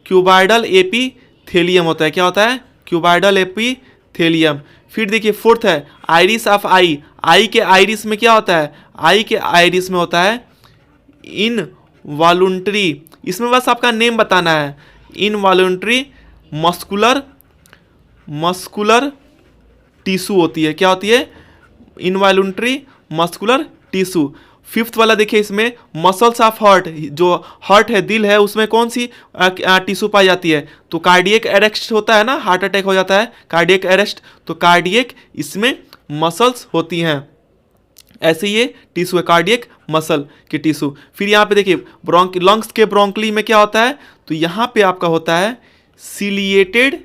क्यूबाइडल एपिथेलियम होता है। क्या होता है? Cuboidal epithelium. फिर देखिए फोर्थ है आइरिस ऑफ आई। आई के आइरिस में क्या होता है? आई के आइरिस में होता है इनवॉल्यूंटरी, इसमें बस आपका नेम बताना है, इनवॉल्यूंटरी मस्कुलर टिश्यू होती है। क्या होती है? Involuntary muscular tissue. फिफ्थ वाला देखिए इसमें मसल्स ऑफ हार्ट, जो हार्ट है, दिल है, उसमें कौन सी टिश्यू पाई जाती है? तो कार्डियक अरेस्ट होता है ना, हार्ट अटैक हो जाता है, कार्डियक अरेस्ट, तो कार्डियक इसमें मसल्स होती हैं। ऐसे ये टिश्यू है कार्डियक मसल की टिश्यू। फिर यहाँ पे देखिए लंग्स के ब्रोंकली में क्या होता है? तो यहाँ पे आपका होता है सिलिएटेड,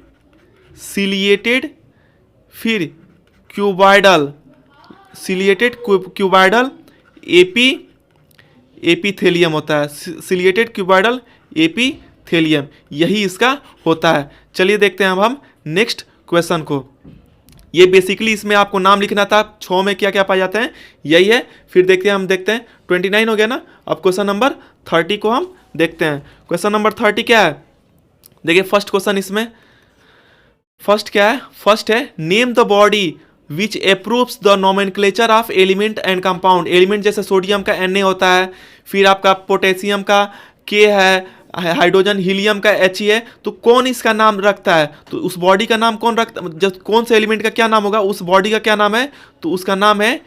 फिर क्यूबाइडल, सिलिएटेड क्यूबाइडल एपिथेलियम होता है, सिलिएटेड क्यूबाइडल एपिथेलियम, यही इसका होता है। चलिए देखते हैं अब हम नेक्स्ट क्वेश्चन को। ये बेसिकली इसमें आपको नाम लिखना था, 6 में क्या क्या पाए जाते हैं, यही है। फिर देखते हैं, हम देखते हैं 29 हो गया ना, अब क्वेश्चन नंबर 30 को हम देखते हैं। क्वेश्चन नंबर 30 क्या है? देखिए फर्स्ट क्वेश्चन इसमें, फर्स्ट क्या है? फर्स्ट है name the body which approves the nomenclature of element and compound. Element जैसे सोडियम का Na होता है, फिर आपका पोटेशियम का K है, हाइड्रोजन हीलियम का He है, तो कौन इसका नाम रखता है? तो उस बॉडी का नाम कौन रखता, जब कौन से एलिमेंट का क्या नाम होगा, उस बॉडी का क्या नाम है? तो उसका नाम है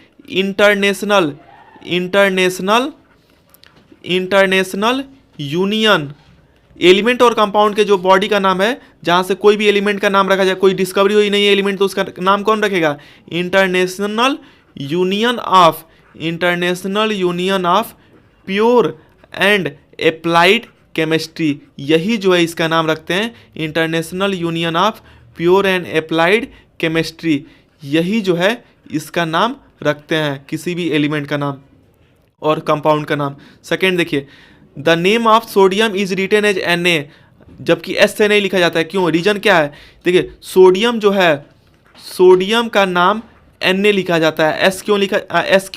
इंटरनेशनल यूनियन। एलिमेंट और कंपाउंड के जो बॉडी का नाम है, जहाँ से कोई भी एलिमेंट का नाम रखा जाए, कोई डिस्कवरी हुई नहीं है एलिमेंट, तो उसका नाम कौन रखेगा? International union of pure and applied chemistry, यही जो है इसका नाम रखते हैं, international union of pure and applied chemistry, यही जो है इसका नाम रखते हैं, किसी भी एलिमेंट का नाम और कंपाउंड का नाम। सेकेंड देखिए, the name of sodium is written as Na, जबकि एस से नहीं लिखा जाता है, क्यों? रीजन क्या है? देखिए सोडियम जो है, सोडियम का नाम Na लिखा जाता है, एस क्यों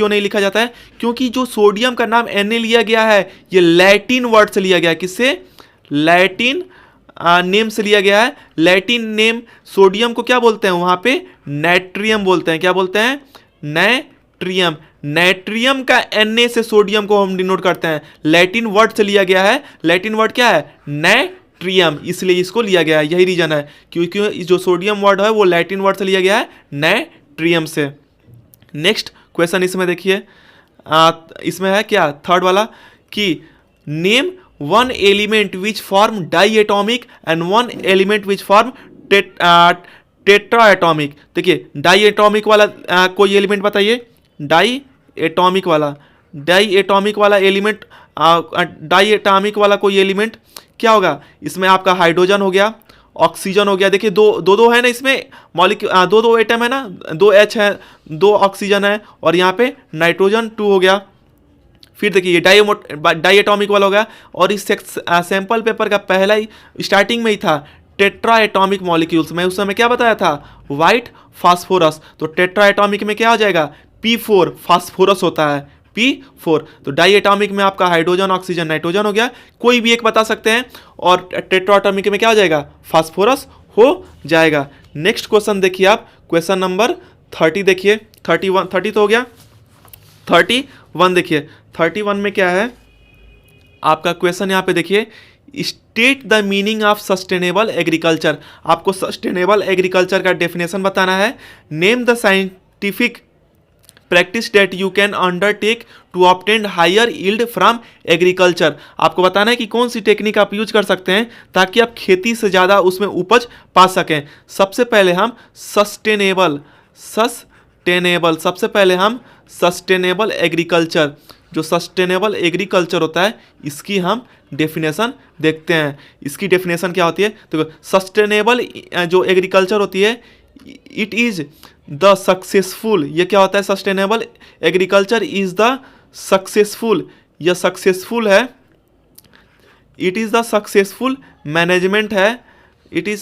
नहीं लिखा जाता है? क्योंकि जो सोडियम का नाम Na लिया गया है, ये लैटिन वर्ड से लिया गया है। किससे? लैटिन नेम से लिया गया है। लैटिन नेम सोडियम को क्या बोलते हैं वहाँ पे? नाइट्रियम बोलते हैं। क्या बोलते हैं? नाइट्रियम। नाइट्रियम का Na से सोडियम को हम डिनोट करते हैं, लैटिन वर्ड से लिया गया है। लैटिन वर्ड क्या है? नाइट्रियम, इसलिए इसको लिया गया है, यही रीजन है, क्योंकि जो सोडियम वर्ड है वो लैटिन वर्ड से लिया गया है, नाइट्रियम से। नेक्स्ट क्वेश्चन इसमें देखिए, इसमें है क्या? थर्ड वाला कि name one element which form diatomic and one element which form tetra atomic. देखिए डाई एटॉमिक वाला कोई एलिमेंट बताइए, डाई एटॉमिक वाला कोई एलिमेंट क्या होगा? इसमें आपका हाइड्रोजन हो गया, ऑक्सीजन हो गया। देखिए दो है ना इसमें मॉलिक्यूल, दो एटम है ना, 2 H है, 2 ऑक्सीजन है, और यहाँ पे नाइट्रोजन 2 हो गया। फिर देखिए ये डाई एटॉमिक वाला हो गया, और इस सैंपल पेपर का पहला ही स्टार्टिंग में ही था टेट्रा एटॉमिक मॉलिक्यूल्स में, उस समय क्या बताया था? White phosphorus. तो टेट्रा एटॉमिक में क्या हो जाएगा? P4 फास्फोरस होता है, P4। तो डाई एटॉमिक में आपका हाइड्रोजन ऑक्सीजन नाइट्रोजन हो गया, कोई भी एक बता सकते हैं, और टेट्रा एटॉमिक में क्या हो जाएगा? फास्फोरस हो जाएगा। नेक्स्ट क्वेश्चन देखिए आप, क्वेश्चन नंबर 30 देखिए, 30 तो हो गया, 31 देखिए। 31 में क्या है आपका क्वेश्चन? यहाँ पे देखिए, state the meaning of sustainable agriculture. आपको सस्टेनेबल एग्रीकल्चर का डेफिनेशन बताना है। Name the scientific practice that you can undertake to obtain higher yield from agriculture. आपको बताना है कि कौन सी टेक्निक आप यूज कर सकते हैं ताकि आप खेती से ज़्यादा उसमें उपज पा सकें। सबसे पहले हम सस्टेनेबल एग्रीकल्चर, जो सस्टेनेबल एग्रीकल्चर होता है, इसकी हम डेफिनेशन देखते हैं। इसकी डेफिनेशन क्या होती है? तो सस्टेनेबल जो एग्रीकल्चर होती है, इट इज़ द सक्सेसफुल, ये क्या होता है? Sustainable agriculture is the successful, यह सक्सेसफुल है, it is the successful management है, it is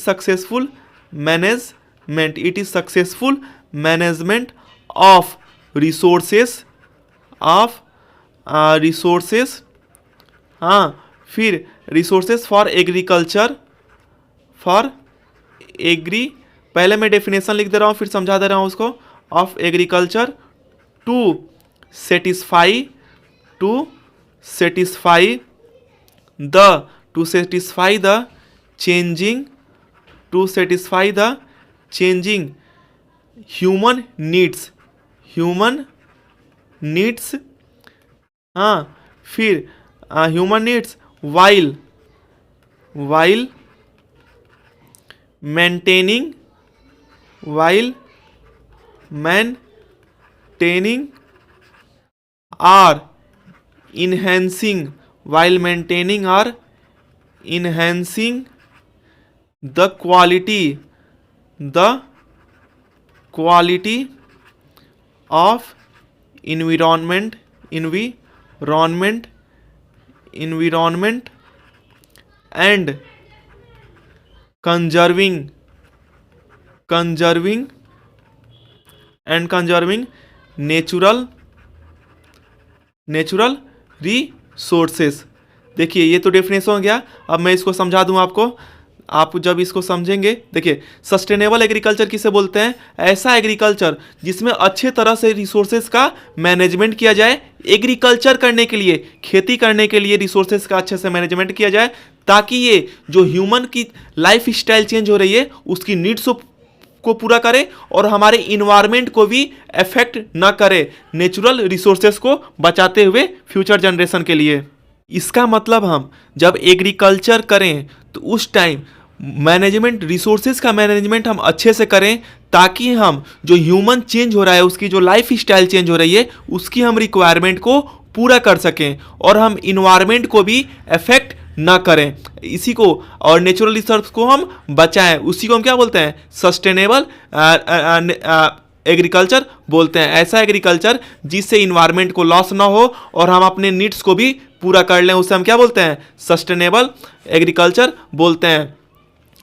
successful management of resources, हाँ, फिर resources for agriculture for agri, पहले मैं डेफिनेशन लिख दे रहा हूँ फिर समझा दे रहा हूँ उसको, of agriculture to satisfy the changing human needs, हाँ, फिर human needs while maintaining or enhancing the quality of environment and conserving natural resources. देखिए ये तो डेफिनेशन हो गया। अब मैं इसको समझा दूं आपको, आप जब इसको समझेंगे, देखिए सस्टेनेबल एग्रीकल्चर किसे बोलते हैं? ऐसा एग्रीकल्चर जिसमें अच्छे तरह से रिसोर्सेज का मैनेजमेंट किया जाए। एग्रीकल्चर करने के लिए, खेती करने के लिए रिसोर्सेज का अच्छे से मैनेजमेंट किया जाए, ताकि ये जो ह्यूमन की लाइफ स्टाइल चेंज हो रही है उसकी नीड्स को पूरा करे और हमारे इन्वायरमेंट को भी अफेक्ट ना करे, नेचुरल रिसोर्सेज को बचाते हुए फ्यूचर जनरेशन के लिए। इसका मतलब हम जब एग्रीकल्चर करें तो उस टाइम मैनेजमेंट, रिसोर्सेज का मैनेजमेंट हम अच्छे से करें, ताकि हम जो ह्यूमन चेंज हो रहा है, उसकी जो लाइफ स्टाइल चेंज हो रही है, उसकी हम रिक्वायरमेंट को पूरा कर सकें और हम इन्वायरमेंट को भी अफेक्ट ना करें, इसी को और नेचुरल रिसोर्स को हम बचाएं। उसी को हम क्या बोलते हैं? सस्टेनेबल एग्रीकल्चर बोलते हैं। ऐसा एग्रीकल्चर जिससे इन्वायरमेंट को लॉस ना हो और हम अपने नीड्स को भी पूरा कर लें, उसे हम क्या बोलते हैं? सस्टेनेबल एग्रीकल्चर बोलते हैं।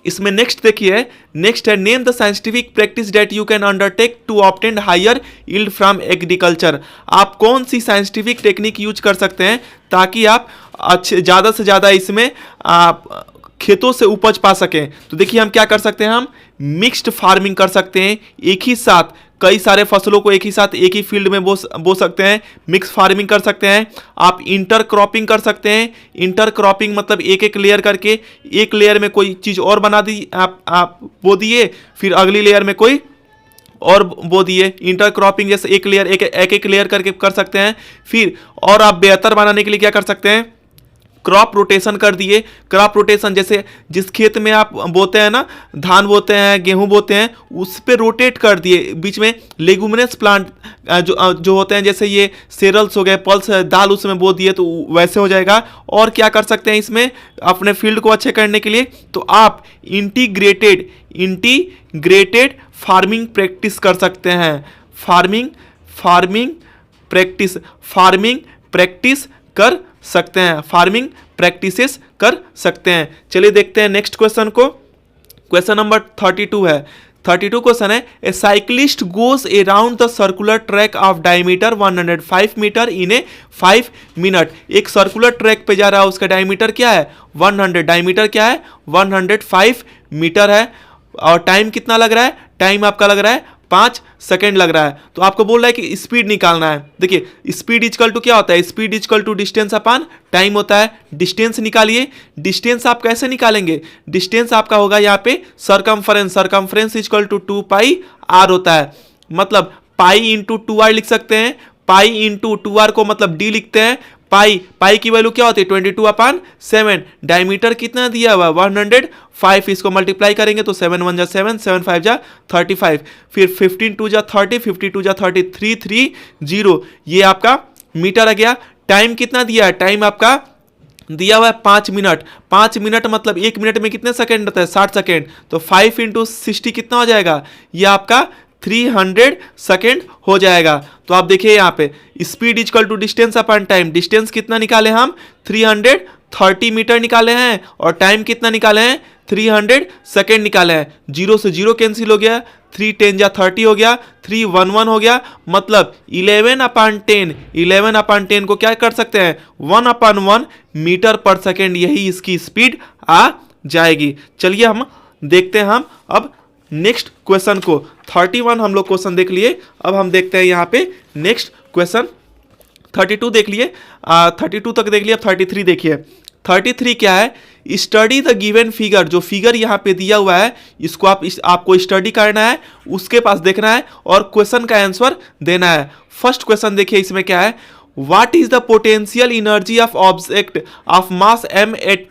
इसमें नेक्स्ट देखिए, नेक्स्ट है name the scientific practice that you can undertake to obtain higher yield from agriculture. आप कौन सी साइंटिफिक टेक्निक यूज कर सकते हैं ताकि आप अच्छे ज़्यादा से ज़्यादा इसमें आप खेतों से उपज पा सकें? तो देखिए हम क्या कर सकते हैं, हम मिक्स्ड फार्मिंग कर सकते हैं। एक ही साथ कई सारे फसलों को एक ही साथ एक ही फील्ड में बो सकते हैं, मिक्स फार्मिंग कर सकते हैं। आप इंटर क्रॉपिंग कर सकते हैं। इंटर क्रॉपिंग मतलब एक एक लेयर करके, एक लेयर में कोई चीज़ और बना दी, आप बो दिए, फिर अगली लेयर में कोई और बो दिए। इंटर क्रॉपिंग जैसे एक लेयर एक लेयर करके कर सकते हैं। फिर और आप बेहतर बनाने के लिए क्या कर सकते हैं? क्रॉप रोटेशन कर दिए। क्रॉप रोटेशन जैसे जिस खेत में आप बोते हैं ना, धान बोते हैं, गेहूं बोते हैं, उस पे रोटेट कर दिए। बीच में लेगुमिनस प्लांट जो होते हैं, जैसे ये सेरल्स हो गए, पल्स दाल, उसमें बो दिए तो वैसे हो जाएगा। और क्या कर सकते हैं इसमें अपने फील्ड को अच्छे करने के लिए? तो आप इंटीग्रेटेड फार्मिंग प्रैक्टिस कर सकते हैं। फार्मिंग प्रैक्टिस कर सकते हैं, फार्मिंग प्रैक्टिसेस कर सकते हैं। चलिए देखते हैं नेक्स्ट क्वेश्चन को। क्वेश्चन नंबर 32 है। 32 क्वेश्चन है, a cyclist goes around the circular track of diameter 105 metre in a 5 minute. एक सर्कुलर ट्रैक पे जा रहा है, उसका डायमीटर क्या है? 100। डायमीटर क्या है? 105 मीटर है। और टाइम कितना लग रहा है? टाइम आपका लग रहा है 5 सेकेंड लग रहा है। तो आपको बोल रहा है कि स्पीड निकालना है। देखिए स्पीड इजकल टू क्या होता है? Speed equal to distance upon time होता है। डिस्टेंस निकालिए। डिस्टेंस आप कैसे निकालेंगे? डिस्टेंस आपका होगा यहाँ पे circumference equal to 2 pi R होता है। मतलब पाई इंटू 2r लिख सकते हैं। पाई इंटू 2r को मतलब d लिखते हैं। पाई की वैल्यू क्या होती है? 22/7। डायमीटर कितना दिया हुआ? 105। इसको मल्टीप्लाई करेंगे तो 7 1 जा 7, 7 5 जा 35, फिर 15 2 जा 30, 52 जा 30, 330। ये आपका मीटर आ गया। टाइम कितना दिया है? टाइम आपका दिया हुआ है 5 मिनट। 5 मिनट मतलब 1 मिनट में कितने सेकेंड होता है? 60 सेकेंड। तो 5 × 60 कितना हो जाएगा? ये आपका 300 सेकेंड हो जाएगा। तो आप देखिए यहाँ पे speed equal to distance upon time. Distance कितना निकाले हम? 330 मीटर निकाले हैं। और टाइम कितना निकाले हैं? 300 सेकेंड निकाले हैं। 0 से 0 कैंसिल हो गया। 3 10 जा 30 हो गया। 3 1 1 हो गया। मतलब 11/10। 11/10 को क्या कर सकते हैं? 1/1 मीटर पर सेकेंड। यही इसकी स्पीड आ जाएगी। चलिए हम देखते हैं हम अब नेक्स्ट क्वेश्चन को। 31 हम लोग क्वेश्चन देख लिए, अब हम देखते हैं यहाँ पे नेक्स्ट क्वेश्चन। 32 देख लिए, 32 तक देख लिए, अब 33 देखिए। 33 क्या है, स्टडी द गिवन फिगर, जो फिगर यहाँ पे दिया हुआ है इसको आपको स्टडी करना है, उसके पास देखना है और क्वेश्चन का आंसर देना है। फर्स्ट क्वेश्चन देखिए, इसमें क्या है, what is the potential energy of object of mass m at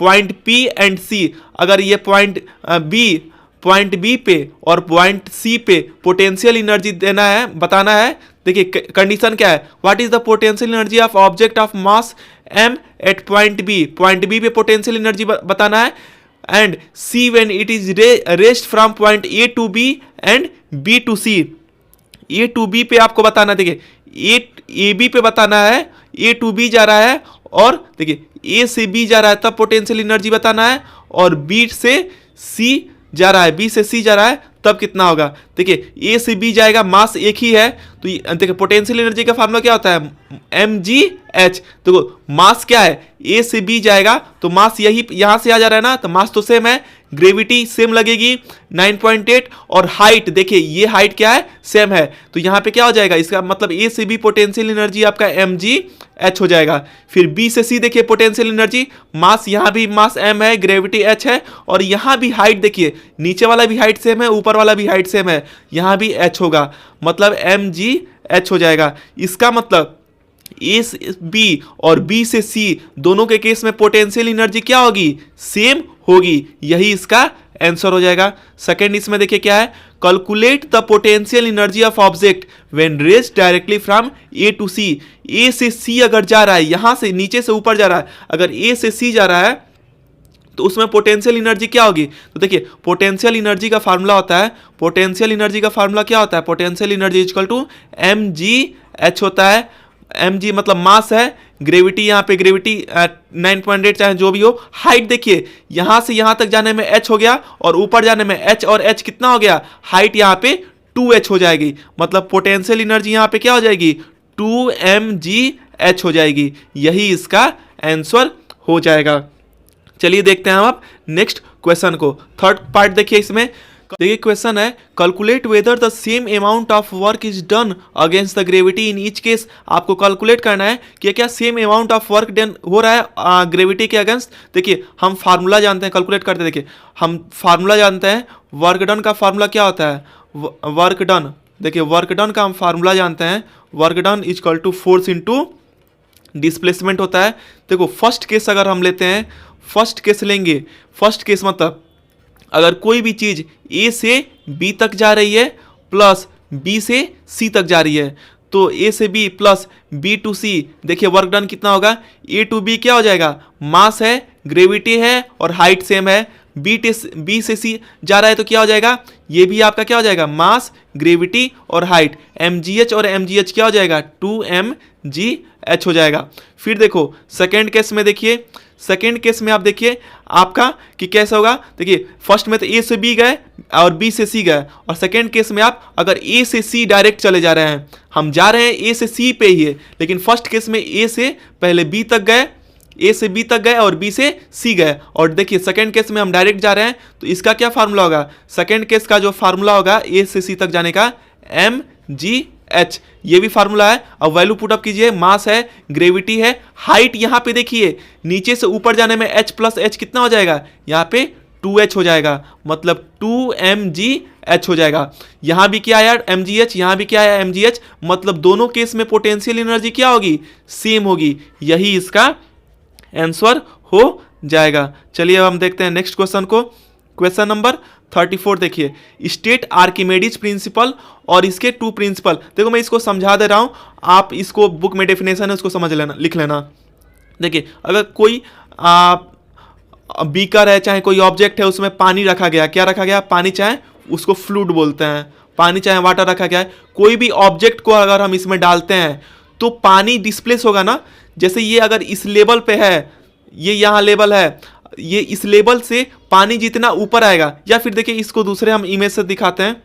point P and C। अगर ये पॉइंट बी पे और पॉइंट सी पे पोटेंशियल एनर्जी देना है, बताना है। देखिए कंडीशन क्या है, what is the potential energy of object of mass m at point B पे पोटेंशियल एनर्जी बताना है, and C when it is raised from point A to B and B to C. A to B पे आपको बताना है, देखिए A B पे बताना है, ए टू बी जा रहा है और देखिए ए से बी जा रहा है तब पोटेंशियल एनर्जी बताना है, और बी से सी जा रहा है, बी से सी जा रहा है तब कितना होगा। देखिए ए से बी जाएगा, मास एक ही है, तो देखिए पोटेंशियल एनर्जी का फार्मूला क्या होता है, mgh। देखो मास क्या है, ए से बी जाएगा तो मास यही यहां से आ जा रहा है ना, तो मास तो सेम है, ग्रेविटी सेम लगेगी 9.8, और हाइट देखिए ये हाइट क्या है, सेम है, तो यहां पे क्या हो जाएगा, इसका मतलब ए से बी पोटेंशियल एनर्जी आपका mgh हो जाएगा। फिर बी से सी देखिए पोटेंशियल एनर्जी, मास यहां भी मास m है, ग्रेविटी h है, और यहां भी हाइट देखिए, नीचे वाला भी हाइट सेम है, ऊपर वाला भी हाइट सेम है, यहां भी h होगा, मतलब mgh हो जाएगा। इसका मतलब ए से बी और बी से सी दोनों के केस में पोटेंशियल एनर्जी क्या होगी, सेम होगी, यही इसका आंसर हो जाएगा। सेकंड इसमें देखिए क्या है, calculate the potential energy of object when raised directly from A to C. A से सी अगर जा रहा है, यहां से नीचे से ऊपर जा रहा है, अगर ए से सी जा रहा है तो उसमें पोटेंशियल एनर्जी क्या होगी, तो देखिए पोटेंशियल एनर्जी का फार्मूला होता है, पोटेंशियल एनर्जी का फार्मूला क्या होता है, potential energy equal to mgh होता है। mg मतलब मास है, ग्रेविटी यहाँ पे ग्रेविटी 9.8 चाहे जो भी हो, हाइट देखिए यहां से यहां तक जाने में h हो गया और ऊपर जाने में h, और h कितना हो गया, हाइट यहाँ पे 2h हो जाएगी, मतलब पोटेंशियल एनर्जी यहाँ पे क्या हो जाएगी, 2mgh हो जाएगी, यही इसका आंसर हो जाएगा। चलिए देखते हैं हम अब नेक्स्ट क्वेश्चन को। थर्ड पार्ट देखिए, इसमें देखिए क्वेश्चन है, calculate whether the same amount of work is done against the gravity in each case. आपको कैलकुलेट करना है कि क्या same amount of work done हो रहा है ग्रेविटी के अगेंस्ट। देखिए हम फार्मूला जानते हैं, कैलकुलेट करते हैं, देखिए हम फार्मूला जानते हैं, वर्क डन का फार्मूला क्या होता है, वर्क डन, देखिए वर्क डन का हम फार्मूला जानते हैं, work done is equal to force into displacement होता है। देखो फर्स्ट केस अगर हम लेते हैं, फर्स्ट केस लेंगे, फर्स्ट केस मतलब अगर कोई भी चीज ए से बी तक जा रही है प्लस बी से सी तक जा रही है, तो ए से बी प्लस बी टू सी, देखिए वर्क डन कितना होगा, ए टू बी क्या हो जाएगा, मास है, ग्रेविटी है और हाइट सेम है, बी से सी जा रहा है तो क्या हो जाएगा, ये भी आपका क्या हो जाएगा, मास, ग्रेविटी और हाइट, mgh और mgh क्या हो जाएगा, 2mgh हो जाएगा। फिर देखो सेकेंड केस में, देखिए सेकेंड केस में आप देखिए आपका कि कैसे होगा, देखिए फर्स्ट में तो ए से बी गए और बी से सी गए, और सेकेंड केस में आप अगर ए से सी डायरेक्ट चले जा रहे हैं, हम जा रहे हैं ए से सी पे ही है, लेकिन फर्स्ट केस में ए से पहले बी तक गए, ए से बी तक गए और बी से सी गए, और देखिए सेकेंड केस में हम डायरेक्ट जा रहे हैं, तो इसका क्या फार्मूला होगा, सेकेंड केस का जो फार्मूला होगा ए से सी तक जाने का, mgh, ये भी फार्मूला है। अब वैल्यू पुट अप कीजिए, मास है, ग्रेविटी है, हाइट यहाँ पे देखिए नीचे से ऊपर जाने में h प्लस h कितना हो जाएगा, यहाँ पे 2h हो जाएगा, मतलब 2mgh हो जाएगा। यहाँ भी क्या आया mgh, यहाँ भी क्या आया mgh, मतलब दोनों केस में पोटेंशियल एनर्जी क्या होगी, सेम होगी, यही इसका आंसर हो जाएगा। चलिए अब हम देखते हैं नेक्स्ट क्वेश्चन को। क्वेश्चन नंबर 34 देखिए, स्टेट आर्किमेडीज प्रिंसिपल और इसके 2 प्रिंसिपल। देखो मैं इसको समझा दे रहा हूं, आप इसको बुक में डेफिनेशन है उसको समझ लेना, लिख लेना। देखिए अगर कोई बीकर है, चाहे कोई ऑब्जेक्ट है, उसमें पानी रखा गया, क्या रखा गया, पानी, चाहे उसको फ्लूइड बोलते हैं, पानी चाहे वाटर रखा गया है, कोई भी ऑब्जेक्ट को अगर हम इसमें डालते हैं तो पानी डिस्प्लेस होगा ना। जैसे ये अगर इस लेवल पे है, ये यहाँ लेवल है, ये इस लेवल से पानी जितना ऊपर आएगा, या फिर देखिए इसको दूसरे हम इमेज से दिखाते हैं,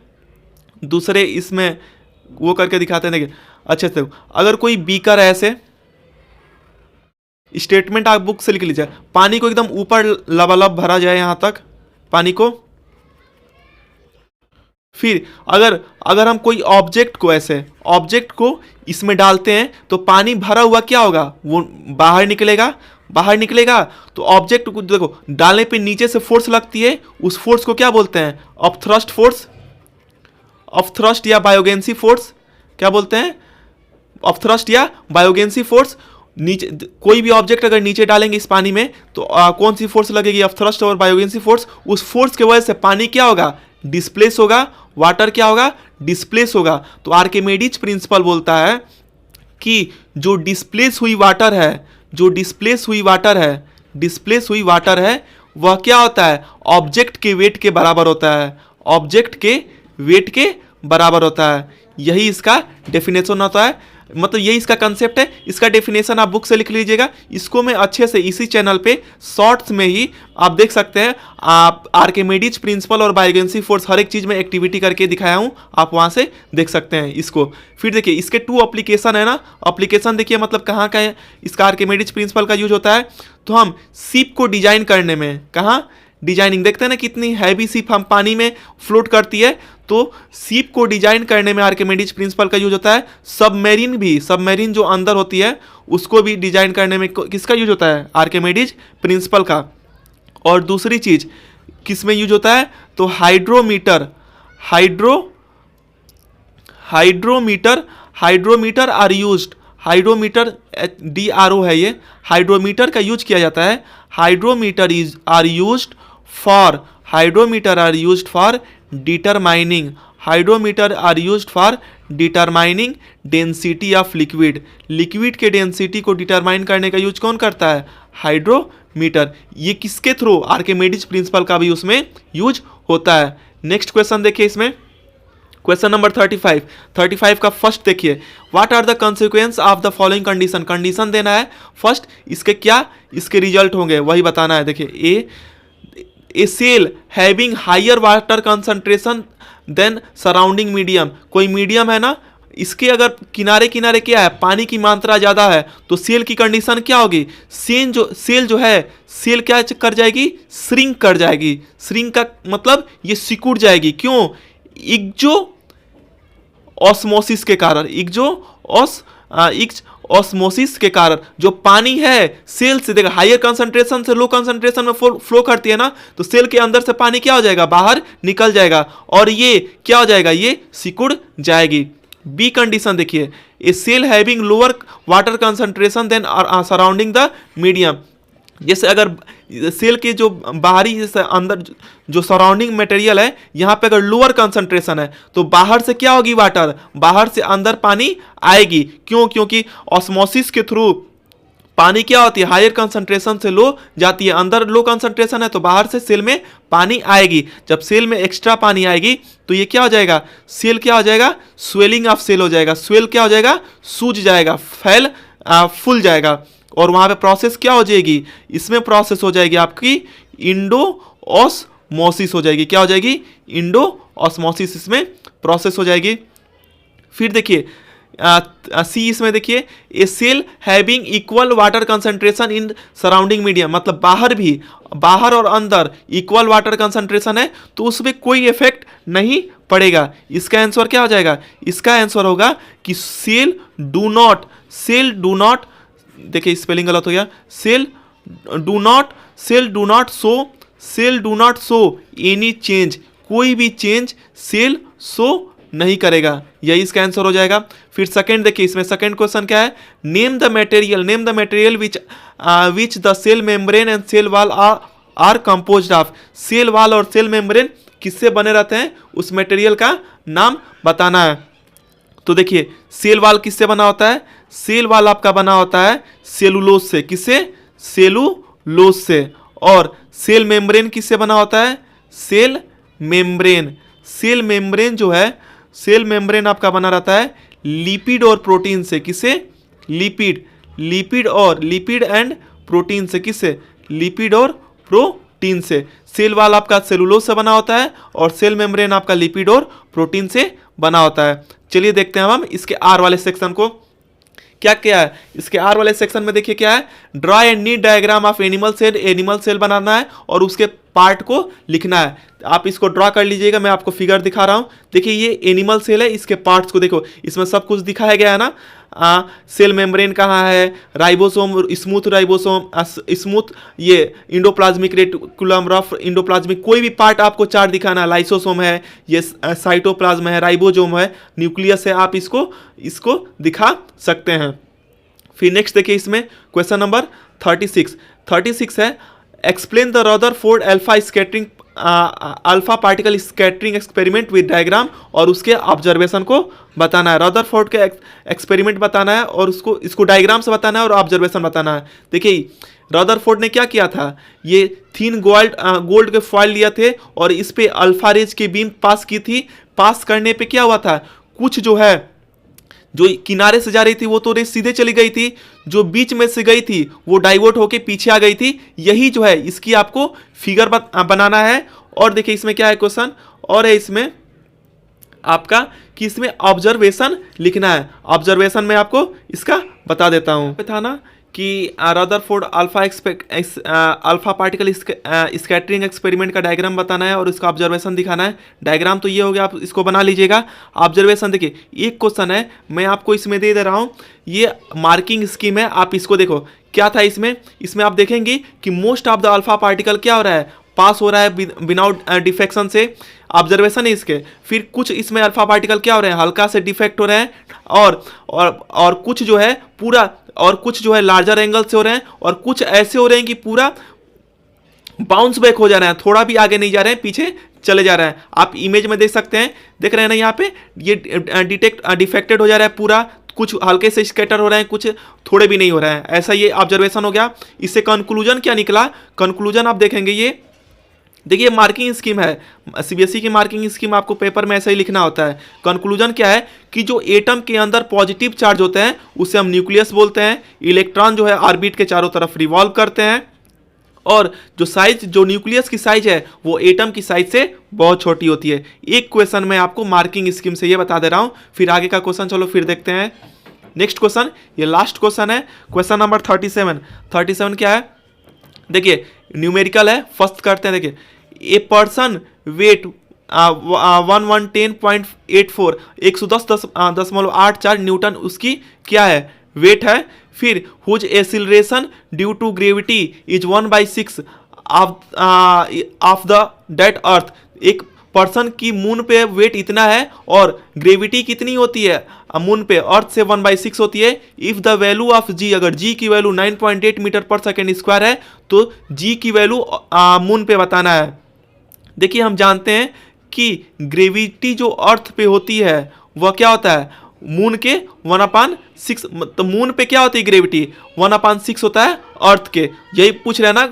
दूसरे इसमें वो करके दिखाते हैं। देखिए अच्छे से, अगर कोई बीकर है, ऐसे स्टेटमेंट आप बुक से लिख लीजिए, पानी को एकदम ऊपर लबालब भरा जाए, यहाँ तक पानी को। फिर अगर अगर हम कोई ऑब्जेक्ट को ऐसे ऑब्जेक्ट को इसमें डालते हैं तो पानी भरा हुआ क्या होगा, वो बाहर निकलेगा। बाहर निकलेगा तो ऑब्जेक्ट को देखो डालने पे नीचे से फोर्स लगती है, उस फोर्स को क्या बोलते हैं, अपथ्रस्ट फोर्स, अपथ्रस्ट या बायोगेंसी फोर्स। क्या बोलते हैं, अपथ्रस्ट या बायोगेंसी फोर्स। नीचे कोई भी ऑब्जेक्ट अगर नीचे डालेंगे इस पानी में तो कौन सी फोर्स लगेगी, अपथ्रस्ट और बायोगेंसी फोर्स। उस फोर्स की वजह से पानी क्या होगा, डिस्प्लेस होगा, वाटर क्या होगा, डिस्प्लेस होगा। तो आर्किमिडीज प्रिंसिपल बोलता है कि जो डिस्प्लेस हुई वाटर है, जो डिस्प्लेस हुई वाटर है, डिस्प्लेस हुई वाटर है वह क्या होता है, ऑब्जेक्ट के वेट के बराबर होता है, ऑब्जेक्ट के वेट के बराबर होता है। यही इसका डेफिनेशन होता है, मतलब यही इसका कंसेप्ट है। इसका डेफिनेशन आप बुक से लिख लीजिएगा। इसको मैं अच्छे से इसी चैनल पे शॉर्ट्स में ही आप देख सकते हैं। आप आर्किमिडीज प्रिंसिपल और बायोगेंसी फोर्स हर एक चीज़ में एक्टिविटी करके दिखाया हूँ, आप वहाँ से देख सकते हैं इसको। फिर देखिए इसके 2 एप्लीकेशन है ना, एप्लीकेशन देखिए मतलब कहाँ का है इसका आर्किमिडीज प्रिंसिपल का यूज होता है। तो हम शिप को डिजाइन करने में, कहाँ डिजाइनिंग, देखते हैं ना कितनी हैवी शिप हम पानी में फ्लोट करती है, तो शिप को डिजाइन करने में आर्किमिडीज प्रिंसिपल का यूज होता है। सबमरीन भी, सबमरीन जो अंदर होती है उसको भी डिजाइन करने में किसका यूज होता है, आर्किमिडीज प्रिंसिपल का। और दूसरी चीज किस में यूज होता है, तो hydrometer, hydrometer are used, hydrometer DRO है ये, हाइड्रोमीटर का यूज किया जाता है। Hydrometer are used for determining, hydrometer are used for determining density of liquid, liquid के डेंसिटी को डिटरमाइन करने का यूज कौन करता है, हाइड्रोमीटर। ये किसके थ्रू, आर्किमिडीज प्रिंसिपल का भी उसमें यूज होता है। नेक्स्ट क्वेश्चन देखिए इसमें, क्वेश्चन नंबर 35 का फर्स्ट देखिए, what are the consequence of the following condition, condition देना है फर्स्ट, इसके क्या इसके रिजल्ट होंगे वही बताना है। देखिए a cell having higher water concentration than surrounding medium, कोई मीडियम है ना, इसके अगर किनारे किनारे क्या है, पानी की मात्रा ज़्यादा है, तो सेल की कंडीशन क्या होगी, सेल जो है सेल क्या कर जाएगी, श्रिंक कर जाएगी। श्रिंक का मतलब ये सिकुड़ जाएगी, क्यों, इक्जो ऑस्मोसिस के कारण, ऑस्मोसिस के कारण जो पानी है सेल से, देखा हायर कंसंट्रेशन से लो कंसंट्रेशन में फ्लो करती है ना, तो सेल के अंदर से पानी क्या हो जाएगा, बाहर निकल जाएगा और ये क्या हो जाएगा, ये सिकुड़ जाएगी। बी कंडीशन देखिए, a cell having lower water concentration than surrounding the medium, जैसे अगर सेल के जो बाहरी जैसे अंदर जो सराउंडिंग मटेरियल है यहाँ पे अगर लोअर कंसंट्रेशन है तो बाहर से क्या होगी, वाटर बाहर से अंदर पानी आएगी, क्यों, क्योंकि ऑस्मोसिस के थ्रू पानी क्या होती है, हायर कंसंट्रेशन से लो जाती है, अंदर लो कंसंट्रेशन है तो बाहर से सेल में पानी आएगी। जब सेल में एक्स्ट्रा पानी आएगी तो ये क्या हो जाएगा, सेल क्या हो जाएगा, स्वेलिंग ऑफ सेल हो जाएगा, स्वेल क्या हो जाएगा, सूज जाएगा, फूल जाएगा, और वहाँ पे प्रोसेस क्या हो जाएगी, इसमें प्रोसेस हो जाएगी आपकी इंडो ऑस्मोसिस हो जाएगी, क्या हो जाएगी, इंडो ऑस्मोसिस इसमें प्रोसेस हो जाएगी। फिर देखिए सी इसमें देखिए, a cell having equal water concentration in surrounding medium, मतलब बाहर और अंदर इक्वल वाटर कंसंट्रेशन है तो उसमें कोई इफेक्ट नहीं पड़ेगा। इसका आंसर क्या हो जाएगा, इसका आंसर होगा कि सेल डू नॉट, देखिए स्पेलिंग गलत हो गया, cell do not show any change, कोई भी चेंज सेल शो नहीं करेगा, यही इसका आंसर हो जाएगा। फिर सेकंड देखिए, इसमें सेकंड क्वेश्चन क्या है, name the material which the cell membrane and cell wall are composed of, cell wall और सेल मेम्ब्रेन किससे बने रहते हैं, उस मटेरियल का नाम बताना है। तो देखिए सेल वॉल किससे बना होता है, सेल वॉल आपका बना होता है सेलुलोज से, किससे, सेलुलोज से, और सेल मेम्ब्रेन किससे बना होता है, सेल मेम्ब्रेन जो है, सेल मेम्ब्रेन आपका बना रहता है लिपिड और प्रोटीन से, किससे, लिपिड एंड प्रोटीन से, किससे, लिपिड और प्रोटीन से। सेल वॉल आपका सेलुलोज से बना होता है और सेल मेम्ब्रेन आपका लिपिड और प्रोटीन से बना होता है। चलिए देखते हैं हम इसके आर वाले सेक्शन को, क्या क्या है इसके आर वाले सेक्शन में, देखिए क्या है, draw and neat diagram of animal cell बनाना है और उसके पार्ट को लिखना है। आप इसको ड्रा कर लीजिएगा, मैं आपको फिगर दिखा रहा हूं। देखिए ये एनिमल सेल है, इसके पार्ट्स को देखो, इसमें सब कुछ दिखाया गया है ना। सेल मेम्ब्रेन कहाँ है, राइबोसोम, स्मूथ राइबोसोम, स्मूथ ये इंडोप्लाज्मिक रेटिकुलम, रफ इंडोप्लाज्मिक, कोई भी पार्ट आपको चार्ट दिखाना है। लाइसोसोम है, ये साइटोप्लाज्म है, राइबोसोम है, न्यूक्लियस है, आप इसको दिखा सकते हैं। फिर नेक्स्ट देखिए इसमें क्वेश्चन नंबर 36 है, explain the Rutherford alpha particle scattering experiment with diagram, और उसके ऑब्जर्वेशन को बताना है। रदरफोर्ड के एक्सपेरिमेंट बताना है और इसको डायग्राम से बताना है और ऑब्जर्वेशन बताना है। देखिए रदरफोर्ड ने क्या किया था, ये थिन गोल्ड के फॉइल लिए थे और इस पे अल्फा रेज की बीम पास की थी। पास करने पे क्या हुआ था, कुछ जो है जो किनारे से जा रही थी वो तो रेस सीधे चली गई थी, जो बीच में से गई थी वो डाइवर्ट होके पीछे आ गई थी। यही जो है इसकी आपको फिगर बनाना है। और देखिए इसमें क्या है क्वेश्चन, और है इसमें आपका कि इसमें ऑब्जर्वेशन लिखना है। ऑब्जर्वेशन में आपको इसका बता देता हूँ। था ना कि Rutherford alpha particle scattering experiment का डायग्राम बताना है और इसका ऑब्जर्वेशन दिखाना है। डायग्राम तो ये हो गया, आप इसको बना लीजिएगा। ऑब्जर्वेशन देखिए, एक क्वेश्चन है मैं आपको इसमें दे रहा हूँ, ये मार्किंग स्कीम है, आप इसको देखो क्या था इसमें आप देखेंगे कि most of the alpha particle क्या हो रहा है, पास हो रहा है विदाउट डिफेक्शन से। ऑब्जर्वेशन है इसके। फिर कुछ इसमें अल्फा पार्टिकल क्या हो रहे हैं, हल्का से डिफेक्ट हो रहे हैं, और कुछ जो है पूरा, और कुछ जो है लार्जर एंगल से हो रहे हैं, और कुछ ऐसे हो रहे हैं कि पूरा बाउंस बैक हो जा रहे हैं, थोड़ा भी आगे नहीं जा रहे हैं, पीछे चले जा रहे हैं। आप इमेज में देख सकते हैं, देख रहे हैं ना यहाँ पे, ये डिफेक्टेड हो जा रहा है पूरा, कुछ हल्के से स्कैटर हो रहे हैं, कुछ थोड़े भी नहीं हो रहे हैं। ऐसा ये ऑब्जर्वेशन हो गया। इससे कंक्लूजन क्या निकला, कंक्लूजन आप देखेंगे, ये देखिए मार्किंग स्कीम है, सीबीएसई की मार्किंग स्कीम आपको पेपर में ऐसा ही लिखना होता है। कंक्लूजन क्या है कि जो एटम के अंदर पॉजिटिव चार्ज होते हैं उसे हम न्यूक्लियस बोलते हैं। इलेक्ट्रॉन जो है ऑर्बिट के चारों तरफ रिवॉल्व करते हैं, और जो न्यूक्लियस की साइज है वो एटम की साइज से बहुत छोटी होती है। एक क्वेश्चन मैं आपको मार्किंग स्कीम से ये बता दे रहा हूँ। फिर आगे का क्वेश्चन चलो फिर देखते हैं। नेक्स्ट क्वेश्चन, ये लास्ट क्वेश्चन है, क्वेश्चन नंबर 37 क्या है, देखिए न्यूमेरिकल है, फर्स्ट करते हैं। देखिए ए पर्सन वेट 110.84 110.84 न्यूटन उसकी क्या है, वेट है। फिर whose acceleration due to gravity is 1/6 of the that earth. एक पर्सन की मून पे वेट इतना है और ग्रेविटी कितनी होती है मून पे, अर्थ से 1/6 होती है। इफ द वैल्यू ऑफ जी, अगर जी की वैल्यू 9.8 मीटर पर सेकेंड स्क्वायर है तो जी की वैल्यू मून पे बताना है। देखिए हम जानते हैं कि ग्रेविटी जो अर्थ पे होती है वह क्या होता है, मून के 1/6, तो मून पे क्या होती है ग्रेविटी 1/6 होता है अर्थ के। यही पूछ रहा है ना,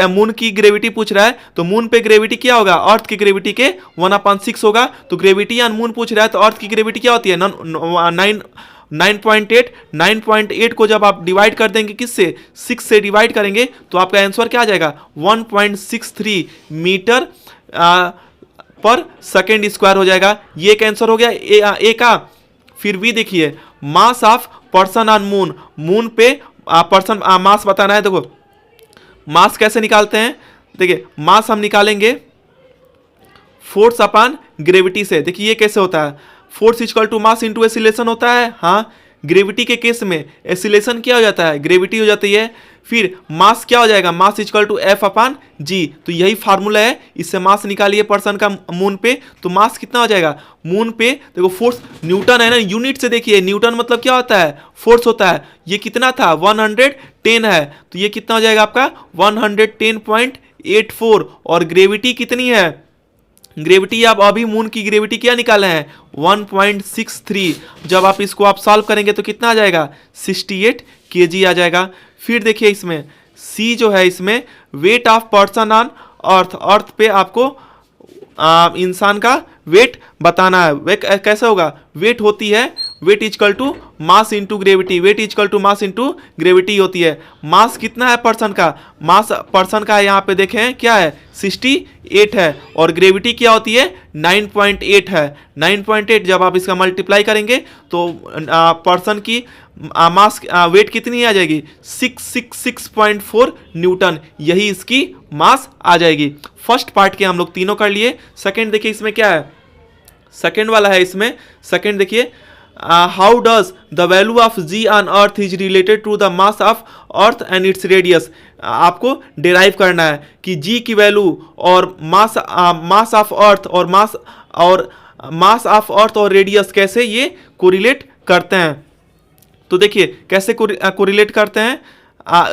मून की ग्रेविटी पूछ रहा है, तो मून पे ग्रेविटी क्या होगा, अर्थ की ग्रेविटी के 1/6 होगा। तो ग्रेविटी या मून पूछ रहा है तो अर्थ की ग्रेविटी क्या होती है 9.8 को जब आप डिवाइड कर देंगे किससे, 6 से डिवाइड करेंगे तो आपका आंसर क्या आ जाएगा 1.63 मीटर पर सेकेंड स्क्वायर हो जाएगा। ये एक आंसर हो गया ए का। फिर भी देखिए mass of person on moon, moon पे पर्सन मास बताना है। देखो मास कैसे निकालते हैं, देखिए मास हम निकालेंगे फोर्स अपॉन ग्रेविटी से। देखिए ये कैसे होता है, force equal to mass into acceleration होता है। हाँ, ग्रेविटी के केस में एसिलेशन क्या हो जाता है, ग्रेविटी हो जाती है। फिर मास क्या हो जाएगा, mass equal to F upon g. तो यही फार्मूला है, इससे मास निकालिए पर्सन का मून पे, तो मास कितना हो जाएगा मून पे। देखो फोर्स न्यूटन है ना, यूनिट से देखिए, न्यूटन मतलब क्या होता है, फोर्स होता है। ये कितना था 110 है, तो ये कितना हो जाएगा आपका 110.84। और ग्रेविटी कितनी है, ग्रेविटी आप अभी मून की ग्रेविटी क्या निकाले हैं 1.63। जब आप इसको आप सॉल्व करेंगे तो कितना आ जाएगा 68 kg आ जाएगा। फिर देखिए इसमें सी जो है, इसमें weight of person on earth, earth पे आपको इंसान का वेट बताना है। वे कैसे होगा, वेट होती है weight equal to mass into gravity, weight equal to mass into gravity होती है। मास कितना है पर्सन का, मास पर्सन का यहाँ पे देखें क्या है 68 है, और ग्रेविटी क्या होती है 9.8 है। 9.8 जब आप इसका मल्टीप्लाई करेंगे तो पर्सन की मास वेट कितनी आ जाएगी 666.4 न्यूटन, यही इसकी मास आ जाएगी। फर्स्ट पार्ट के हम लोग तीनों कर लिए। सेकंड देखिए इसमें क्या है, सेकंड वाला है इसमें। सेकंड देखिए how does the value of g on earth is related to the mass of earth and its radius. आपको डिराइव करना है कि जी की वैल्यू और मास ऑफ अर्थ और मास ऑफ अर्थ और रेडियस कैसे ये कोरिलेट करते हैं। तो देखिए कैसे कोरिलेट करते हैं,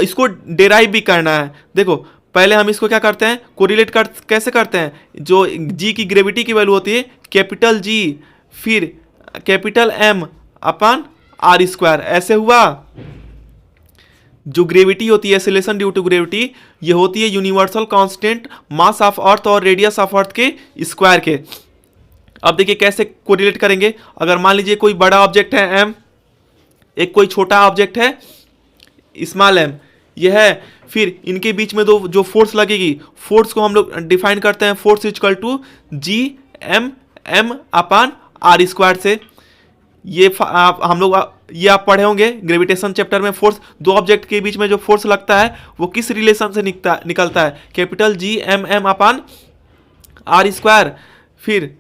इसको डिराइव भी करना है। देखो पहले हम इसको क्या करते हैं, कोरिलेट कैसे करते हैं, जो जी की ग्रेविटी की वैल्यू होती है कैपिटल जी फिर capital M upon R square, ऐसे हुआ। जो ग्रेविटी होती है एक्सेलरेशन ड्यू टू ग्रेविटी, ये होती है यूनिवर्सल कांस्टेंट मास ऑफ अर्थ और रेडियस ऑफ अर्थ के स्क्वायर के। अब देखिए कैसे कोरिलेट करेंगे। अगर मान लीजिए कोई बड़ा ऑब्जेक्ट है एम, एक कोई छोटा ऑब्जेक्ट है स्मॉल एम, यह है, फिर इनके बीच में दो जो फोर्स लगेगी, फोर्स को हम लोग डिफाइन करते हैं force equal to G M M upon are square से। ये हम लोग ये आप पढ़े होंगे ग्रेविटेशन चैप्टर में। फोर्स, दो ऑब्जेक्ट के बीच में जो फोर्स लगता है वो किस रिलेशन से निकलता है, capital G M M upon are square. फिर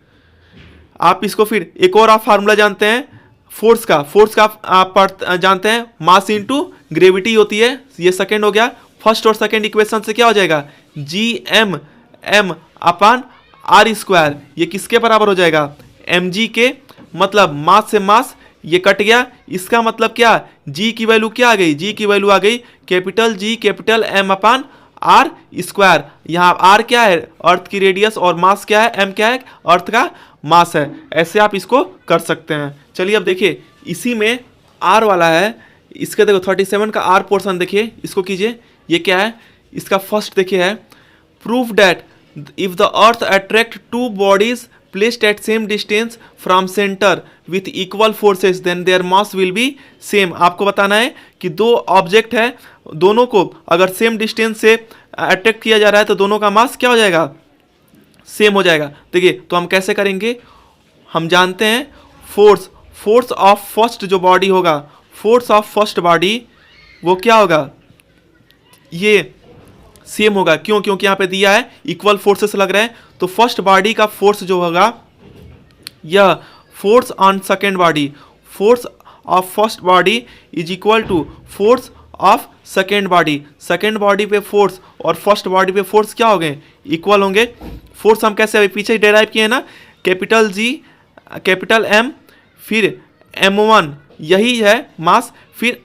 आप इसको फिर एक और आप फार्मूला जानते हैं फोर्स का आप जानते हैं मास इनटू ग्रेविटी होती है, ये सेकंड हो गया। फर्स्ट और सेकंड इक्वेशन से क्या हो जाएगा G M M upon are square, ये किसके बराबर हो जाएगा एम जी के, मतलब मास से मास ये कट गया। इसका मतलब क्या, जी की वैल्यू क्या आ गई, जी की वैल्यू आ गई capital G capital M upon are square. यहाँ आर क्या है अर्थ की रेडियस और मास क्या है एम क्या है अर्थ का मास है। ऐसे आप इसको कर सकते हैं। चलिए अब देखिए इसी में आर वाला है, इसके देखो 37 का आर पोर्शन देखिए, इसको कीजिए। ये क्या है, इसका फर्स्ट देखिए है proof that if the earth attract two bodies placed at same distance from center with equal forces then their mass will be same। आपको बताना है कि दो ऑब्जेक्ट है, दोनों को अगर सेम डिस्टेंस से अट्रैक्ट किया जा रहा है तो दोनों का मास क्या हो जाएगा सेम हो जाएगा। देखिए तो हम कैसे करेंगे, हम जानते हैं फोर्स ऑफ फर्स्ट जो बॉडी होगा, फोर्स ऑफ फर्स्ट बॉडी वो क्या होगा, ये सेम होगा। क्यों, क्योंकि यहाँ पे दिया है इक्वल फोर्सेस लग रहे हैं, तो फर्स्ट बॉडी का फोर्स जो होगा यह force on second body, force of first body is equal to force of second body. Second body पे फोर्स और फर्स्ट बॉडी पे फोर्स क्या हो गए इक्वल होंगे। फोर्स हम कैसे अभी पीछे डिराइव किए ना, कैपिटल जी कैपिटल एम फिर m1 यही है मास, फिर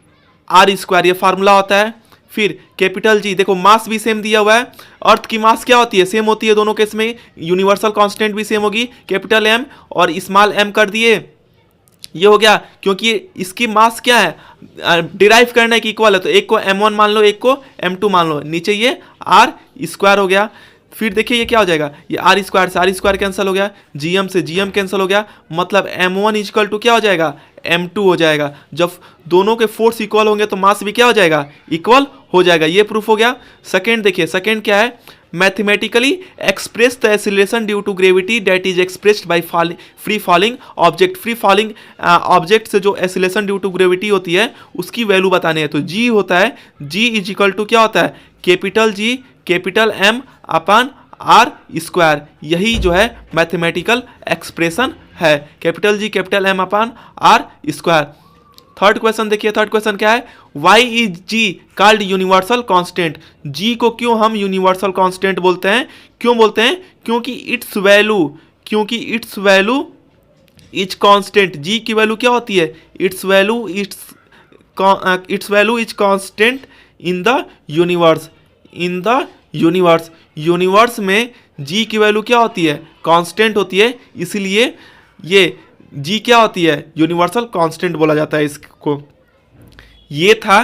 आर स्क्वायर ये फार्मूला होता है। फिर कैपिटल जी, देखो मास भी सेम दिया हुआ है, अर्थ की मास क्या होती है सेम होती है दोनों केस में, यूनिवर्सल कांस्टेंट भी सेम होगी, कैपिटल एम और स्मॉल एम कर दिए, ये हो गया। क्योंकि इसकी मास क्या है डिराइव करने की इक्वल है, तो एक को m1 मान लो एक को m2 मान लो, नीचे ये आर स्क्वायर हो गया। फिर देखिए ये क्या हो जाएगा, ये आर स्क्वायर से आर स्क्वायर कैंसिल हो गया, जीएम से जीएम कैंसिल हो गया, मतलब m1 इक्वल टू क्या हो जाएगा m2 हो जाएगा। जब दोनों के फोर्स इक्वल होंगे तो मास भी क्या हो जाएगा इक्वल हो जाएगा, ये प्रूफ हो गया। सेकंड देखिए, सेकंड क्या है, mathematically express the acceleration due to gravity that is expressed by free falling object. Free falling object से जो एक्सीलरेशन ड्यू टू ग्रेविटी होती है उसकी वैल्यू बतानी है, तो जी होता है, जी इज इक्वल टू क्या होता है capital G capital M upon are square, यही जो है मैथमेटिकल एक्सप्रेशन है, capital G capital M upon are square. Third question देखिए, थर्ड क्वेश्चन क्या है, why is G called universal constant. G को क्यों हम यूनिवर्सल कांस्टेंट बोलते हैं, क्यों बोलते हैं, क्योंकि इट्स वैल्यू इज कांस्टेंट। जी की वैल्यू क्या होती है, it's value is constant in the universe, in the universe. Universe में जी की वैल्यू क्या होती है कांस्टेंट होती है, इसलिए ये जी क्या होती है यूनिवर्सल कांस्टेंट बोला जाता है इसको। ये था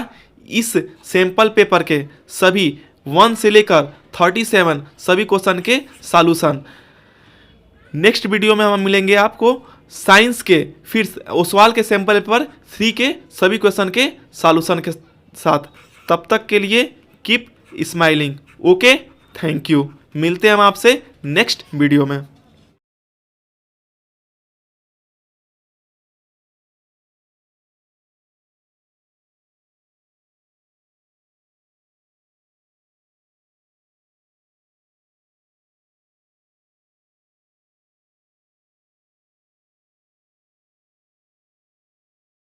इस सैंपल पेपर के सभी 1 से लेकर 37 सभी क्वेश्चन के सॉल्यूशन। नेक्स्ट वीडियो में हम मिलेंगे आपको साइंस के फिर ओसवाल के सैंपल पेपर 3 के सभी क्वेश्चन के सॉल्यूशन के साथ। तब तक के लिए keep smiling. Okay, thank you. मिलते हैं हम आपसे नेक्स्ट वीडियो में।